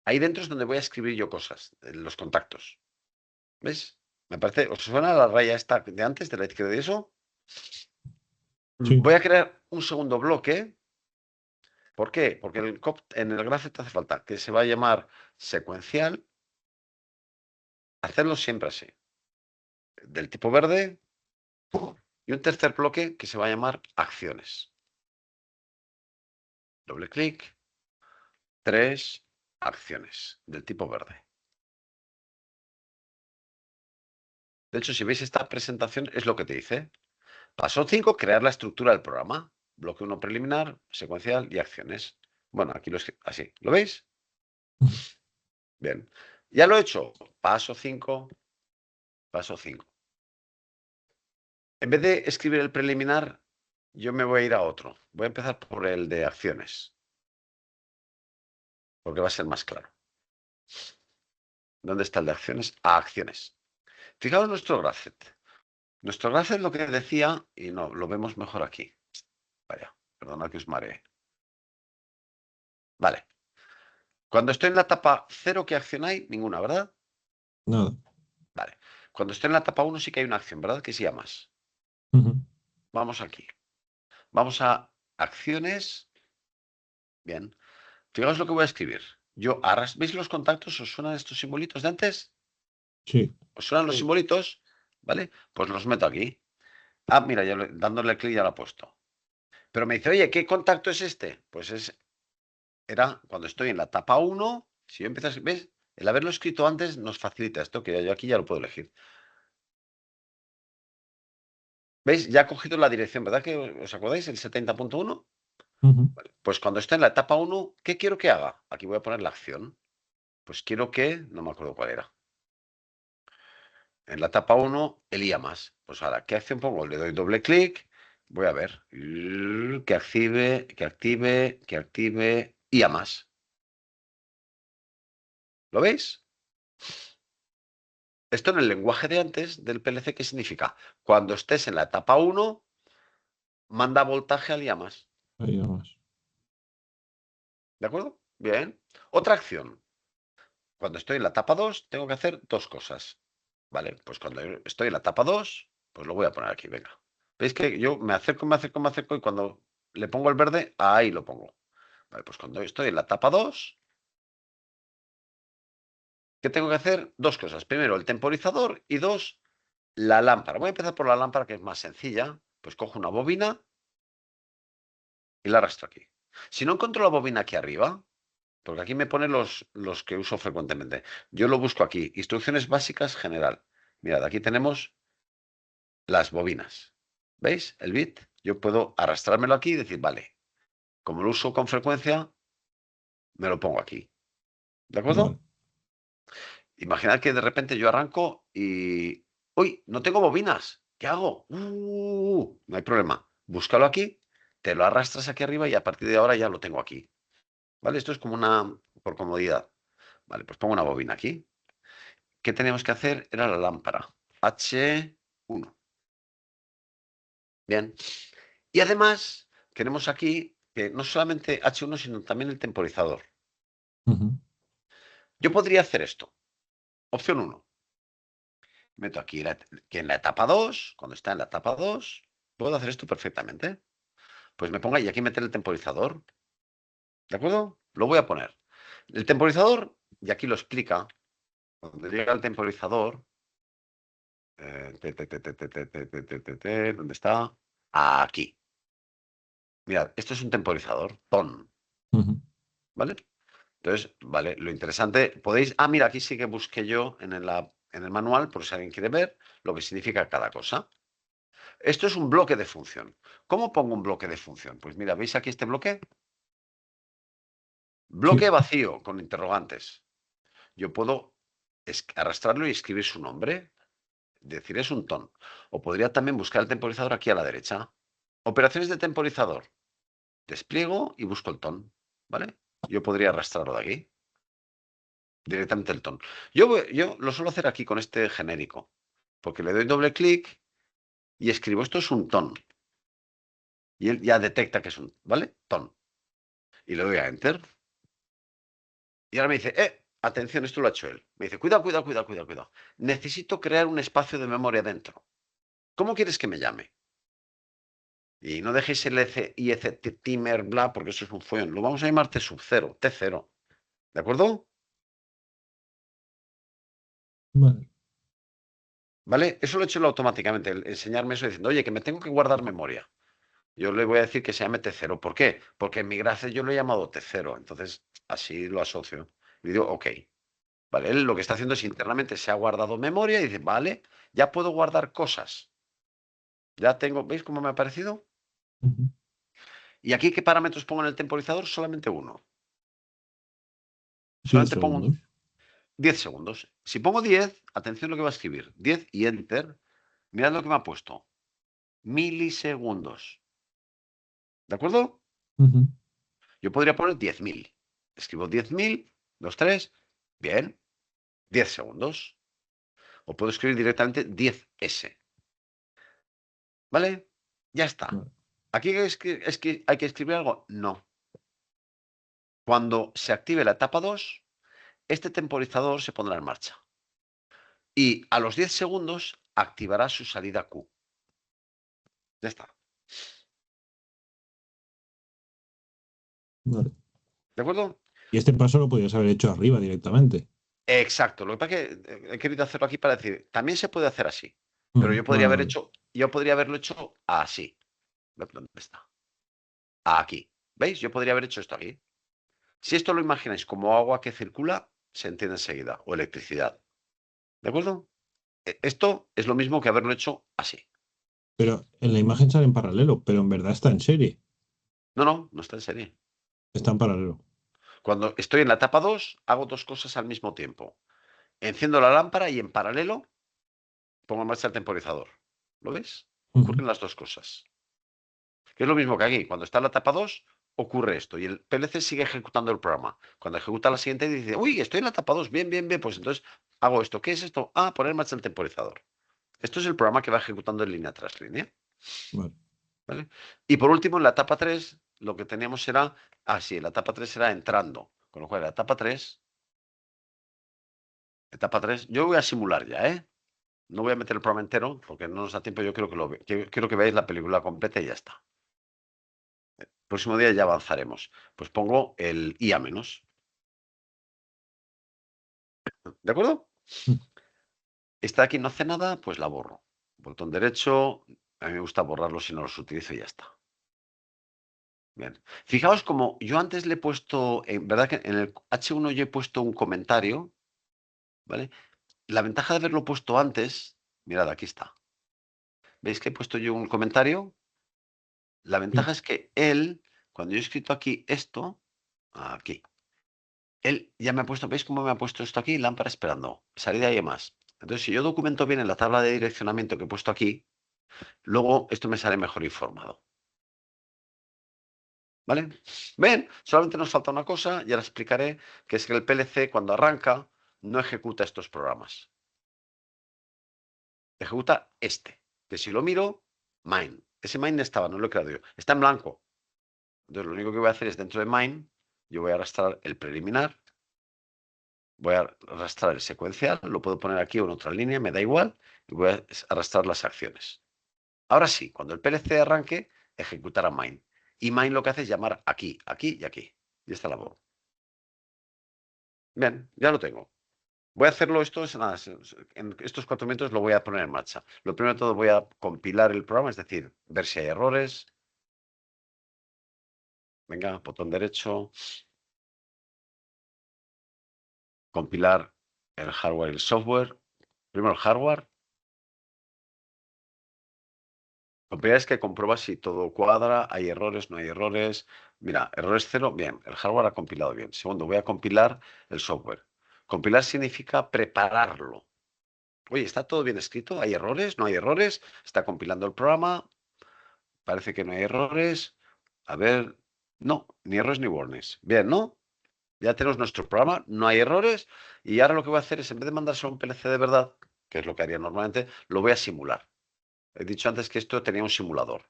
Ahí dentro es donde voy a escribir yo cosas, los contactos. ¿Ves? Me parece, ¿os suena la raya esta de antes, de la izquierda de eso? Sí. Voy a crear un segundo bloque. ¿Por qué? Porque en el graph hace falta que se va a llamar secuencial. Hacerlo siempre así. Del tipo verde. Y un tercer bloque que se va a llamar acciones. Doble clic. 3 acciones del tipo verde. De hecho, si veis esta presentación, es lo que te dice. Paso 5, crear la estructura del programa. Bloque 1 preliminar, secuencial y acciones. Bueno, aquí lo escribo así. ¿Lo veis? Bien. Ya lo he hecho. Paso 5. Paso 5. En vez de escribir el preliminar, yo me voy a ir a otro. Voy a empezar por el de acciones. Porque va a ser más claro. ¿Dónde está el de acciones? A acciones. Fijaos nuestro graph. Nuestro graph lo que decía, y no, lo vemos mejor aquí. Vaya, perdona que os maree. Vale. Cuando estoy en la etapa 0, ¿qué acción hay? Ninguna, ¿verdad? Nada. Vale. Cuando estoy en la etapa 1 sí que hay una acción, ¿verdad? Que se llama más. Ujú. Vamos aquí. Vamos a acciones. Bien. Fijaos lo que voy a escribir. Yo ¿veis los contactos? ¿Os suenan estos simbolitos de antes? Sí. ¿Os suenan los simbolitos? ¿Vale? Pues los meto aquí. Ah, mira, ya dándole clic ya lo he puesto. Pero me dice, oye, ¿qué contacto es este? Pues era cuando estoy en la etapa 1. Si yo empiezo a, ¿ves? El haberlo escrito antes nos facilita esto, que yo aquí ya lo puedo elegir. ¿Veis? Ya ha cogido la dirección, ¿verdad que os acordáis? El 70.1. Ujú. Pues cuando esté en la etapa 1, ¿qué quiero que haga? Aquí voy a poner la acción. Pues quiero que, no me acuerdo cuál era. En la etapa 1, el IA más. Pues ahora, ¿qué acción pongo? Le doy doble clic. Voy a ver. Que active IA más. ¿Lo veis? Esto en el lenguaje de antes del PLC, ¿qué significa? Cuando estés en la etapa 1, manda voltaje al IA más. Ahí vamos. ¿De acuerdo? Bien. Otra acción. Cuando estoy en la etapa 2, tengo que hacer dos cosas. Vale, pues cuando estoy en la etapa 2, pues lo voy a poner aquí, venga. ¿Veis que yo me acerco y cuando le pongo el verde, ahí lo pongo? Vale, pues cuando estoy en la etapa 2, ¿qué tengo que hacer? Dos cosas. Primero, el temporizador y dos, la lámpara. Voy a empezar por la lámpara, que es más sencilla. Pues cojo una bobina y la arrastro aquí. Si no encuentro la bobina aquí arriba, porque aquí me pone los que uso frecuentemente, yo lo busco aquí. Instrucciones básicas general. Mirad, aquí tenemos las bobinas. ¿Veis? El bit. Yo puedo arrastrármelo aquí y decir, vale, como lo uso con frecuencia, me lo pongo aquí. ¿De acuerdo? Vale. Imaginad que de repente yo arranco y... ¡Uy! No tengo bobinas. ¿Qué hago? No hay problema. Búscalo aquí, te lo arrastras aquí arriba y a partir de ahora ya lo tengo aquí. ¿Vale? Esto es como una... por comodidad. Vale, pues pongo una bobina aquí. ¿Qué teníamos que hacer? Era la lámpara. H1. Bien. Y además, tenemos aquí que no solamente H1, sino también el temporizador. Ujú. Yo podría hacer esto. Opción 1. Meto aquí que en la etapa 2, cuando está en la etapa 2, puedo hacer esto perfectamente. Pues me ponga y aquí meter el temporizador. ¿De acuerdo? Lo voy a poner. El temporizador, y aquí lo explica, cuando llega el temporizador, ¿dónde está? Aquí. Mirad, esto es un temporizador, ton, Ujú. ¿vale? Entonces, vale, lo interesante, podéis, mira, aquí sí que busqué yo en el manual, por si alguien quiere ver, lo que significa cada cosa. Esto es un bloque de función. ¿Cómo pongo un bloque de función? Pues mira, ¿veis aquí este bloque? Bloque Sí. vacío, con interrogantes. Yo puedo arrastrarlo y escribir su nombre, decir es un ton. O podría también buscar el temporizador aquí a la derecha. Operaciones de temporizador. Despliego y busco el ton, ¿vale? Yo podría arrastrarlo de aquí. Directamente el ton. Yo lo suelo hacer aquí con este genérico, porque le doy doble clic y escribo esto es un ton. Y él ya detecta que es un, ¿vale? Ton. Y le doy a Enter. Y ahora me dice, atención, esto lo ha hecho él. Me dice, cuidado. Necesito crear un espacio de memoria dentro. ¿Cómo quieres que me llame? Y no dejéis el IEC timer, bla, porque eso es un follón. Lo vamos a llamar T sub 0, T0. ¿De acuerdo? Vale. ¿Vale? Eso lo he hecho él automáticamente, el enseñarme eso diciendo, oye, que me tengo que guardar memoria. Yo le voy a decir que se llame T0. ¿Por qué? Porque en mi gracia yo lo he llamado T0. Entonces, así lo asocio. Y digo, ok. Vale, él lo que está haciendo es internamente se ha guardado memoria y dice, vale, ya puedo guardar cosas. Ya tengo, ¿veis cómo me ha parecido? Ujú. ¿Y aquí qué parámetros pongo en el temporizador? Solamente uno. 10 Solamente pongo segundos. 10 segundos. Si pongo 10, atención lo que va a escribir. 10 y Enter. Mirad lo que me ha puesto. Milisegundos. ¿De acuerdo? Ujú. Yo podría poner 10.000. Escribo 10.000, 2, 3. Bien. 10 segundos. O puedo escribir directamente 10S. ¿Vale? Ya está. Vale. ¿Aquí es que hay que escribir algo? No. Cuando se active la etapa 2, este temporizador se pondrá en marcha. Y a los 10 segundos activará su salida Q. Ya está. Vale. ¿De acuerdo? Y este paso lo podrías haber hecho arriba directamente. Exacto. Lo que pasa es que he querido hacerlo aquí para decir, también se puede hacer así. Pero Vale, vale. yo podría haberlo hecho así. ¿Dónde está? Aquí. ¿Veis? Yo podría haber hecho esto aquí. Si esto lo imagináis como agua que circula, se entiende enseguida. O electricidad. ¿De acuerdo? Esto es lo mismo que haberlo hecho así. Pero en la imagen sale en paralelo, pero en verdad está en serie. No está en serie. Está en paralelo. Cuando estoy en la etapa 2, hago dos cosas al mismo tiempo. Enciendo la lámpara y en paralelo pongo en marcha el temporizador. ¿Lo ves? Ocurren las dos cosas. Que es lo mismo que aquí. Cuando está en la etapa 2, ocurre esto. Y el PLC sigue ejecutando el programa. Cuando ejecuta la siguiente, dice, uy, estoy en la etapa 2. Bien, bien, bien. Pues entonces hago esto. ¿Qué es esto? Ah, poner en marcha el temporizador. Esto es el programa que va ejecutando en línea tras línea. Vale. ¿Vale? Y por último, en la etapa 3, lo que teníamos era, sí, la etapa 3 era entrando. Con lo cual, la etapa 3, yo voy a simular ya, ¿eh? No voy a meter el programa entero porque no nos da tiempo. Yo quiero quiero que veáis la película completa y ya está. El próximo día ya avanzaremos. Pues pongo el IA menos. ¿De acuerdo? Mm. Esta de aquí no hace nada, pues la borro. Botón derecho. A mí me gusta borrarlo si no los utilizo y ya está. Bien. Fijaos como yo antes le he puesto, en verdad que en el H1 yo he puesto un comentario, ¿vale? La ventaja de haberlo puesto antes, mirad, aquí está. ¿Veis que he puesto yo un comentario? La ventaja es que él, cuando yo he escrito aquí esto, aquí, él ya me ha puesto, ¿veis cómo me ha puesto esto aquí? Lámpara esperando, salida y demás. Entonces, si yo documento bien en la tabla de direccionamiento que he puesto aquí, luego esto me sale mejor informado. ¿Vale? Ven, solamente nos falta una cosa, ya la explicaré, que es que el PLC cuando arranca no ejecuta estos programas. Ejecuta este, que si lo miro, mine. Ese mine estaba, no lo he creado yo. Está en blanco. Entonces lo único que voy a hacer es dentro de mine, yo voy a arrastrar el preliminar, voy a arrastrar el secuencial, lo puedo poner aquí o en otra línea, me da igual, y voy a arrastrar las acciones. Ahora sí, cuando el PLC arranque, ejecutará mine. Y mine lo que hace es llamar aquí, aquí y aquí. Y esta la voz. Bien, ya lo tengo. Voy a hacerlo esto, nada, en estos 4 minutos lo voy a poner en marcha. Lo primero de todo voy a compilar el programa, es decir, ver si hay errores. Venga, botón derecho. Compilar el hardware y el software. Primero el hardware. Compilar es que comprueba si todo cuadra, hay errores, no hay errores. Mira, errores 0, bien, el hardware ha compilado bien. Segundo, voy a compilar el software. Compilar significa prepararlo. Oye, ¿está todo bien escrito? ¿Hay errores? ¿No hay errores? Está compilando el programa. Parece que no hay errores. A ver, no, ni errores ni warnings. Bien, ¿no? Ya tenemos nuestro programa, no hay errores. Y ahora lo que voy a hacer es, en vez de mandárselo a un PLC de verdad, que es lo que haría normalmente, lo voy a simular. He dicho antes que esto tenía un simulador.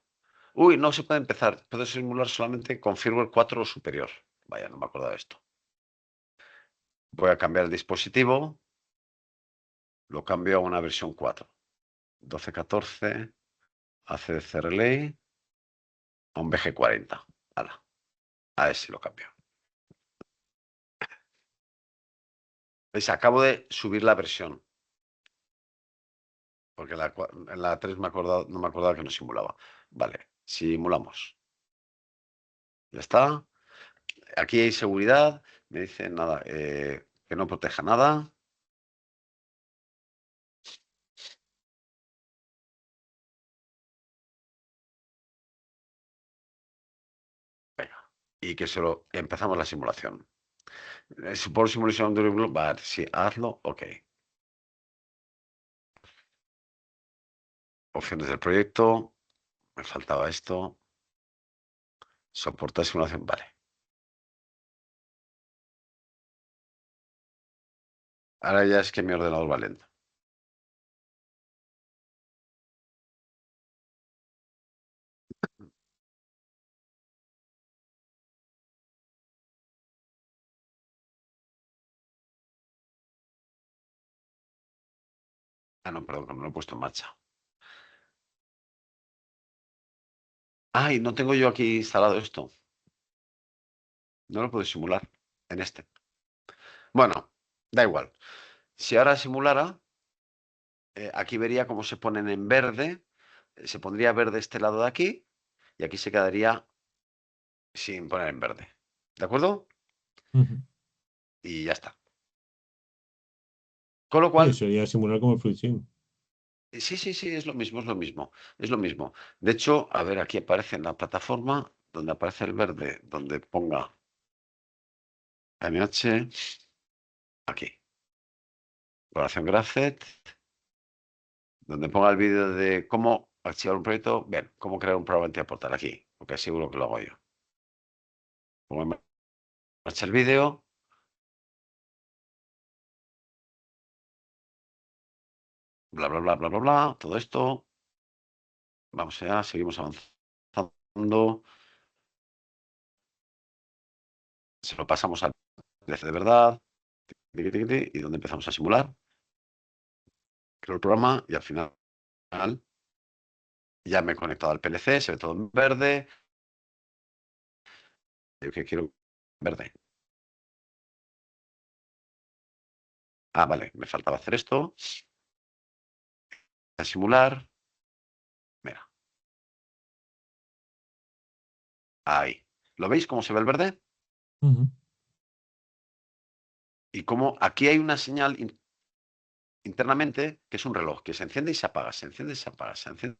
Uy, no se puede empezar. Puedo simular solamente con firmware 4 o superior. Vaya, no me acordaba de esto. Voy a cambiar el dispositivo. Lo cambio a una versión 4. 12.14. ACDC Relay. A un BG40. Hala. A ver si lo cambio. ¿Veis? Acabo de subir la versión. Porque en la 3 no me acordaba que no simulaba. Vale, simulamos. Ya está. Aquí hay seguridad. Me dice nada, que no proteja nada. Venga. Y que empezamos la simulación. Support simulation durable. Vale, sí, hazlo. Ok. Opciones del proyecto. Me faltaba esto. Soportar simulación. Vale. Ahora ya es que mi ordenador va lento. Ah, no, perdón, que no lo he puesto en marcha. Ay, no tengo yo aquí instalado esto. No lo puedo simular en este. Bueno, da igual. Si ahora simulara, aquí vería cómo se ponen en verde. Se pondría verde este lado de aquí y aquí se quedaría sin poner en verde. ¿De acuerdo? Y ya está. Con lo Sí, cual, sería simular como el Fluid Sim. Sí, sí, sí, es lo mismo, es lo mismo, es lo mismo. De hecho, a ver, aquí aparece en la plataforma donde aparece el verde, donde ponga MH, aquí, colaboración Graphed, donde ponga el vídeo de cómo archivar un proyecto, bien, cómo crear un programa en Tiaportal, aquí, porque seguro que lo hago yo. Pongo en marcha el vídeo. Bla, bla, bla, bla, bla, bla, todo esto. Vamos allá, seguimos avanzando. Se lo pasamos al PLC de verdad. Y donde empezamos a simular. Creo el programa y al final ya me he conectado al PLC, se ve todo en verde. Yo que quiero verde. Ah, vale, me faltaba hacer esto. A simular. Mira. Ahí. ¿Lo veis cómo se ve el verde? Ujú. Y como aquí hay una señal internamente que es un reloj que se enciende y se apaga, se enciende y se apaga, se enciende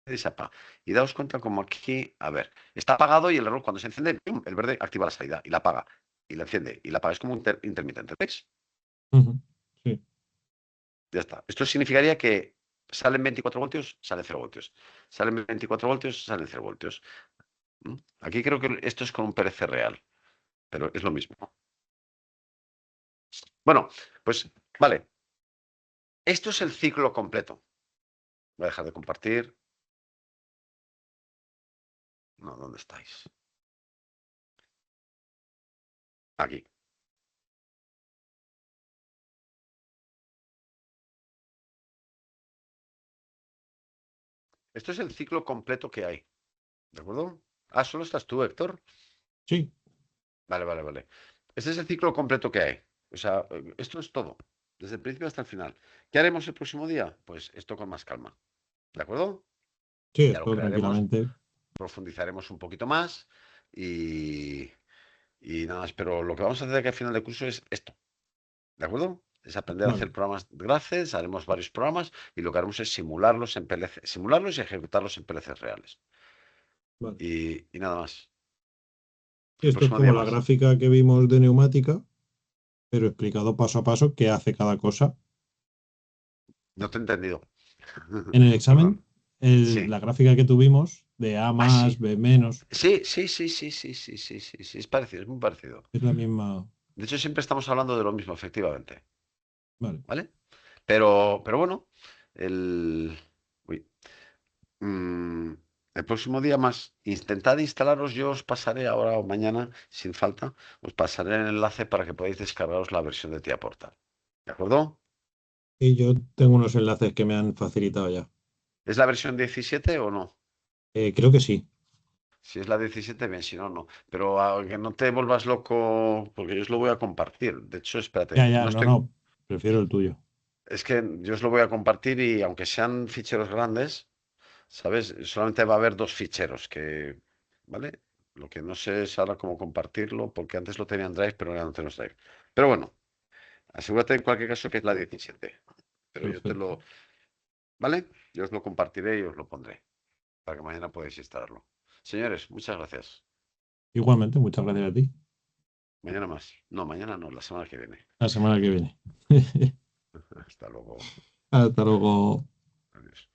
y se apaga. Y daos cuenta como aquí, a ver, está apagado y el reloj cuando se enciende, ¡pum!, el verde activa la salida y la apaga. Y la enciende y la apaga. Es como un intermitente. ¿Veis? Ujú. Sí. Ya está. Esto significaría que salen 24 voltios, salen 0 voltios. Salen 24 voltios, salen 0 voltios. ¿Mm? Aquí creo que esto es con un PLC real, pero es lo mismo. Bueno, pues vale. Esto es el ciclo completo. Voy a dejar de compartir. No, ¿dónde estáis? Aquí. Esto es el ciclo completo que hay. ¿De acuerdo? Ah, solo estás tú, Héctor. Sí. Vale, vale, vale. Este es el ciclo completo que hay. O sea, esto es todo. Desde el principio hasta el final. ¿Qué haremos el próximo día? Pues esto con más calma. ¿De acuerdo? Sí, Ya lo esto crearemos, tranquilamente. profundizaremos un poquito más y nada más. Pero lo que vamos a hacer aquí al final del curso es esto. ¿De acuerdo? Es aprender a Vale, hacer programas gracias, haremos varios programas y lo que haremos es simularlos en PLC, simularlos y ejecutarlos en PLCs reales. vale. Y nada más. Y El esto es próximo como día la más. gráfica que vimos de neumática, pero explicado paso a paso qué hace cada cosa. No te he entendido. En el examen, Perdón. Sí. la gráfica que tuvimos de A Ah, más, sí. B menos, Sí, sí, sí, sí, sí, sí, sí, sí, sí. Es parecido, es muy parecido. es la misma. De hecho, siempre estamos hablando de lo mismo, efectivamente. Vale. ¿Vale? Pero bueno, el. Uy. Mm, el próximo día más. Intentad instalaros, yo os pasaré ahora o mañana, sin falta, os pasaré el enlace para que podáis descargaros la versión de Tía Portal. ¿De acuerdo? Y yo tengo unos enlaces que me han facilitado ya. ¿Es la versión 17 o no? Creo que sí. Si es la 17, bien, si no, no. Pero que no te vuelvas loco, porque yo os lo voy a compartir. De hecho, espérate, Ya, ya, no no, estoy. no. Prefiero el tuyo. Es que yo os lo voy a compartir y aunque sean ficheros grandes, ¿sabes? Solamente va a haber dos ficheros que, ¿vale? Lo que no sé es ahora cómo compartirlo, porque antes lo tenía en Drive, pero ahora no tengo Drive. Pero bueno, asegúrate en cualquier caso que es la 17. Pero yo te Perfecto. lo, ¿vale? Yo os lo compartiré y os lo pondré para que mañana podáis instalarlo. Señores, muchas gracias. Igualmente, muchas gracias a ti. Mañana más. No, mañana no, la semana que viene. La semana que viene. Hasta luego. Hasta luego. Adiós.